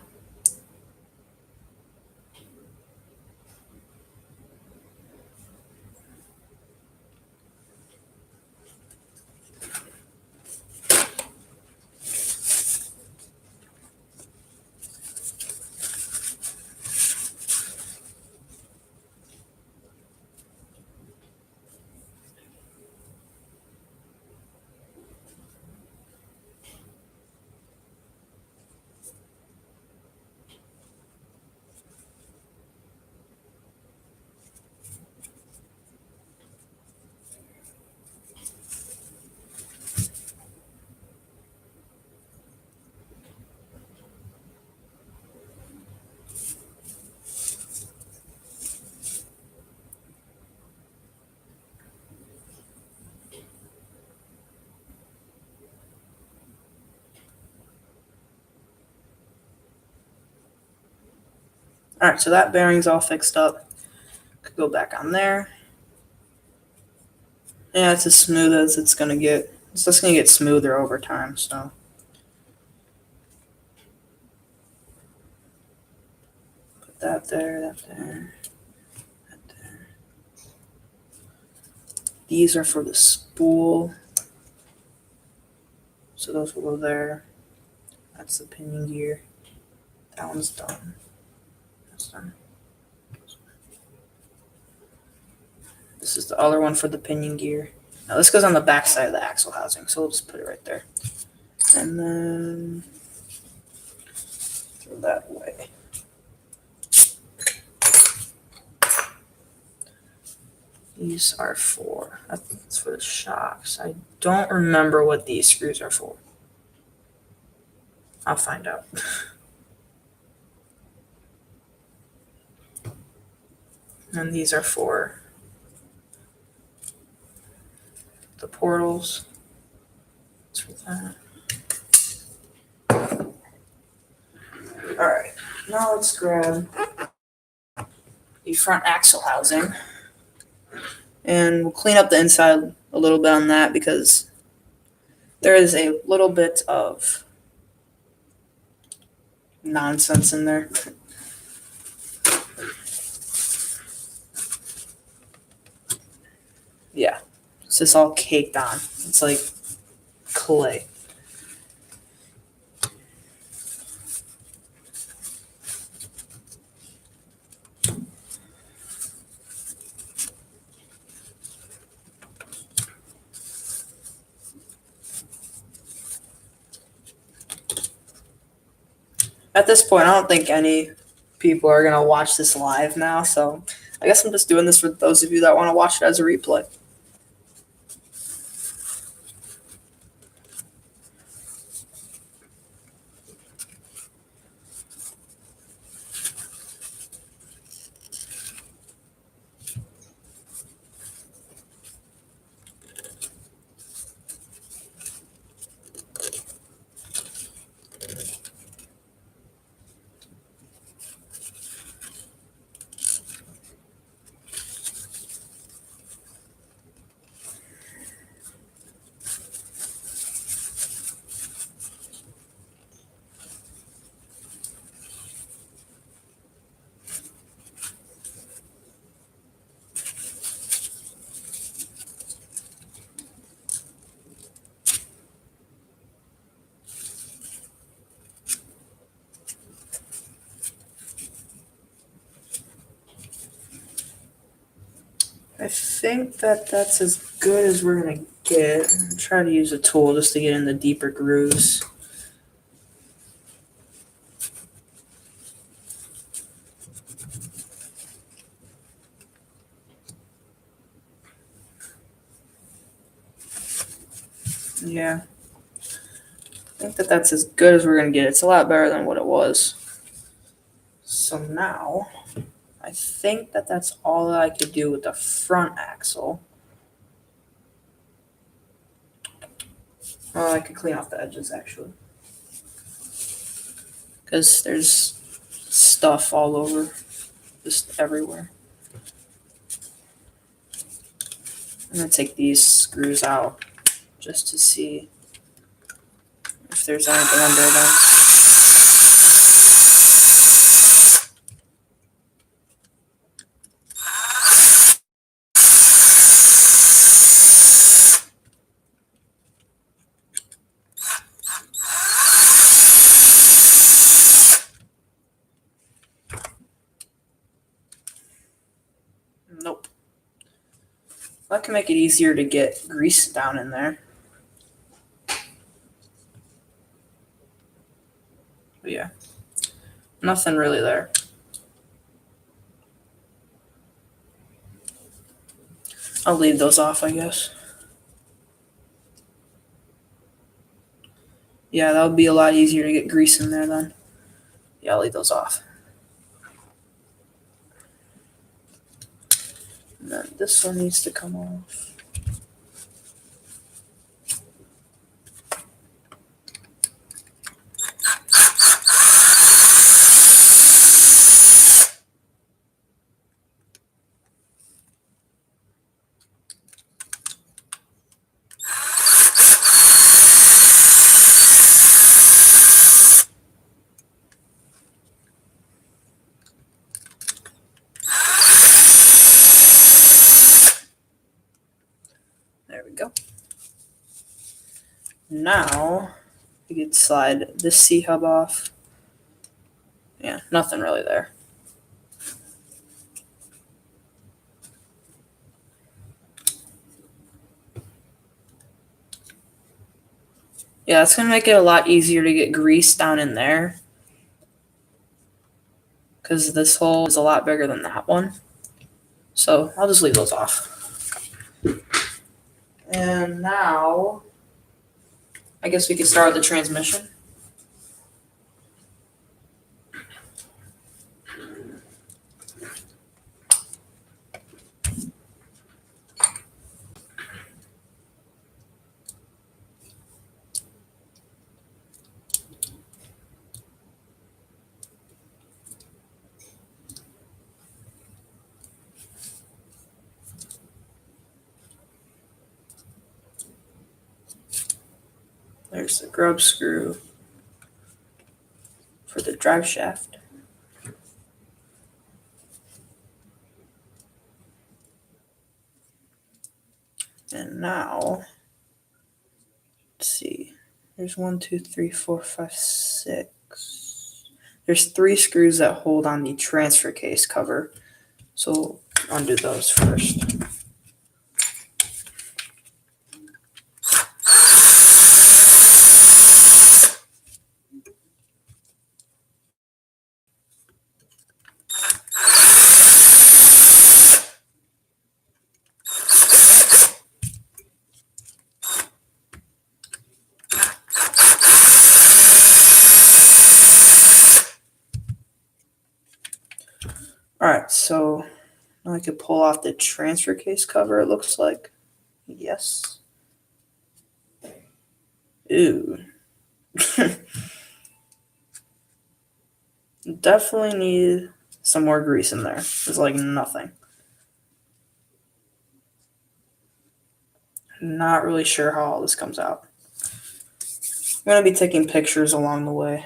All right, so that bearing's all fixed up. Could go back on there. Yeah, it's as smooth as it's gonna get. It's just gonna get smoother over time. So put that there, that there, that there. These are for the spool, so those will go there. That's the pinion gear. That one's done. That's done. This is the other one for the pinion gear. Now this goes on the back side of the axle housing, so we'll just put it right there. And then throw that away. These are for, that's for the shocks. I don't remember what these screws are for. I'll find out. And these are for the portals. That's for that. All right, now let's grab the front axle housing, and we'll clean up the inside a little bit on that because there is a little bit of nonsense in there. Yeah, it's just all caked on. It's like clay. At this point, I don't think any people are going to watch this live now, so I guess I'm just doing this for those of you that want to watch it as a replay. I think that that's as good as we're going to get. I'm trying to use a tool just to get in the deeper grooves. Yeah. I think that that's as good as we're going to get. It's a lot better than what it was. So now, I think that that's all that I could do with the front axle. Well, I could clean off the edges, actually. Because there's stuff all over, just everywhere. I'm going to take these screws out just to see if there's anything under them. Nope. That can make it easier to get grease down in there. But yeah, nothing really there. I'll leave those off, I guess. Yeah, that would be a lot easier to get grease in there then. Yeah, I'll leave those off. And then this one needs to come off. There we go. Now, we could slide this C-hub off. Yeah, nothing really there. Yeah, it's going to make it a lot easier to get grease down in there. Because this hole is a lot bigger than that one. So I'll just leave those off. And now, I guess we can start with the transmission. There's the grub screw for the drive shaft. And now, let's see. There's 1, 2, 3, 4, 5, 6. There's 3 screws that hold on the transfer case cover. So undo those first. All right, so now I can pull off the transfer case cover, it looks like. Yes. Ooh. Definitely need some more grease in there. There's like nothing. Not really sure how all this comes out. I'm going to be taking pictures along the way.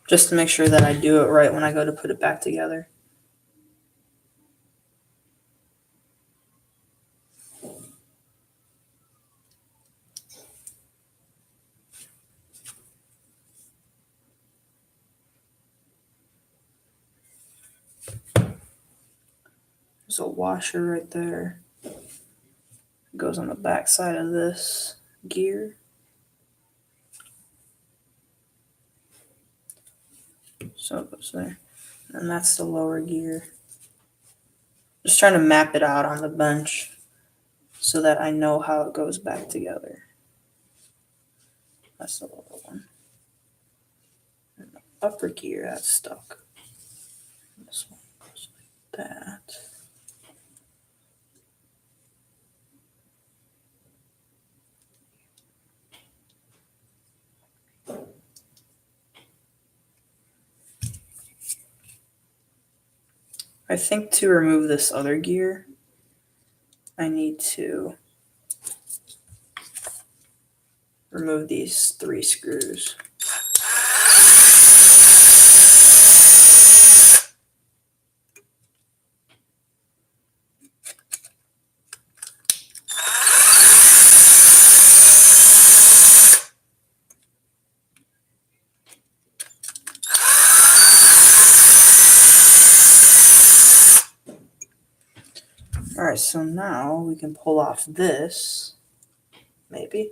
Just to make sure that I do it right when I go to put it back together. There's a washer right there. It goes on the back side of this gear. So it goes there. And that's the lower gear. Just trying to map it out on the bench so that I know how it goes back together. That's the lower one. And the upper gear, that's stuck. This one goes like that. I think to remove this other gear, I need to remove these 3 screws. All right, so now we can pull off this, maybe.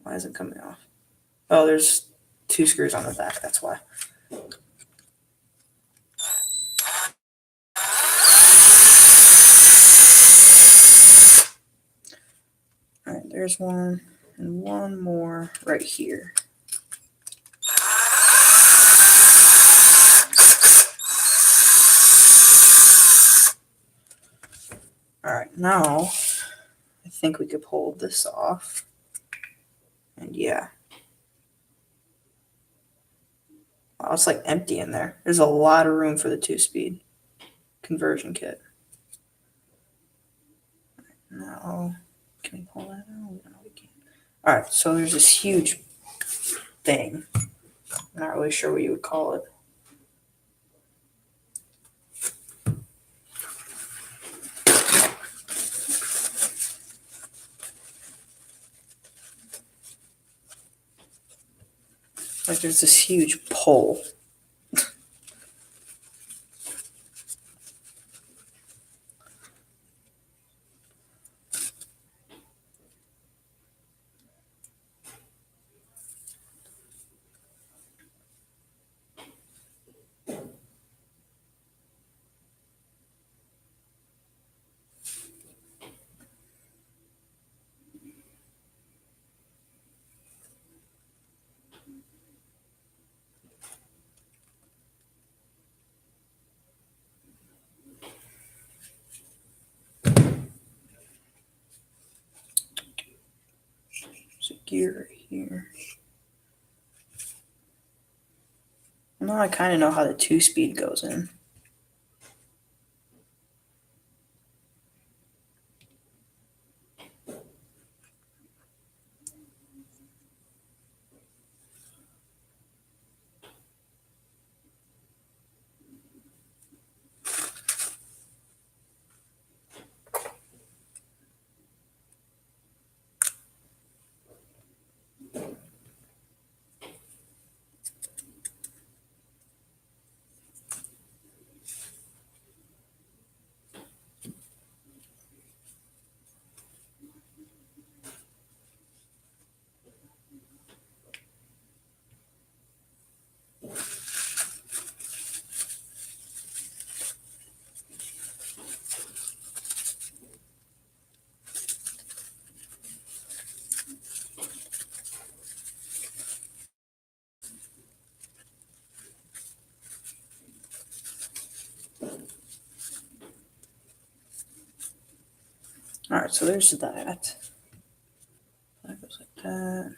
Why is it coming off? Oh, there's 2 screws on the back, that's why. All right, there's one, and one more right here. All right, now I think we could pull this off. And yeah. Wow, it's like empty in there. There's a lot of room for the 2-speed conversion kit. Now, can we pull that out? No, we can't. All right, so there's this huge thing. I'm not really sure what you would call it. Like there's this huge pole. gear right here. Now I kind of know how the 2-speed goes in. All right, so there's that. That goes like that.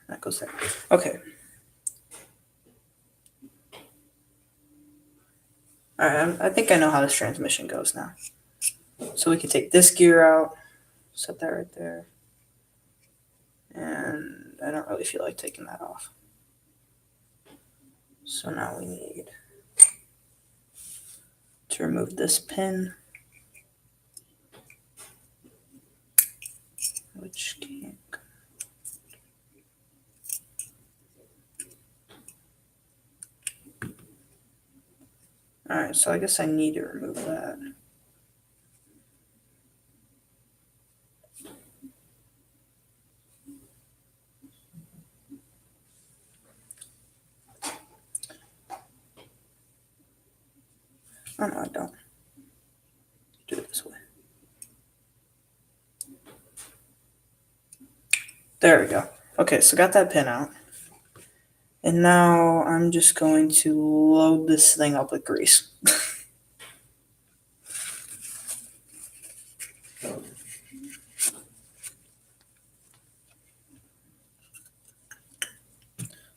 That goes there. Okay. All right, I think I know how this transmission goes now. So we can take this gear out, set that right there. And I don't really feel like taking that off. So now we need to remove this pin, which can't go. All right, so I guess I need to remove that. Oh, no, I don't. Do it this way. There we go. Okay, so got that pin out. And now I'm just going to load this thing up with grease.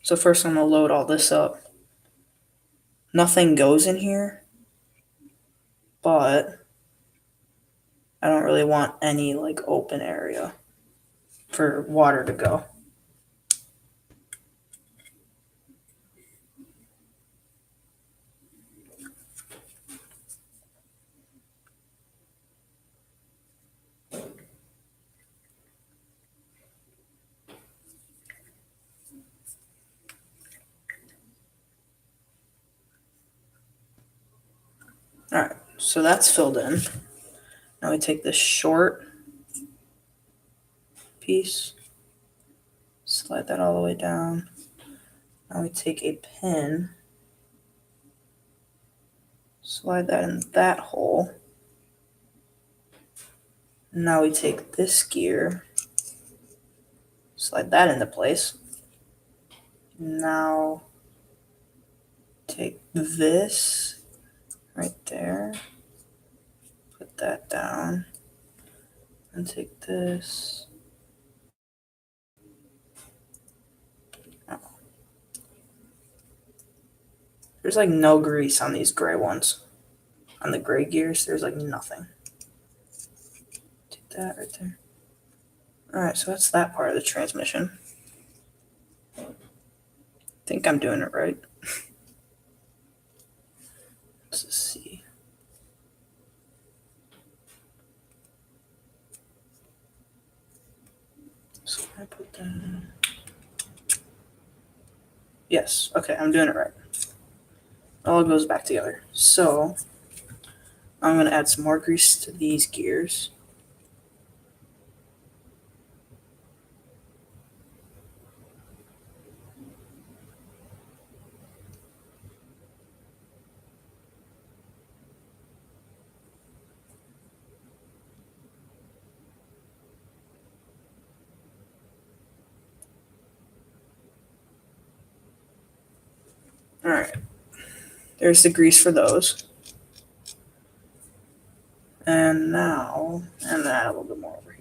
So first I'm going to load all this up. Nothing goes in here, but I don't really want any like open area for water to go. All right, so that's filled in. Now we take this short piece, slide that all the way down. Now we take a pin, slide that in that hole. Now we take this gear, slide that into place. Now take this right there, put that down, and take this. Oh. There's like no grease on these gray ones. On the gray gears, there's like nothing. Take that right there. All right, so that's that part of the transmission. I think I'm doing it right. Let's just see. So I put that in. Yes, okay, I'm doing it right. It all goes back together. So I'm going to add some more grease to these gears. All right, there's the grease for those. And now, and add a little bit more over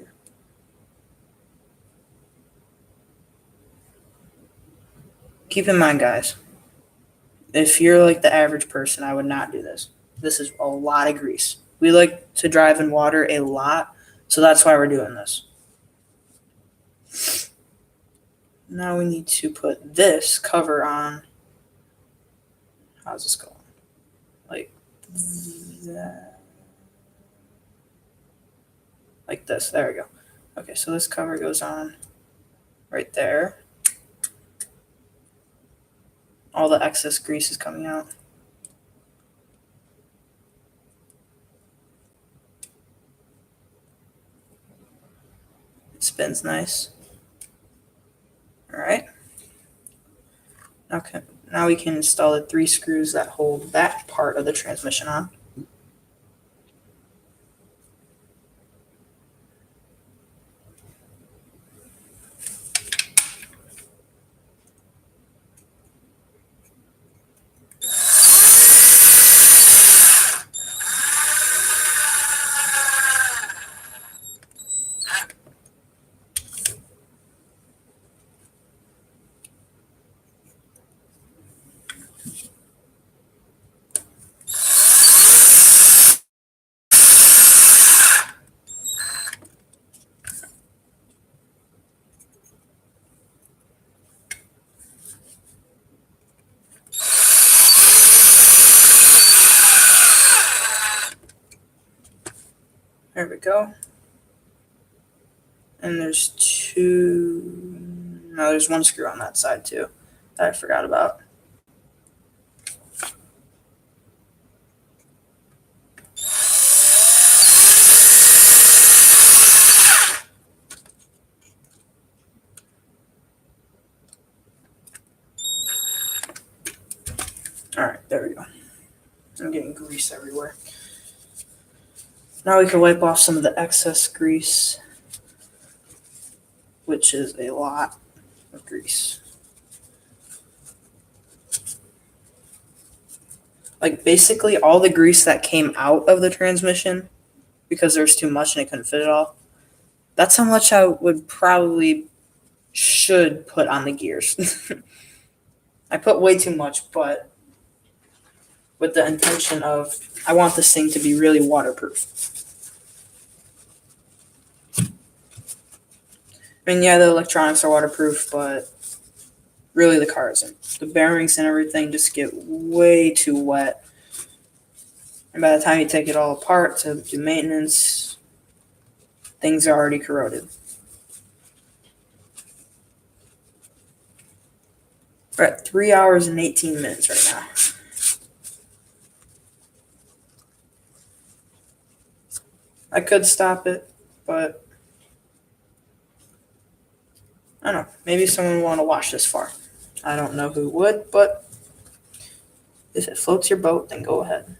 keep in mind, guys, if you're like the average person, I would not do this. This is a lot of grease. We like to drive in water a lot, so that's why we're doing this. Now we need to put this cover on. How's this going? Like that. Like this. There we go. Okay, so this cover goes on right there. All the excess grease is coming out. It spins nice. All right. Now we can install the 3 screws that hold that part of the transmission on. There we go. And there's 2. No, there's 1 screw on that side too that I forgot about. All right, there we go. I'm getting grease everywhere. Now we can wipe off some of the excess grease, which is a lot of grease. Like basically all the grease that came out of the transmission because there's too much and it couldn't fit it all. That's how much I should put on the gears. I put way too much, but with the intention of I want this thing to be really waterproof. I mean, yeah, the electronics are waterproof, but really the car isn't. The bearings and everything just get way too wet. And by the time you take it all apart to do maintenance, things are already corroded. We're at 3 hours and 18 minutes right now. I could stop it, but I don't know. Maybe someone would want to watch this far. I don't know who would, but if it floats your boat, then go ahead.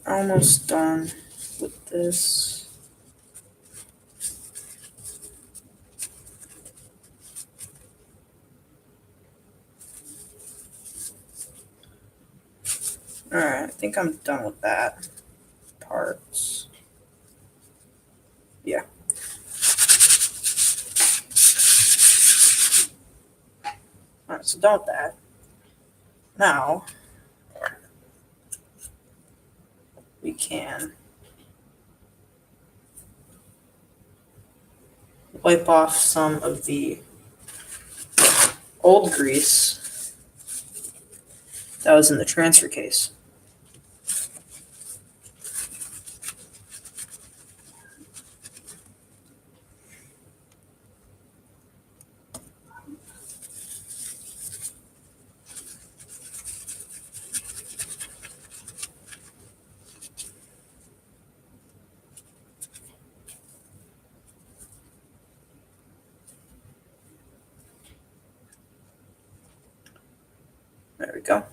Almost done with this. Alright, I think I'm done with that. Parts. Yeah. Alright, so done with that. Now, we can wipe off some of the old grease That was in the transfer case. There we go.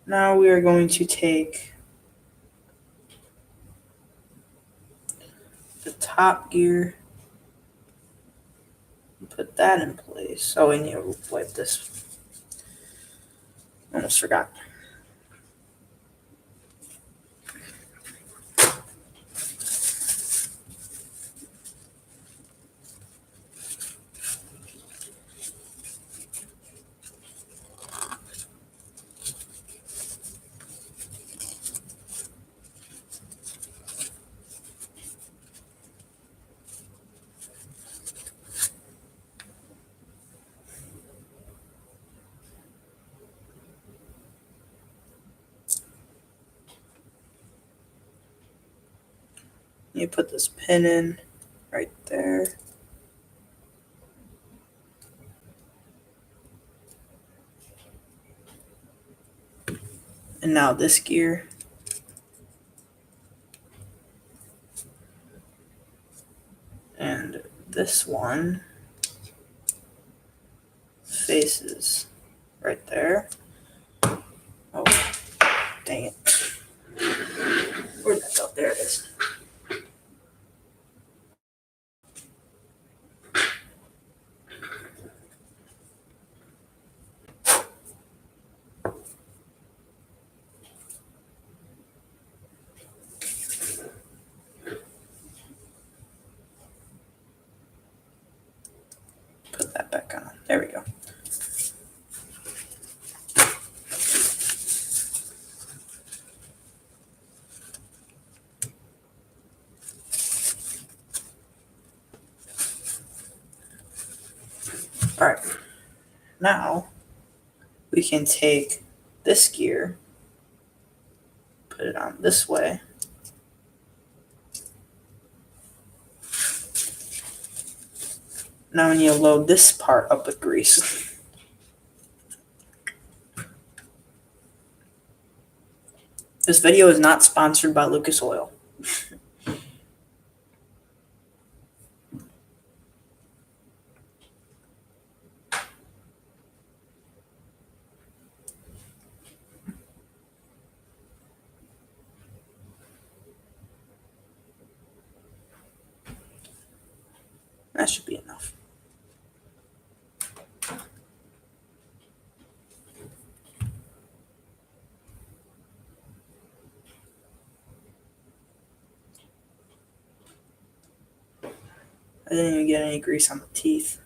Now we are going to take the top gear and put that in place. Oh, we need to wipe this. Almost forgot. You put this pin in right there. And now this gear. And this one faces right there. Oh, dang it. Where'd that go? There it is. Put that back on. There we go. All right. Now we can take this gear, put it on this way. Now we need to load this part up with grease. This video is not sponsored by Lucas Oil. That should be enough. I didn't even get any grease on the teeth.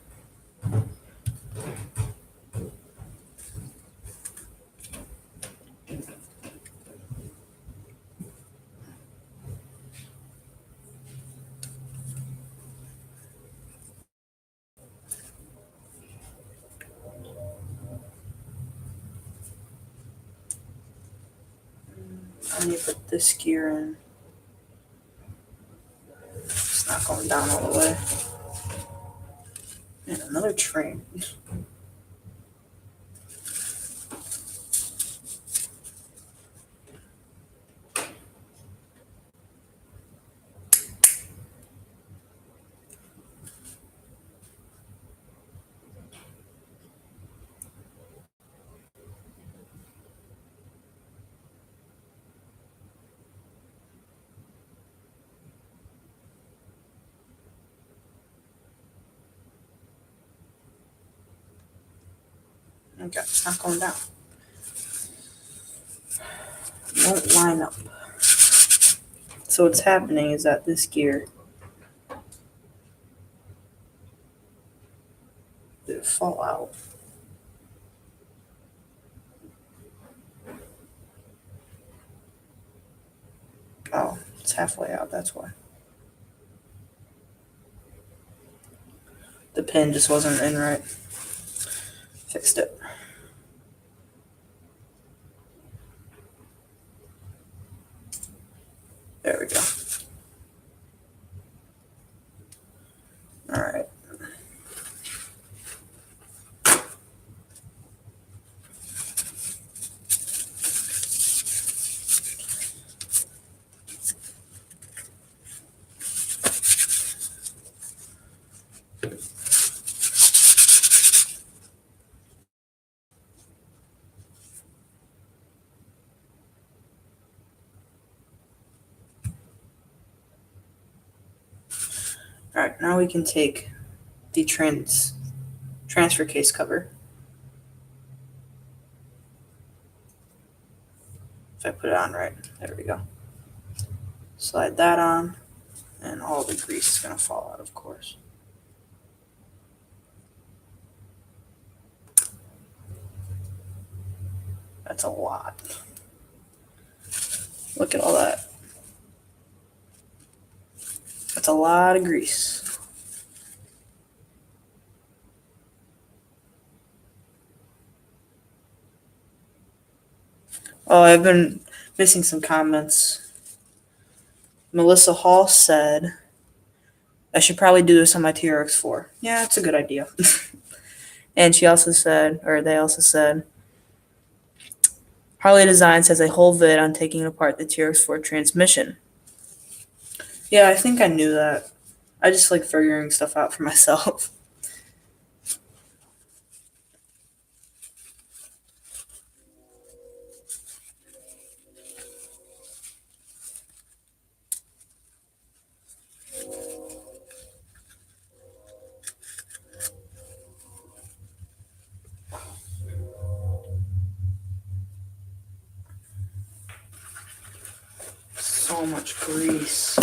I need to put this gear in. It's not going down all the way. And another train. Okay, it's not going down. It won't line up. So what's happening is that this gear did fall out. Oh, it's halfway out, that's why. The pin just wasn't in right. Fixed it. right, now we can take the transfer case cover. If I put it on right, there we go. Slide that on, and all the grease is going to fall out, of course. That's a lot. Look at all that. That's a lot of grease. Oh, I've been missing some comments. Melissa Hall said, I should probably do this on my TRX4. Yeah, that's a good idea. And she also said, or they also said, Harley Designs has a whole vid on taking apart the TRX4 transmission. Yeah, I think I knew that. I just like figuring stuff out for myself. So much grease.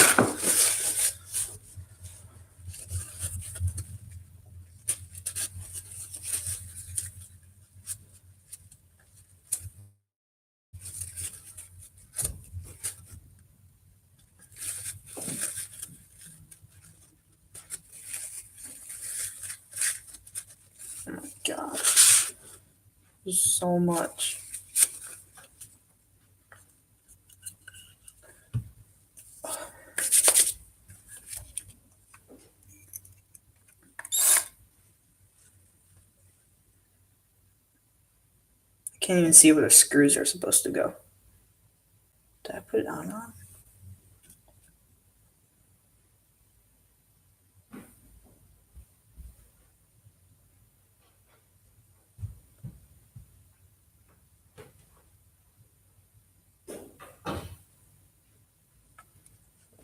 Oh my god. There's so much. I can't even see where the screws are supposed to go. Did I put it on?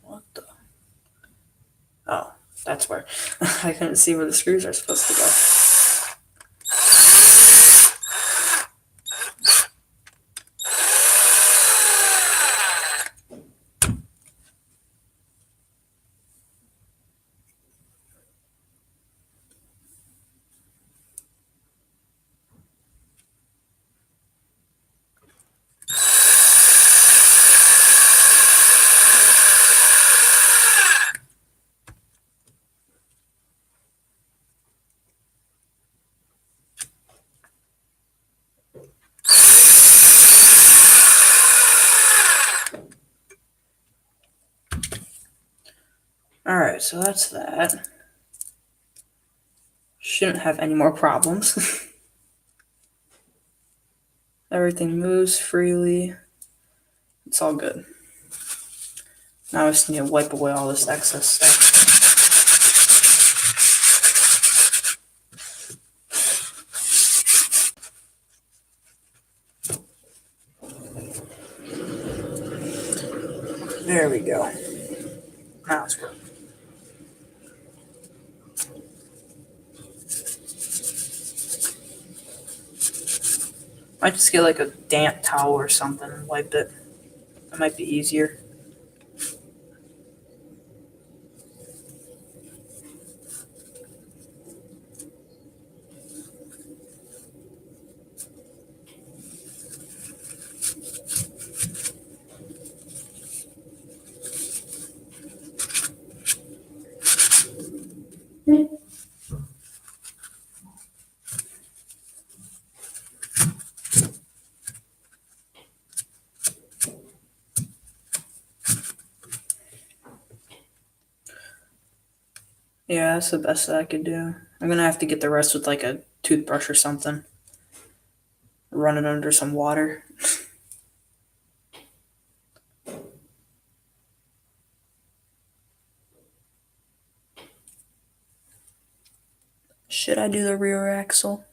What the? Oh, that's where. I couldn't see where the screws are supposed to go. Alright, so that's that. Shouldn't have any more problems. Everything moves freely. It's all good. Now I just need to wipe away all this excess stuff. There we go. Now it's working. Might just get like a damp towel or something and wipe it. That might be easier. Yeah, that's the best that I could do. I'm gonna have to get the rest with like a toothbrush or something. Run it under some water. Should I do the rear axle?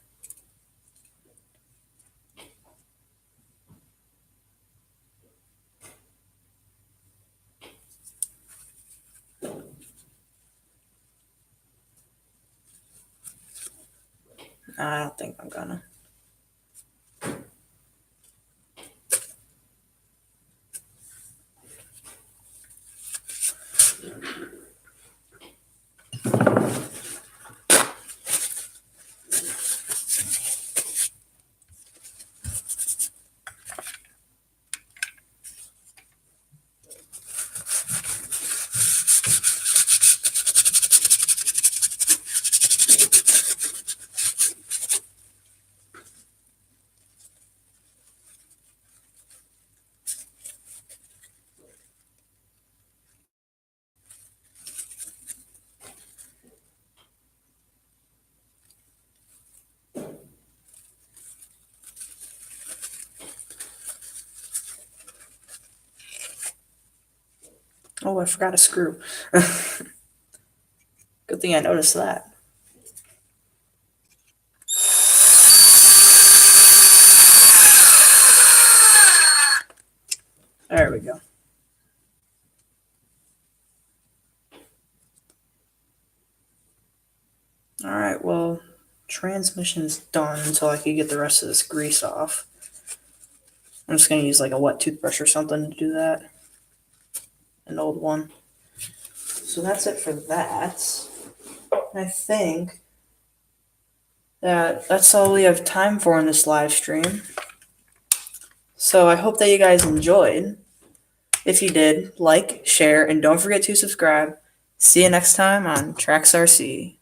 I don't think I'm gonna. Oh, I forgot a screw. Good thing I noticed that. There we go. All right, well, transmission's done until I can get the rest of this grease off. I'm just going to use like a wet toothbrush or something to do that. An old one. So that's it for that. I think that's all we have time for in this live stream. So I hope that you guys enjoyed. If you did, like, share, and don't forget to subscribe. See you next time on Tracks RC.